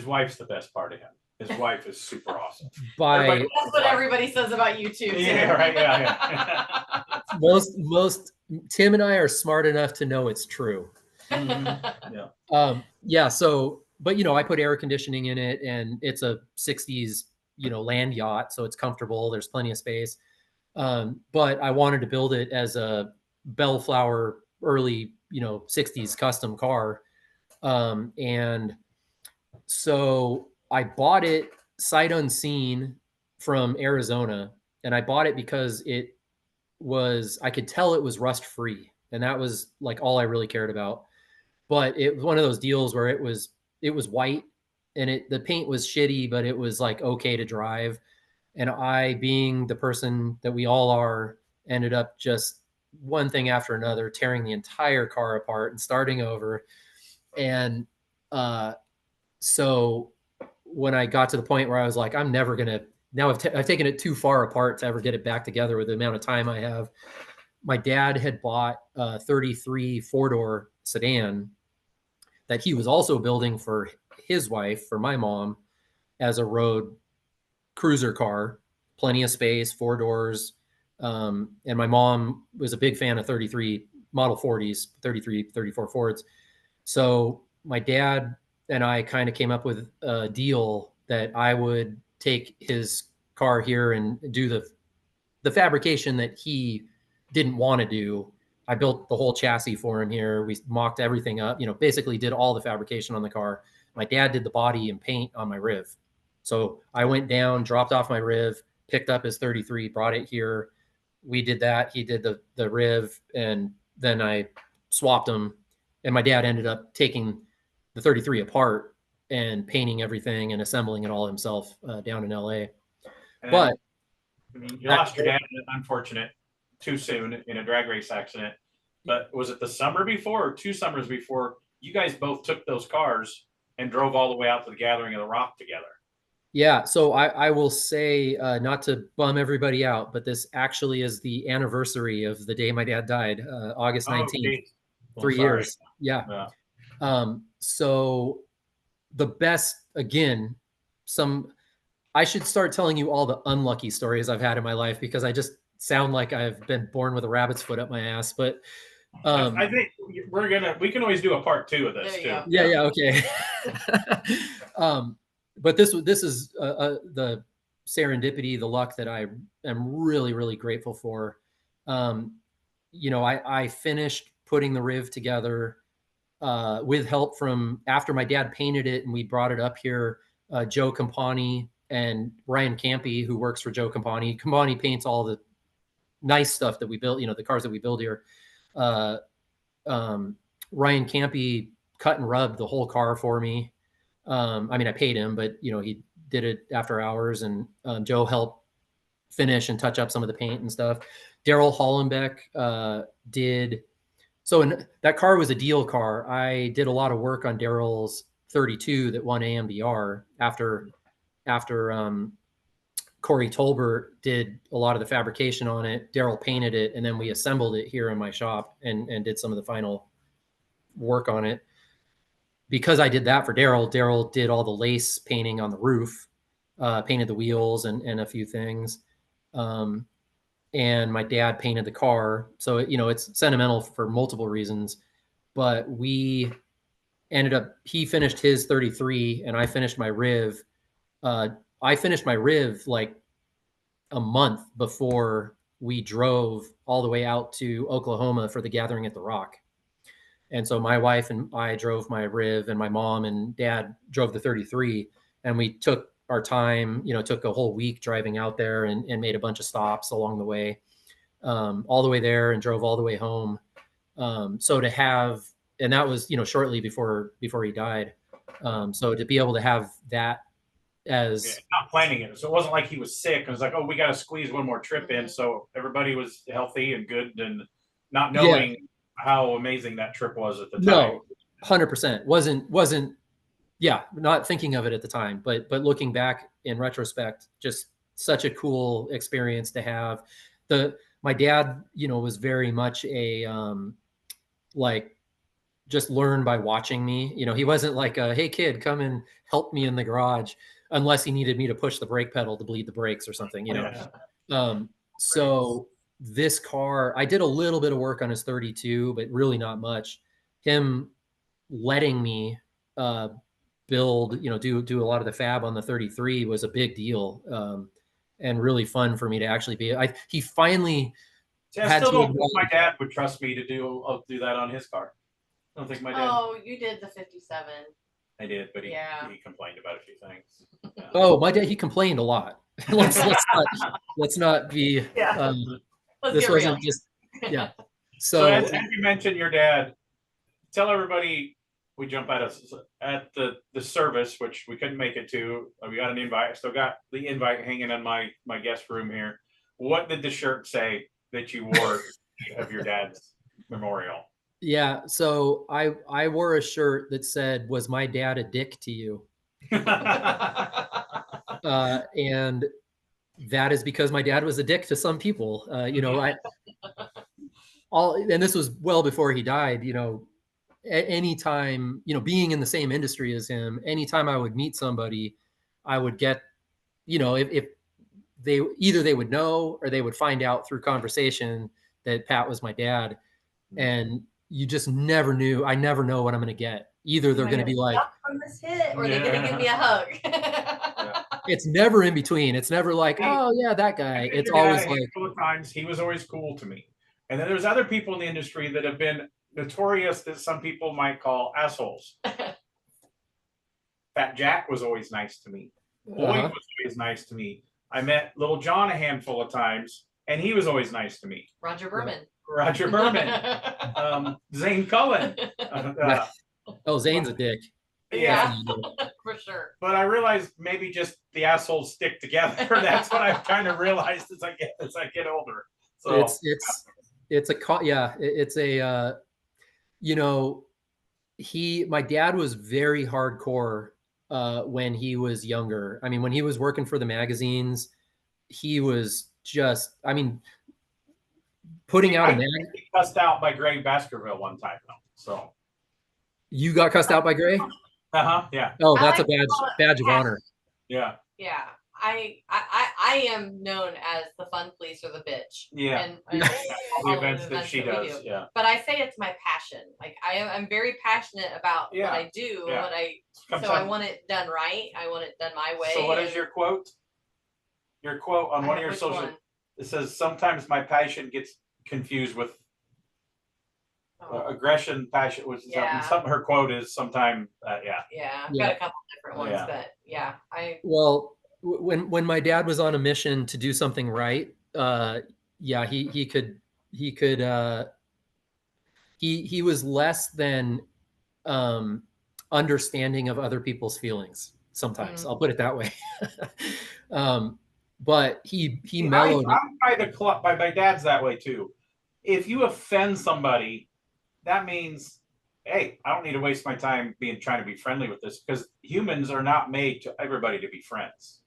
wife's the best part of him. His wife is super awesome. That's what everybody says about you too. Yeah, right. Yeah. most Tim and I are smart enough to know it's true. Yeah. So, but I put air conditioning in it, and it's a 60s, land yacht, so it's comfortable. There's plenty of space. But I wanted to build it as a Bellflower early, 60s custom car. And so I bought it sight unseen from Arizona, and I bought it because I could tell it was rust free, and that was like all I really cared about. But it was one of those deals where it was white, and the paint was shitty, but it was like okay to drive. And I, being the person that we all are, ended up just one thing after another, tearing the entire car apart and starting over. And so when I got to the point where I was like, I'm never gonna, now I've taken it too far apart to ever get it back together with the amount of time I have. My dad had bought a 33 4-door sedan that he was also building for his wife, for my mom, as a road cruiser car, plenty of space, 4 doors. And my mom was a big fan of 33 Model 40s, 33, 34 Fords. So my dad and I kind of came up with a deal that I would take his car here and do the fabrication that he didn't want to do. I built the whole chassis for him here. We mocked everything up, basically did all the fabrication on the car. My dad did the body and paint on my Riv. So I went down, dropped off my Riv, picked up his 33, brought it here. We did that. He did the Riv, and then I swapped them. And my dad ended up taking the 33 apart and painting everything and assembling it all himself down in LA. And But I mean, you lost your dad in an unfortunate too soon in a drag race accident. But was it the summer before or 2 summers before you guys both took those cars and drove all the way out to the Gathering of the Rock together? yeah, so I will say, not to bum everybody out, but this actually is the anniversary of the day my dad died, August 19th, Well, 3 years. Yeah. Yeah. So the best, again, I should start telling you all the unlucky stories I've had in my life because I just sound like I've been born with a rabbit's foot up my ass. But I think we can always do a part 2 of this too. Yeah, okay. But this is the serendipity, the luck that I am really, really grateful for. I finished putting the Riv together with help from, after my dad painted it and we brought it up here, Joe Campani and Ryan Campy, who works for Joe Campani. Campani paints all the nice stuff that we built, the cars that we build here. Ryan Campy cut and rubbed the whole car for me. I paid him, but he did it after hours, and Joe helped finish and touch up some of the paint and stuff. Daryl Hollenbeck did. So that car was a deal car. I did a lot of work on Daryl's 32 that won AMDR after Corey Tolbert did a lot of the fabrication on it. Daryl painted it, and then we assembled it here in my shop and did some of the final work on it. Because I did that for Daryl did all the lace painting on the roof, painted the wheels and a few things. And my dad painted the car. So, it's sentimental for multiple reasons, but we ended up, he finished his 33 and I finished my Riv. I finished my Riv like a month before we drove all the way out to Oklahoma for the Gathering at the Rock. And so my wife and I drove my Riv, and my mom and dad drove the 33, and we took our time, took a whole week driving out there and made a bunch of stops along the way, all the way there, and drove all the way home. So to have, and that was, shortly before he died. So to be able to have that as not planning it. So it wasn't like he was sick and it was like, oh, we got to squeeze one more trip in. So everybody was healthy and good, and not knowing how amazing that trip was at the time. No, 100% wasn't. Yeah, not thinking of it at the time, but looking back in retrospect, just such a cool experience to have. My dad, was very much a like just learn by watching me. He wasn't like a, hey kid, come and help me in the garage, unless he needed me to push the brake pedal to bleed the brakes or something. So this car, I did a little bit of work on his 32, but really not much. Him letting me build, do a lot of the fab on the 33 was a big deal, and really fun for me to actually be. He finally. I still don't think my dad would trust me to do that on his car. I don't think my dad. Oh, you did the 57. I did, but he complained about a few things. Yeah. Oh, my dad, he complained a lot. let's not be. Yeah. This wasn't just. Yeah. So as you mentioned, your dad. Tell everybody. We jump at the service, which we couldn't make it to. We got an invite. I still got the invite hanging in my guest room here. What did the shirt say that you wore of your dad's memorial? Yeah, so I wore a shirt that said, "Was my dad a dick to you?" And that is because my dad was a dick to some people. And this was well before he died. Anytime, being in the same industry as him, anytime I would meet somebody, I would get, if they would know or they would find out through conversation that Pat was my dad. And you just never knew. I never know what I'm going to get. Either they're going to be like, from this hit, or they're going to give me a hug. It's never in between. It's never like, oh yeah, that guy. It's always like, times he was always cool to me. And then there's other people in the industry that have been notorious that some people might call assholes. Fat Jack was always nice to me. Boyd was always nice to me. I met Little John a handful of times, and he was always nice to me. Roger Berman. Zane Cullen. Oh, Zane's a dick. Yeah. For sure. But I realized maybe just the assholes stick together. That's what I've kind of realized as I get older. So it's a you know, my dad was very hardcore when he was younger. I mean, when he was working for the magazines, he was just, I mean, putting out a mag. Cussed out by Gray Baskerville one time though. So you got cussed out by Gray? Yeah. Oh, that's a badge of honor. Yeah. Yeah. I am known as the fun police or the bitch. Yeah. And the events that she does. Yeah. But I say it's my passion. Like I'm very passionate about what I do, and I want it done right. I want it done my way. So what is your quote? Your quote on one of your social. It says, "Sometimes my passion gets confused with aggression, passion." Which is something. Her quote is sometime. I've got a couple different ones, but Well, when my dad was on a mission to do something right, he was less than understanding of other people's feelings. Sometimes I'll put it that way. But he mellowed. I'm by my dad's that way too. If you offend somebody, that means, hey, I don't need to waste my time trying to be friendly with this, because humans are not made to everybody to be friends.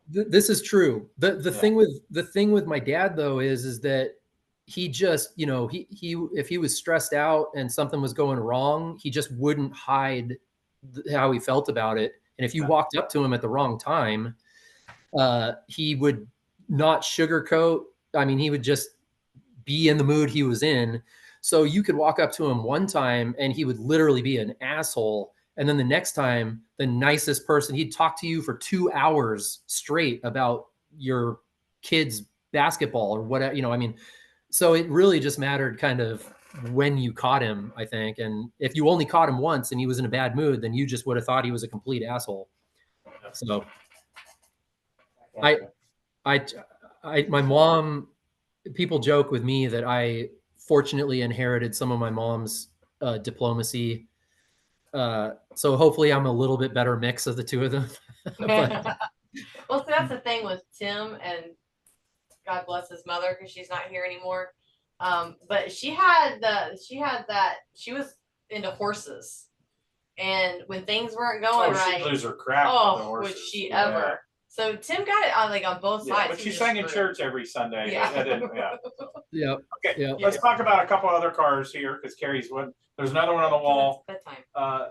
This is true. The thing with my dad though is that he just, he if he was stressed out and something was going wrong, he just wouldn't hide how he felt about it. And if you walked up to him at the wrong time, he would not sugarcoat. I mean, he would just be in the mood he was in. So you could walk up to him one time and he would literally be an asshole. And then the next time, the nicest person, he'd talk to you for 2 hours straight about your kid's basketball or whatever, I mean, so it really just mattered kind of when you caught him, I think. And if you only caught him once and he was in a bad mood, then you just would have thought he was a complete asshole. So my mom, people joke with me that I fortunately inherited some of my mom's diplomacy. So hopefully I'm a little bit better mix of the two of them. Well, so that's the thing with Tim, and God bless his mother because she's not here anymore. But she was into horses, and when things weren't going right, she'd lose her crap. Would she ever? Yeah. So Tim got it on both sides. But she sang in church every Sunday. Yeah. Okay. Let's talk about a couple other cars here, because Carrie's one. There's another one on the wall. Bedtime.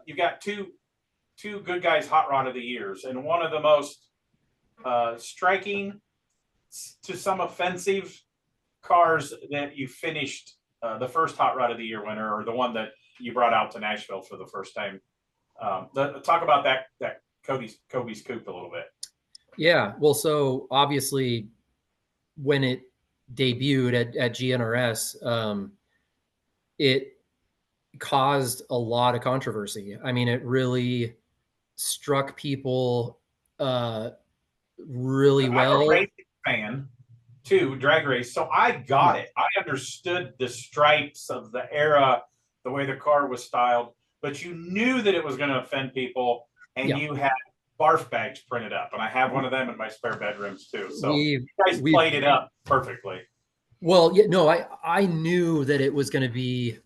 You got two good guys hot rod of the years, and one of the most striking to some offensive cars that you finished the first hot rod of the year winner, or the one that you brought out to Nashville for the first time. Talk about that Kobe's Coupe a little bit. Yeah, well, so obviously when it debuted at GNRS, it caused a lot of controversy. I mean, it really struck people really well. I'm a racing fan too, drag race, so I got it. I understood the stripes of the era, the way the car was styled, but you knew that it was going to offend people, and you had barf bags printed up, and I have one of them in my spare bedrooms too. So you guys played it up perfectly. Well, I knew that it was going to be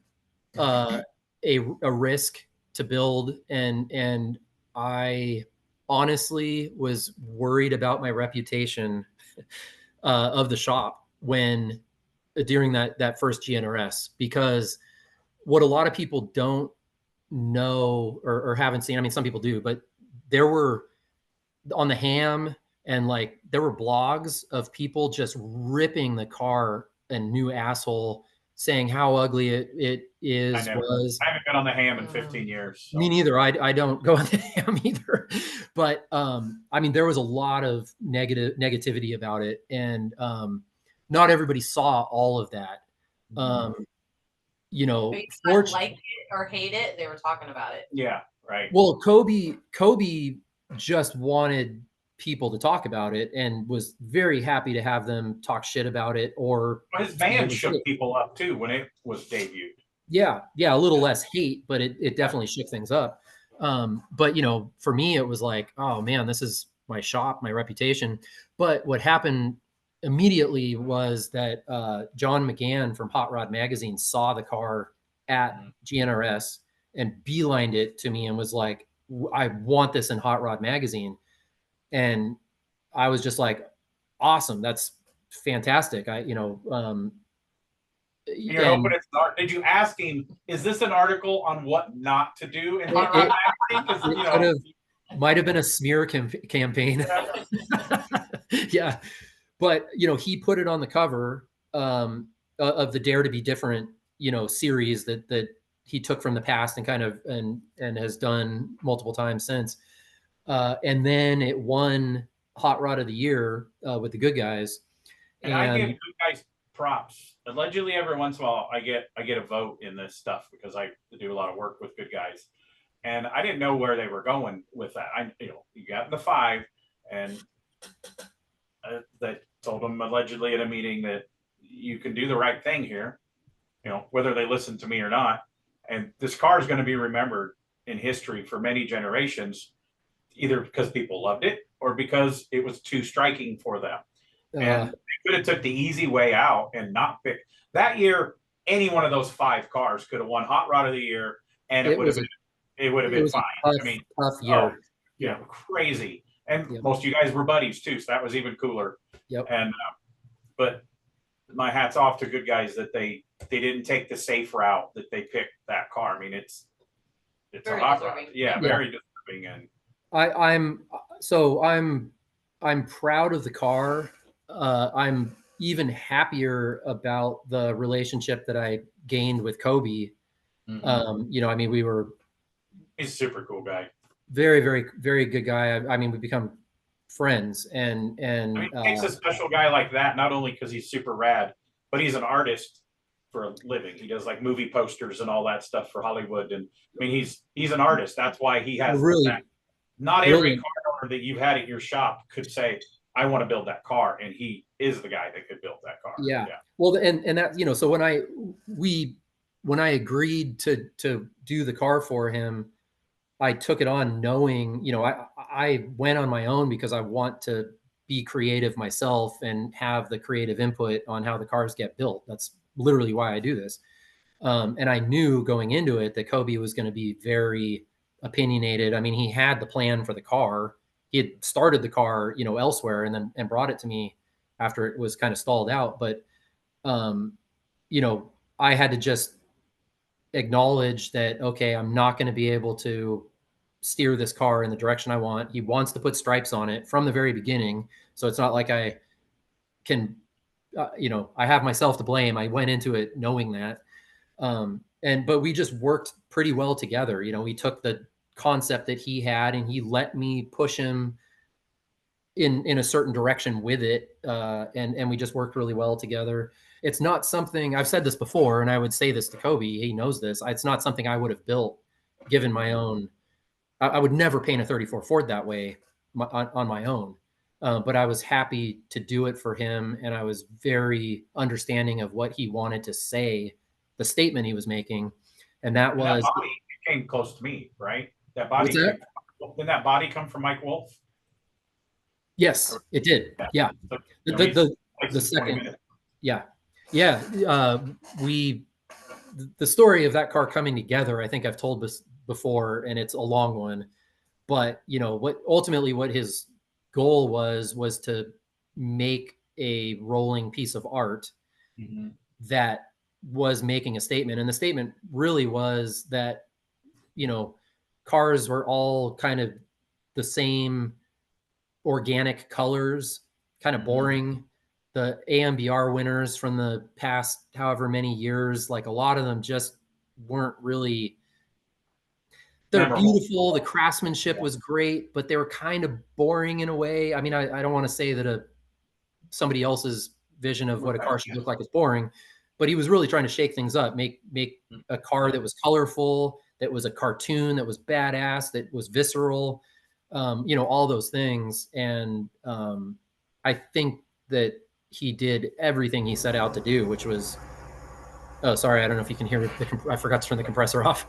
a risk to build, and I honestly was worried about my reputation of the shop during that first GNRS, because what a lot of people don't know or haven't seen, I mean, some people do, but there were on the ham, and like there were blogs of people just ripping the car a new asshole, saying how ugly it is. I haven't been on the ham in 15 years. So. Me neither. I don't go on the ham either. But I mean, there was a lot of negativity about it, and not everybody saw all of that. Like it or hate it, they were talking about it. Yeah, right. Well, Kobe just wanted people to talk about it and was very happy to have them talk shit about it. Or his van shook people up too when it was debuted. Yeah, a little less hate, but it definitely shook things up. But, you know, for me, it was like, oh man, this is my shop, my reputation. But what happened immediately was that John McGann from Hot Rod Magazine saw the car at GNRS and beelined it to me and was like, I want this in Hot Rod Magazine. And I was just like, awesome. That's fantastic. You're hoping it's not. Did you ask him, is this an article on what not to do in Hot Rod Magazine? Because, might have been a smear campaign. Yeah. But, you know, he put it on the cover of the Dare to Be Different, you know, series that he took from the past and kind of, and has done multiple times since. And then it won Hot Rod of the Year with the Good Guys. And I give Good Guys props. Allegedly, every once in a while, I get a vote in this stuff because I do a lot of work with Good Guys, and I didn't know where they were going with that. You got the 5, and that told them allegedly at a meeting that you can do the right thing here, whether they listen to me or not. And this car is going to be remembered in history for many generations, either because people loved it or because it was too striking for them. And they could have took the easy way out and not pick that year. Any one of those 5 cars could have won Hot Rod of the Year, and it would have been fine. Tough year. Crazy. And most of you guys were buddies too, so that was even cooler. Yep. And but my hat's off to Good Guys that they didn't take the safe route, that they picked that car. I mean, it's very a hot deserving. rod. Yeah, very deserving. And I'm proud of the car. I'm even happier about the relationship that I gained with Kobe. Mm-hmm. He's a super cool guy. Very, very, very good guy. We become friends, and it takes a special guy like that, not only because he's super rad, but he's an artist for a living. He does like movie posters and all that stuff for Hollywood. And he's an artist. That's why he has that. Not every car owner that you've had at your shop could say, I want to build that car, and he is the guy that could build that car. Yeah. Well, and that, so when I agreed to do the car for him, I took it on knowing, I went on my own because I want to be creative myself and have the creative input on how the cars get built. That's literally why I do this. And I knew going into it that Kobe was going to be very opinionated. He had the plan for the car. He had started the car, elsewhere, and brought it to me after it was kind of stalled out. But, I had to just acknowledge that, okay, I'm not going to be able to steer this car in the direction I want. He wants to put stripes on it from the very beginning. So it's not like I can, I have myself to blame. I went into it knowing that. But we just worked pretty well together. We took the concept that he had and he let me push him in a certain direction with it. And we just worked really well together. It's not something, I've said this before, and I would say this to Kobe, he knows this. It's not something I would have built given my own. I would never paint a 34 Ford that way on my own. But I was happy to do it for him. And I was very understanding of what he wanted to say, the statement he was making. And that was. That body came close to me, right? That body. Didn't that body come from Mike Wolf? Yes, it did. Yeah. The second. Yeah. Yeah. The story of that car coming together, I think I've told this before, and it's a long one, but what his goal was to make a rolling piece of art that was making a statement. And the statement really was that, cars were all kind of the same organic colors, kind of boring. The AMBR winners from the past however many years, like a lot of them just weren't really. They're beautiful. The craftsmanship was great, but they were kind of boring in a way. I don't want to say that somebody else's vision of what a car should look like is boring, but he was really trying to shake things up, make a car that was colorful, that was a cartoon, that was badass, that was visceral, all those things. And I think that he did everything he set out to do, which was, oh, sorry, I don't know if you can hear I forgot to turn the compressor off.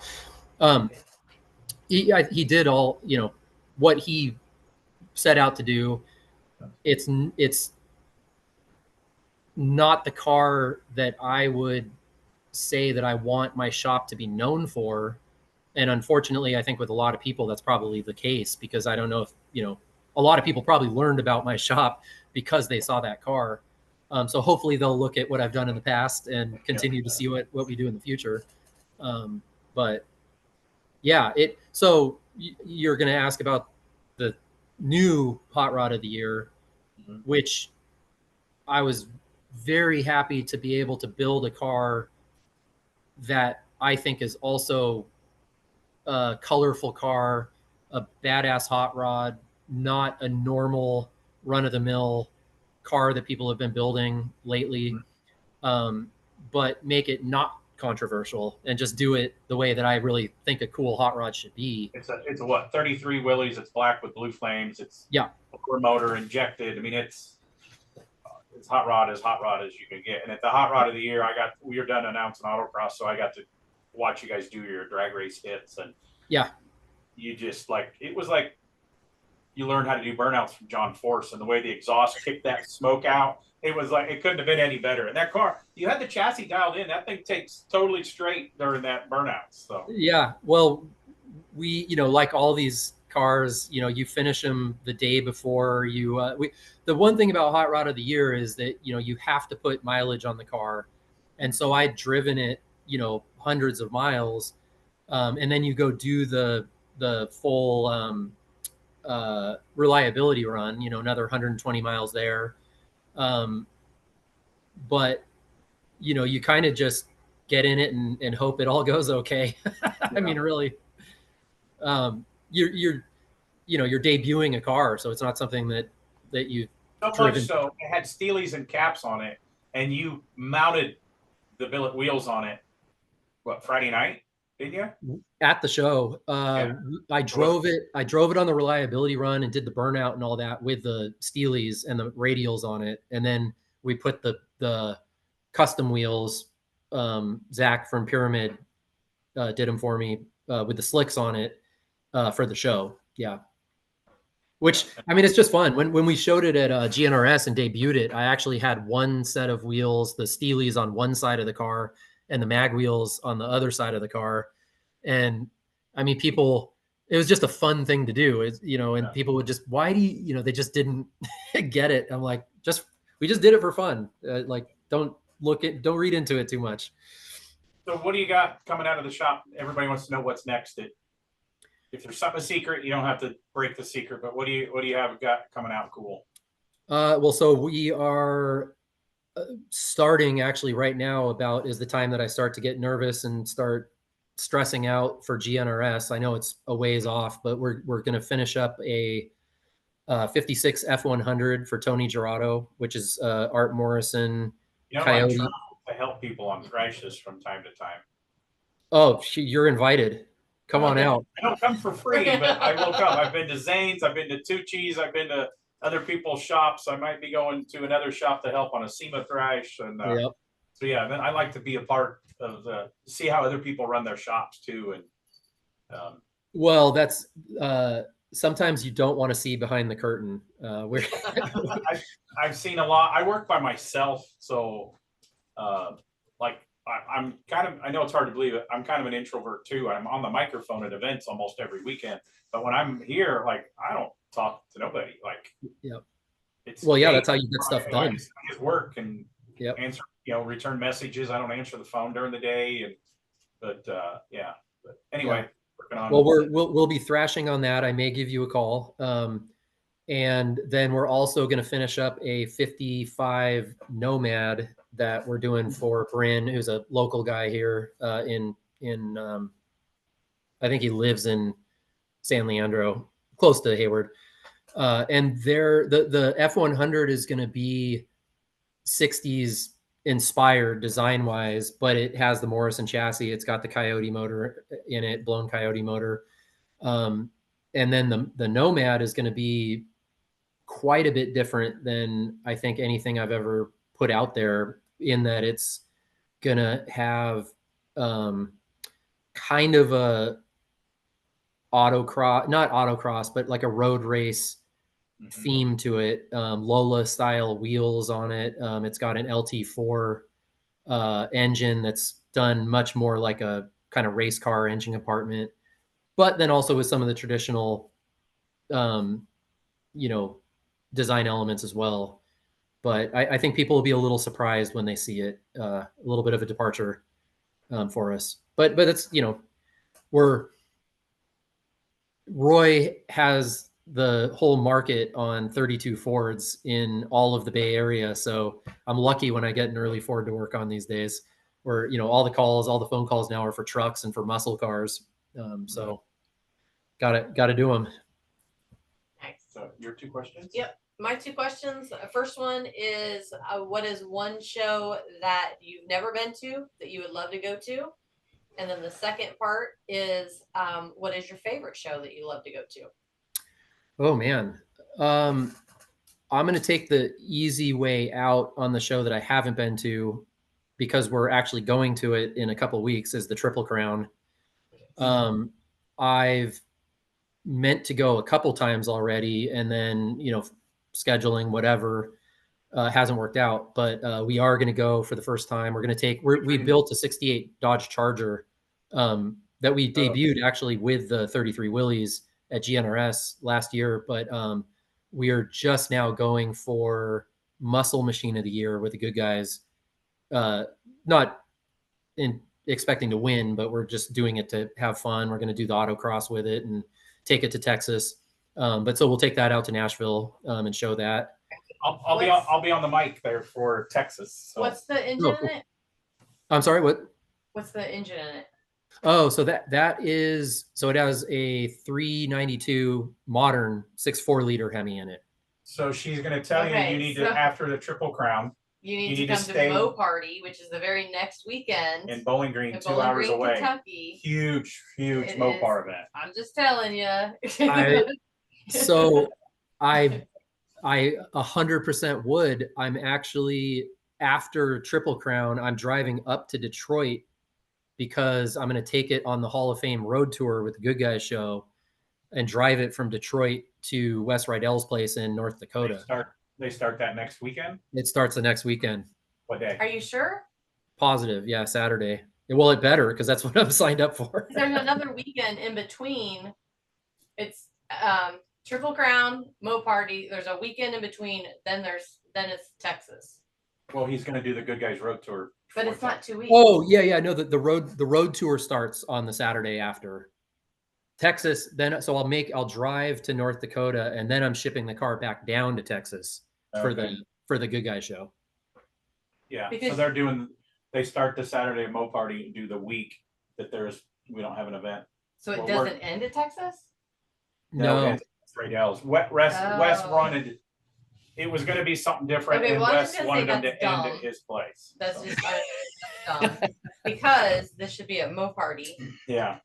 he did all, what he set out to do. It's not the car that I would say that I want my shop to be known for. And unfortunately, I think with a lot of people, that's probably the case, because I don't know if, a lot of people probably learned about my shop because they saw that car. So hopefully they'll look at what I've done in the past and continue to see what we do in the future. But yeah, so you're going to ask about the new hot rod of the year, which I was very happy to be able to build a car that I think is also a colorful car, a badass hot rod, not a normal run of the mill car that people have been building lately, but make it not controversial and just do it the way that I really think a cool hot rod should be. It's a what, 33 Willys. It's black with blue flames. It's Yeah, a motor injected. I mean, it's hot rod as you can get. And at the hot rod of the year, we were done announcing autocross, so I got to watch you guys do your drag race hits, and yeah, you just it was like you learned how to do burnouts from John Force, and the way the exhaust kicked that smoke out, it was like it couldn't have been any better. And that car, you had the chassis dialed in. That thing takes totally straight during that burnout. So yeah. Well, we, like all these cars, you finish them the day before you. The one thing about hot rod of the year is that you have to put mileage on the car, and so I'd driven it, hundreds of miles, and then you go do the full reliability run, another 120 miles there. But you kind of just get in it and hope it all goes okay. I mean, really, you're debuting a car, so it's not something that you so much so it had Steelies and caps on it, and you mounted the billet wheels on it. What, Friday night? Did you? At the show, I drove it on the reliability run and did the burnout and all that with the Steelies and the radials on it, and then we put the custom wheels. Zach from Pyramid did them for me with the slicks on it for the show. Yeah. Which, I mean, it's just fun. When we showed it at GNRS and debuted it, I actually had one set of wheels, the Steelies on one side of the car and the mag wheels on the other side of the car. And I mean, it was just a fun thing to do. And people would just, why do you, they just didn't get it. I'm like, we just did it for fun. Don't read into it too much. So what do you got coming out of the shop? Everybody wants to know what's next. If there's something secret, you don't have to break the secret, but what do you have got coming out cool? Well, so we are starting actually right now. About is the time that I start to get nervous and start stressing out for GNRS. I know it's a ways off, but we're going to finish up a 56 F100 for Tony Gerardo, which is Art Morrison. Coyote. I help people on crashes from time to time. Oh, you're invited. Come on out. I don't come for free, but I will come. I've been to Zane's, I've been to Tucci's, I've been to other people's shops. I might be going to another shop to help on a SEMA thrash. And yep. So yeah, then I like to be a part of see how other people run their shops too. And well, that's sometimes you don't want to see behind the curtain. I've seen a lot. I work by myself, so I'm kind of, I know it's hard to believe it, I'm kind of an introvert too. I'm on the microphone at events almost every weekend, but when I'm here, I don't talk to nobody. Yep. That's how you get stuff done. I just work and answer, return messages. I don't answer the phone during the day, but anyway, working on. Well, we'll be thrashing on that. I may give you a call. And then we're also going to finish up a 55 Nomad that we're doing for Bryn, who's a local guy here in I think he lives in San Leandro, close to Hayward. And the F100 is going to be 60s inspired design wise, but it has the Morrison chassis. It's got the Coyote motor in it, blown Coyote motor. And then the Nomad is going to be quite a bit different than I think anything I've ever put out there, in that it's going to have kind of autocross, not autocross, but like a road race theme to it. Lola style wheels on it. It's got an LT4 engine that's done much more like a kind of race car engine compartment, but then also with some of the traditional, you know, design elements as well. But I think people will be a little surprised when they see it. A little bit of a departure for us, but it's, you know, Roy has the whole market on 32 Fords in all of the Bay Area, so I'm lucky when I get an early Ford to work on these days. Where, you know, all the phone calls now are for trucks and for muscle cars. So gotta do them. Nice. So your 2 questions? Yep. My 2 questions. First one is, what is one show that you've never been to that you would love to go to? And then the second part is, what is your favorite show that you love to go to? Oh man. I'm going to take the easy way out on the show that I haven't been to, because we're actually going to it in a couple of weeks, is the Triple Crown. I've meant to go a couple times already, and then, you know, scheduling, whatever, hasn't worked out, but we are going to go for the first time. We're going to take, we built a 68 Dodge Charger that we debuted actually with the 33 Willys at GNRS last year, but we are just now going for Muscle Machine of the Year with the good guys. Not in expecting to win, but we're just doing it to have fun. We're going to do the autocross with it and take it to Texas. But so we'll take that out to Nashville and show that. I'll be on the mic there for Texas. So. What's the engine in it? I'm sorry, what? What's the engine in it? Oh, so that is, so it has a 392 modern 6.4 liter Hemi in it. So she's going to tell you need to, after the Triple Crown, you need to come to Mo Party, which is the very next weekend in Bowling Green, 2 hours away. Kentucky. Huge Mopar event. I'm just telling you. So I 100% would. I'm actually, after Triple Crown, I'm driving up to Detroit because I'm going to take it on the Hall of Fame road tour with the Good Guys show and drive it from Detroit to Wes Rydell's place in North Dakota. They start that next weekend? It starts the next weekend. What day? Are you sure? Positive. Yeah, Saturday. Well, it better, because that's what I'm signed up for. There's another weekend in between. It's Triple Crown, Mo Party. There's a weekend in between. Then it's Texas. Well, he's going to do the Good Guys road tour. But it's not 2 weeks. Oh, yeah. No, the road tour starts on the Saturday after. Texas, then so I'll drive to North Dakota, and then I'm shipping the car back down to Texas for the Good Guys show. Yeah. Because so they start the Saturday at Mo Party and do the week that we don't have an event. So it doesn't end at Texas? No. Rydell's. Wes wanted, it was going to be something different, and Wes wanted him to end at his place. That's just dumb. Because this should be at Mo Party. Yeah.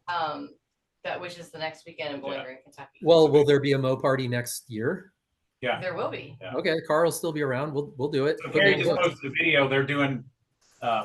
Which is the next weekend in Bowling Green, Kentucky. Well, will there be a Mo Party next year? Yeah, there will be. Yeah. Okay, Carl will still be around. We'll do it. So Carrie just posted the video they're doing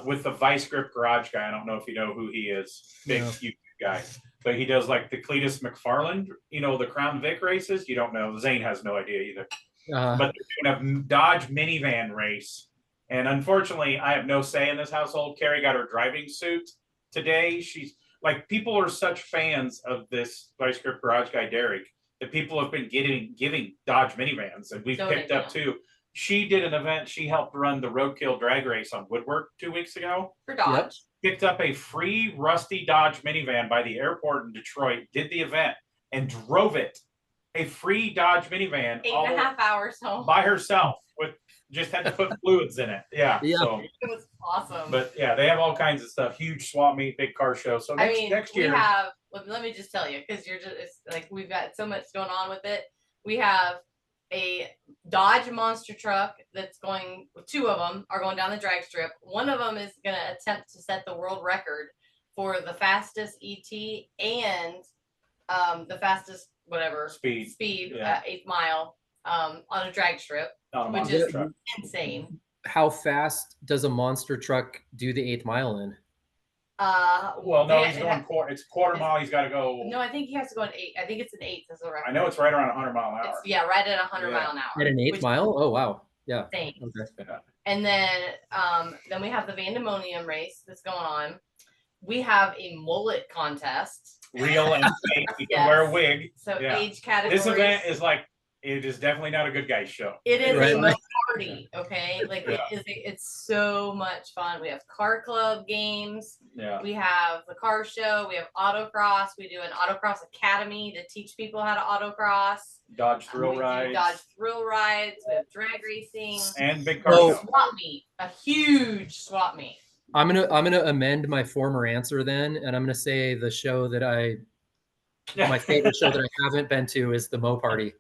with the Vice Grip Garage guy. I don't know if you know who he is, big YouTube guy, but he does like the Cletus McFarland, the Crown Vic races. You don't know. Zane has no idea either. But they're doing a Dodge minivan race, and unfortunately, I have no say in this household. Carrie got her driving suit today. She's like, people are such fans of this Vice Grip Garage guy, Derek, that people have been giving Dodge minivans, and we've picked up too. She did an event. She helped run the Roadkill drag race on Woodwork 2 weeks ago. For Dodge. Yep. Picked up a free rusty Dodge minivan by the airport in Detroit, did the event, and drove it. A free Dodge minivan. 8.5 hours home. By herself. Just had to put fluids in it. Yeah. So it was awesome. But yeah, they have all kinds of stuff. Huge swap meet, big car show. So next year. We have, let me just tell you, because it's like we've got so much going on with it. We have a Dodge monster truck that's going, 2 of them are going down the drag strip. One of them is going to attempt to set the world record for the fastest ET and the fastest speed 8th mile on a drag strip, which is insane. How fast does a monster truck do the 8th mile in? Well, no, yeah, he's going it's quarter mile. He's got to go. No, I think he has to go an 8. I think it's an 8 as a record. I know it's right around 100 mile an hour. It's, yeah, right at 100 mile an hour. At an 8th mile? Oh wow. Yeah. Thanks. Okay. Yeah. And then we have the Vandemonium race that's going on. We have a mullet contest. Real and fake. You can wear a wig. So Yeah. age categories. This event is like, it is definitely not a good guy's show. It is Right. a mo party, okay? Like Yeah. it's so much fun. We have car club games. Yeah. We have the car show. We have autocross. We do an autocross academy to teach people how to autocross. Dodge thrill We do rides. Dodge thrill rides. We have drag racing. And big car Oh. show. Swap meet. A huge swap meet. I'm gonna amend my former answer then, and I'm gonna say the show that my favorite show that I haven't been to is the Mo Party.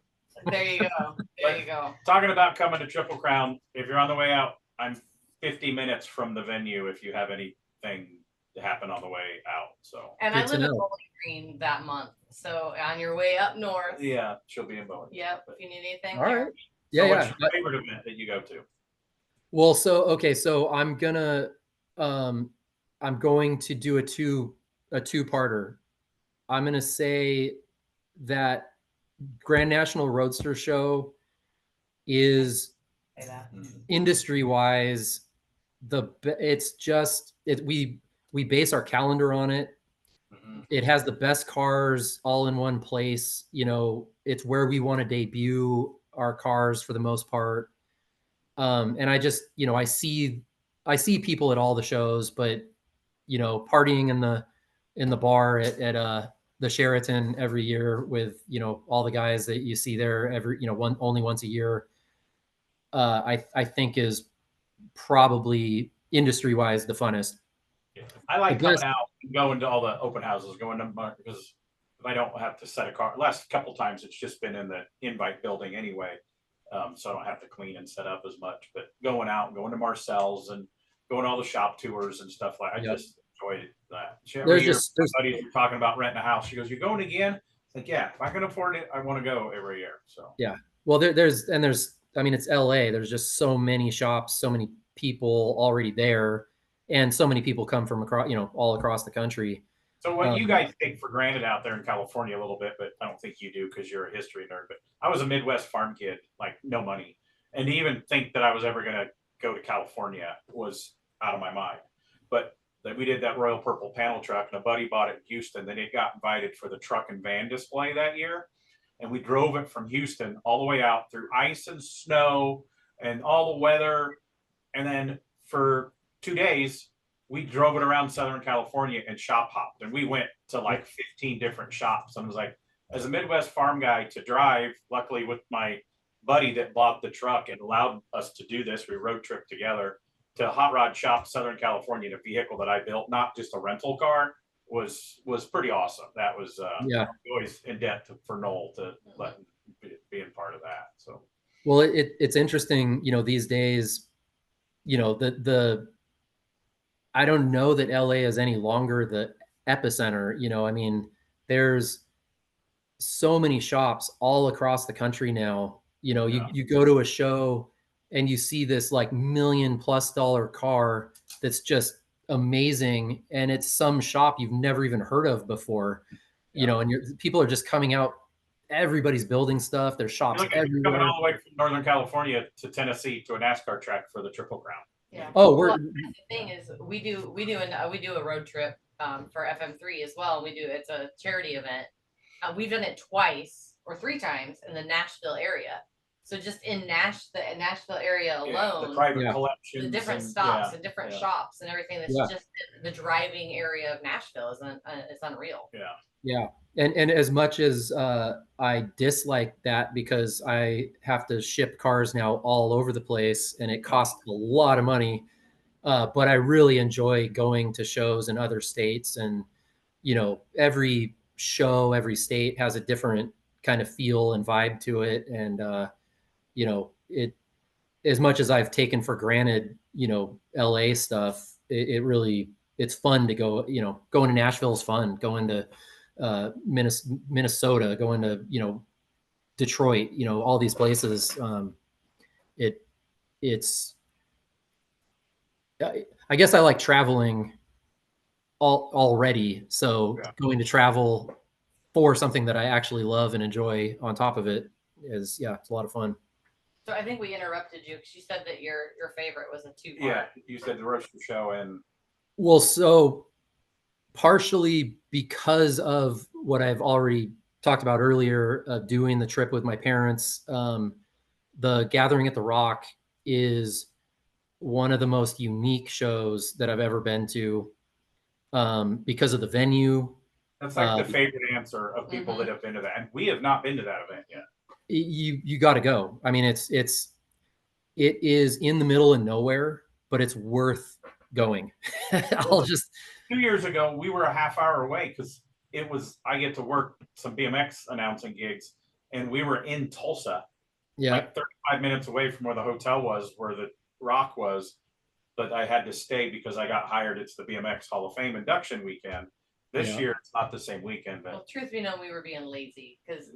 There you go. There you go. Talking about coming to Triple Crown, if you're on the way out, I'm 50 minutes from the venue if you have anything to happen on the way out. So. And Good I to live in know. Bowling Green that month. So on your way up north. Yeah, she'll be in Bowling. Yep. If you need anything. All there. right. Yeah, So yeah. what's your favorite event that you go to? Well, so I'm going to do a two-parter. I'm gonna say that Grand National Roadster Show is Say that. industry-wise we base our calendar on it. Mm-hmm. It has the best cars all in one place. It's where we want to debut our cars for the most part. And I just, I see people at all the shows, but partying in the bar at the Sheraton every year with, all the guys that you see there only once a year, I think is probably industry wise the funnest. Yeah. I like coming out and going to all the open houses, going to because if I don't have to set a car, last couple times it's just been in the invite building anyway. So I don't have to clean and set up as much, but going out and going to Marcel's and going to all the shop tours and stuff I just enjoyed that. Every year, buddies are talking about renting a house. She goes, "You're going again?" It's like, yeah, if I can afford it, I want to go every year. So yeah, well, there's I mean, it's LA. There's just so many shops, so many people already there, and so many people come from across, all across the country. So what you guys take for granted out there in California a little bit, but I don't think you do because you're a history nerd. But I was a Midwest farm kid, like no money, and to even think that I was ever going to go to California was out of my mind. But we did that Royal Purple panel truck, and a buddy bought it in Houston. Then it got invited for the truck and van display that year, and we drove it from Houston all the way out through ice and snow and all the weather, and then for 2 days we drove it around Southern California and shop hopped, and we went to like 15 different shops. And I was like, as a Midwest farm guy to drive, luckily with my buddy that bought the truck and allowed us to do this, we road trip together to Hot Rod Shop, Southern California, in a vehicle that I built, not just a rental car, was pretty awesome. That was always in debt for Noel to let being part of that. So, well, it's interesting, these days, I don't know that LA is any longer the epicenter. I mean, there's so many shops all across the country now. You go to a show and you see this like $1 million+ car that's just amazing, and it's some shop you've never even heard of before. And people are just coming out. Everybody's building stuff. There's shops everywhere. Coming all the way from Northern California to Tennessee to a NASCAR track for the Triple Crown. Yeah. Oh, the thing is, we do a road trip for FM3 as well. It's a charity event. We've done it twice or 3 times in the Nashville area. So just in the Nashville area alone, the private collections, the different stops and different shops and everything. That's just the driving area of Nashville is unreal. Yeah. Yeah. And as much as I dislike that, because I have to ship cars now all over the place and it costs a lot of money, but I really enjoy going to shows in other states. And, every show, every state has a different kind of feel and vibe to it. And, it, as much as I've taken for granted, LA stuff, it's fun to go, going to Nashville is fun. Going to Minnesota, going to Detroit, all these places. I guess I like traveling already. So Yeah. going to travel for something that I actually love and enjoy on top of it is, yeah, it's a lot of fun. So I think we interrupted you because you said that your favorite was a two-part. Yeah, you said the roaster show, and Well, so partially because of what I've already talked about earlier of doing the trip with my parents, the Gathering at the Rock is one of the most unique shows that I've ever been to, because of the venue. that's like the favorite answer of people that have been to that, and we have not been to that event yet. You got to go. I mean, it is in the middle of nowhere, but it's worth going. I'll just 2 years ago, we were a half hour away because I get to work some BMX announcing gigs, and we were in Tulsa, yeah. like 35 minutes away from where the hotel was, where the rock was. But I had to stay because I got hired. It's the BMX Hall of Fame induction weekend. This year, it's not the same weekend. But well, truth be known, we were being lazy because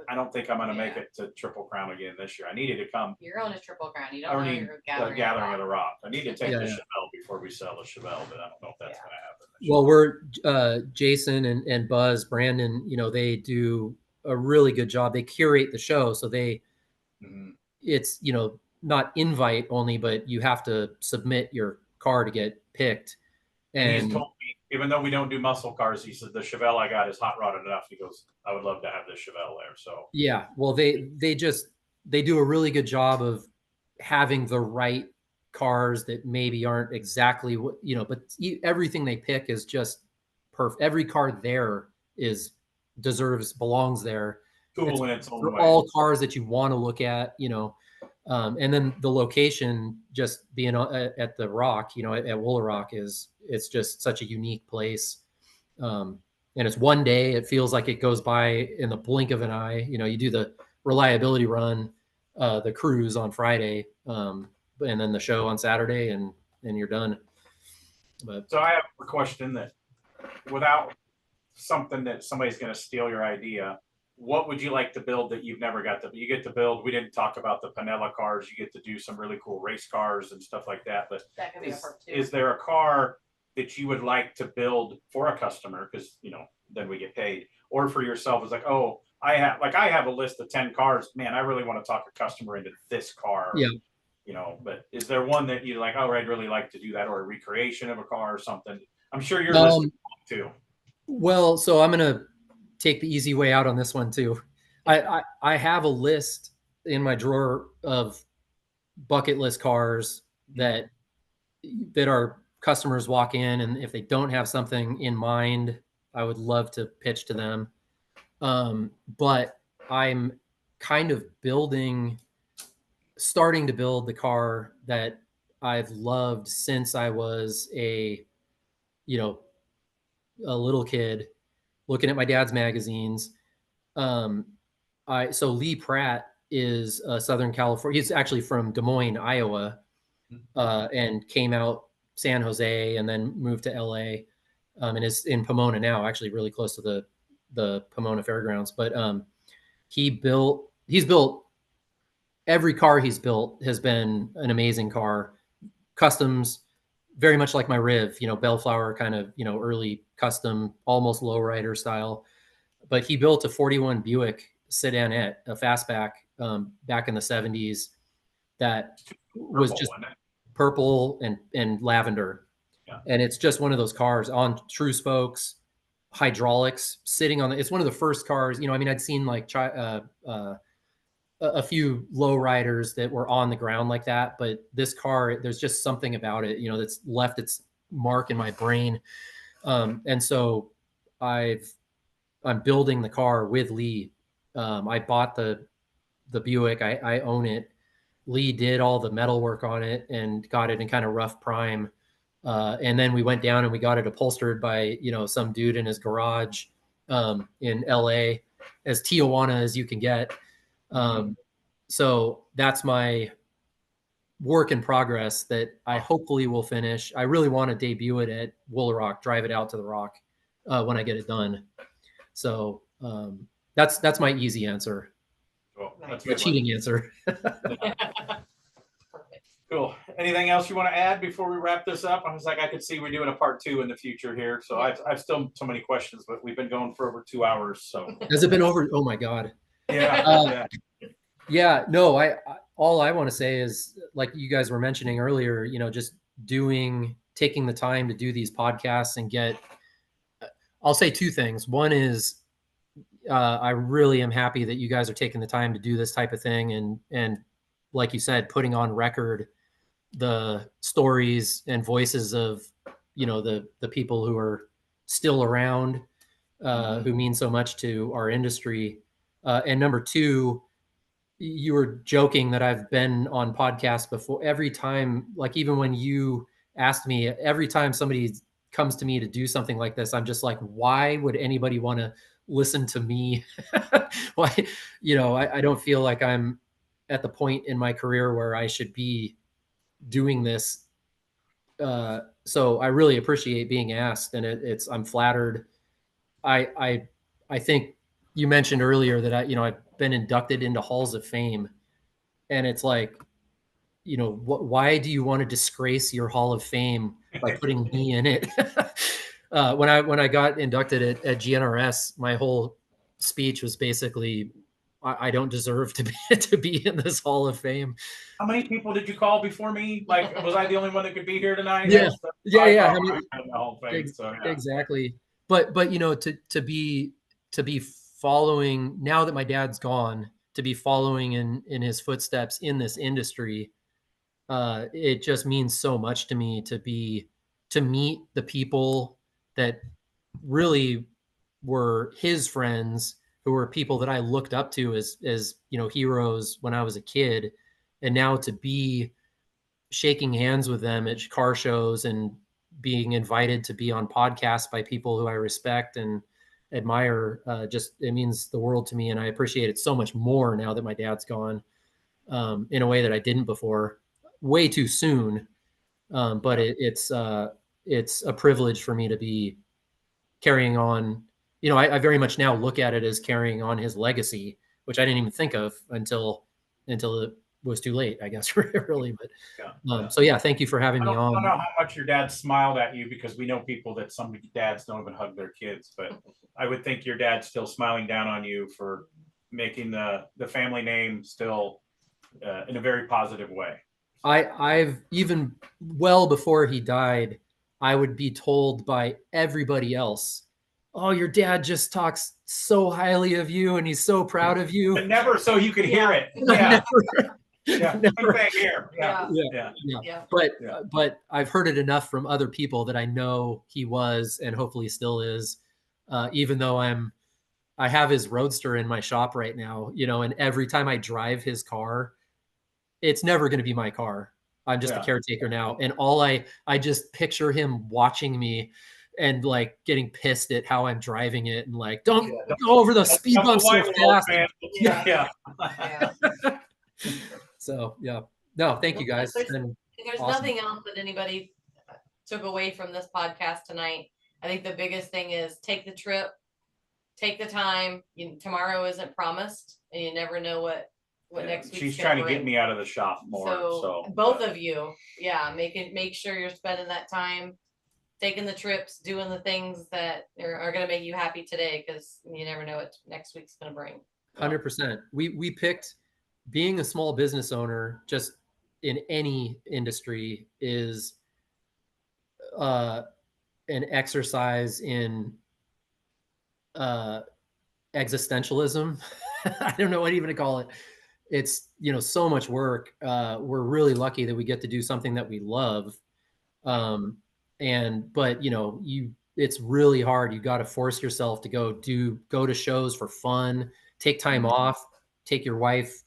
I don't think I'm going to make it to Triple Crown again this year. I needed to come. You're on a Triple Crown. You don't know you're gathering at a rock. I need to take the Chevelle before we sell the Chevelle, but I don't know if that's going to happen. Well, we're Jason and Buzz, Brandon, you know, they do a really good job. They curate the show. So it's, you know, not invite only, but you have to submit your car to get picked. And he's told me, even though we don't do muscle cars, he said the Chevelle I got is hot rodded enough. He goes, I would love to have this Chevelle there. So yeah, well, they do a really good job of having the right cars that maybe aren't exactly what, you know, but everything they pick is just perfect. Every car there belongs there. cool in its own way. All cars that you want to look at, you know. And then the location, just being at the Rock, you know, at Woolly Rock, it's just such a unique place. And it's one day. It feels like it goes by in the blink of an eye. You know, you do the reliability run, the cruise on Friday, and then the show on Saturday, and you're done. But so I have a question that, without something that somebody's going to steal your idea, what would you like to build that you've never got to? You get to build. We didn't talk about the Panella cars. You get to do some really cool race cars and stuff like that. But that can be a part too. Is there a car that you would like to build for a customer? Because, you know, then we get paid. Or for yourself, it's like, oh, I have a list of 10 cars. Man, I really want to talk a customer into this car. Yeah. You know, but is there one that you like, oh, I'd really like to do that, or a recreation of a car or something? I'm sure you're listening too. Well, so I'm going to take the easy way out on this one too. I have a list in my drawer of bucket list cars that our customers walk in, and if they don't have something in mind, I would love to pitch to them. But I'm kind of starting to build the car that I've loved since I was a little kid, looking at my dad's magazines. So Lee Pratt is Southern California. He's actually from Des Moines, Iowa, and came out San Jose and then moved to LA, and is in Pomona now, actually really close to the Pomona Fairgrounds. But he's built every car he's built has been an amazing car. Customs, very much like my Riv, you know, Bellflower kind of, you know, early custom, almost lowrider style. But he built a 41 Buick sedanette, a fastback, back in the 70s that was just purple and lavender. Yeah. And it's just one of those cars on true spokes, hydraulics, sitting on it's one of the first cars, you know, I mean, I'd seen like a few low riders that were on the ground like that, but this car, there's just something about it, you know, that's left its mark in my brain. And so I'm building the car with Lee. I bought the Buick. I own it. Lee did all the metal work on it and got it in kind of rough prime. And then we went down and we got it upholstered by, you know, some dude in his garage in LA, as Tijuana as you can get. So that's my work in progress that I hopefully will finish. I really want to debut it at Woolly Rock, drive it out to the Rock when I get it done. So that's my easy answer. Well, that's a cheating answer. Cool. anything else you want to add before we wrap this up? I was like, I could see we're doing a part 2 in the future here. So I've still so many questions, but we've been going for over 2 hours. So Has it been over? Oh my God. yeah. Yeah, no, all I want to say is, like you guys were mentioning earlier, you know, just taking the time to do these podcasts and I'll say 2 things. One is, I really am happy that you guys are taking the time to do this type of thing. And like you said, putting on record the stories and voices of, you know, the people who are still around, who mean so much to our industry. And number 2, you were joking that I've been on podcasts before. Every time, like even when you asked me, every time somebody comes to me to do something like this, I'm just like, why would anybody want to listen to me? Why, you know, I don't feel like I'm at the point in my career where I should be doing this. So I really appreciate being asked, and I'm flattered. I think you mentioned earlier that I've been inducted into halls of fame, and it's like, you know, why do you want to disgrace your hall of fame by putting me in it? When I got inducted at GNRS, my whole speech was basically, I don't deserve to be in this hall of fame. How many people did you call before me? Like, was I the only one that could be here tonight? Yeah, yeah. Exactly. But you know, to be following, now that my dad's gone, to be following in his footsteps in this industry, it just means so much to me to meet the people that really were his friends, who were people that I looked up to as you know, heroes when I was a kid, and now to be shaking hands with them at car shows and being invited to be on podcasts by people who I respect and admire, just, it means the world to me. And I appreciate it so much more now that my dad's gone, in a way that I didn't before, way too soon. But it's a privilege for me to be carrying on. You know, I very much now look at it as carrying on his legacy, which I didn't even think of until it was too late, I guess, really. But so yeah, thank you for having me on. I don't know how much your dad smiled at you, because we know people that some dads don't even hug their kids, but I would think your dad's still smiling down on you for making the family name still in a very positive way. I've even, well before he died, I would be told by everybody else, oh, your dad just talks so highly of you and he's so proud of you. But never so you could hear it. Yeah. Never here. Yeah. But I've heard it enough from other people that I know he was, and hopefully still is, even though I have his Roadster in my shop right now, you know, and every time I drive his car, it's never going to be my car. I'm just a caretaker now. And I just picture him watching me and like getting pissed at how I'm driving it, and like, don't go over those speed bumps so fast. Yeah. So yeah, no, thank you guys. There's awesome. Nothing else that anybody took away from this podcast tonight. I think the biggest thing is take the trip, take the time. Tomorrow isn't promised, and you never know what next week's she's trying to get me out of the shop more. So both of you, make sure you're spending that time, taking the trips, doing the things that are going to make you happy today, because you never know what next week's going to bring. 100%. We picked being a small business owner, just in any industry, is an exercise in existentialism. I don't know what even to call it. It's, you know, so much work. We're really lucky that we get to do something that we love. But you know, it's really hard. You got to force yourself to go to shows for fun, take time off, take your wife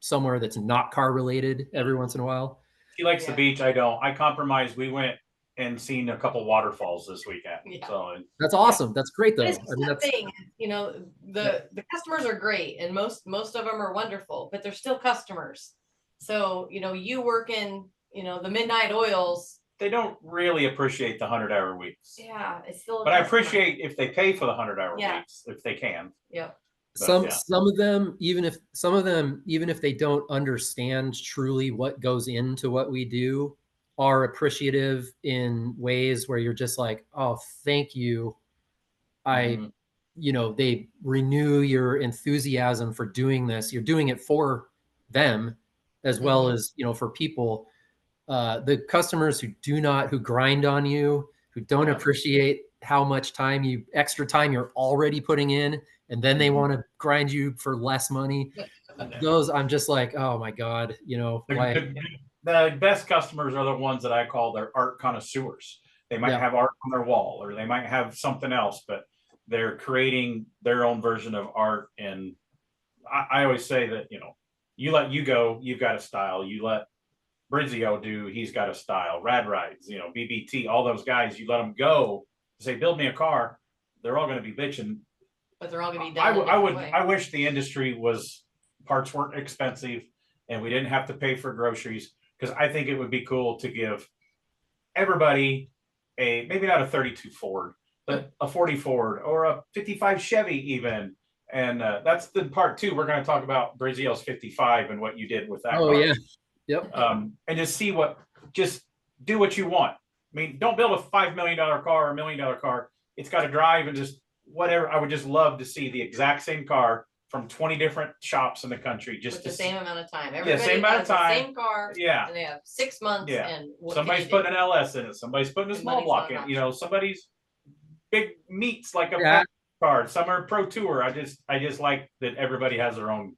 somewhere that's not car related every once in a while. She likes the beach. I don't. I compromised. We went and seen a couple waterfalls this weekend. So that's awesome. That's great though. I mean, that's the thing. You know, the customers are great, and most of them are wonderful, but they're still customers. So, you know, you work in, you know, the midnight oils. They don't really appreciate the 100-hour weeks. Yeah, it's still. But I appreciate if they pay for the 100-hour weeks, if they can. Yeah. Some of them, even if they don't understand truly what goes into what we do, are appreciative in ways where you're just like, oh, thank you. They renew your enthusiasm for doing this. You're doing it for them as well as, for people. The customers who grind on you, who don't appreciate how much extra time you're already putting in, and then they want to grind you for less money. Those, I'm just like, oh my God, why? The best customers are the ones that I call their art connoisseurs. They might have art on their wall, or they might have something else, but they're creating their own version of art. And I always say that, you let Hugo, you've got a style. You let Brizio do, he's got a style. Rad Rides, BBT, all those guys, you let them go, say, build me a car. They're all going to be bitching. But they're all going to be done. I wish the industry parts weren't expensive and we didn't have to pay for groceries, because I think it would be cool to give everybody maybe not a 32 Ford, but a 40 Ford or a 55 Chevy even. And that's the part two. We're going to talk about Brazil's 55 and what you did with that car. Yeah. Yep. And just do what you want. I mean, don't build a $5 million car or $1 million car. It's got to drive and just whatever. I would just love to see the exact same car from 20 different shops in the country, just with the same amount of time. Same amount of time. The same car. Yeah. And they have 6 months. Yeah. And somebody's putting an LS in it. Somebody's putting a small block in. Somebody's big meets like a car. Some are Pro Tour. I just like that everybody has their own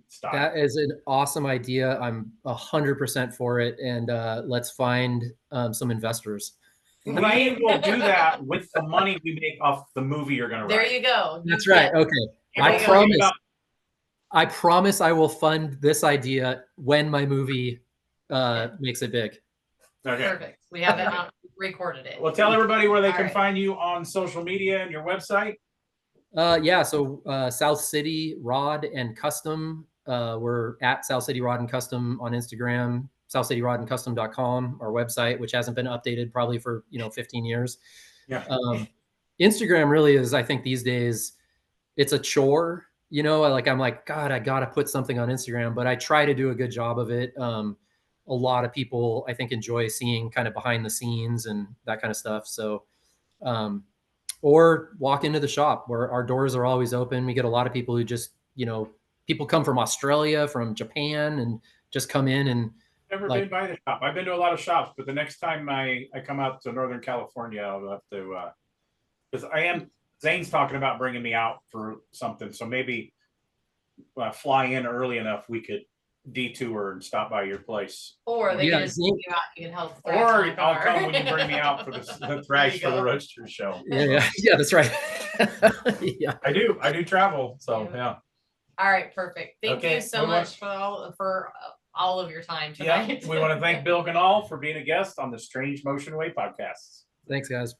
style. That is an awesome idea. I'm 100% for it. And let's find some investors. We will do that with the money we make off the movie you're going to write. There you go. That's right. Okay. I promise I will fund this idea when my movie makes it big. Okay. Perfect. We have it recorded it. Well, tell everybody where they can find you on social media and your website. So South City Rod and Custom. We're at South City Rod and Custom on Instagram, southcityrodandcustom.com, our website, which hasn't been updated probably for 15 years. Yeah. Instagram really is, I think these days, it's a chore. I'm like, God, I gotta put something on Instagram, but I try to do a good job of it. A lot of people, I think, enjoy seeing kind of behind the scenes and that kind of stuff. So, or walk into the shop where our doors are always open. We get a lot of people who just, people come from Australia, from Japan, and just come in and. Never been by the shop. I've been to a lot of shops, but the next time I come out to Northern California, I'll have to, because Zane's talking about bringing me out for something. So maybe fly in early enough, we could detour and stop by your place. Or they can just take you out. You can help. Or I'll come when you bring me out for the thrash for the Roadster show. Yeah, that's right. Yeah, I do travel. So yeah. All right, perfect. Thank you so much for all of your time tonight. Yeah, we want to thank Bill Ganahl for being a guest on the Strange Motion Way podcast. Thanks, guys.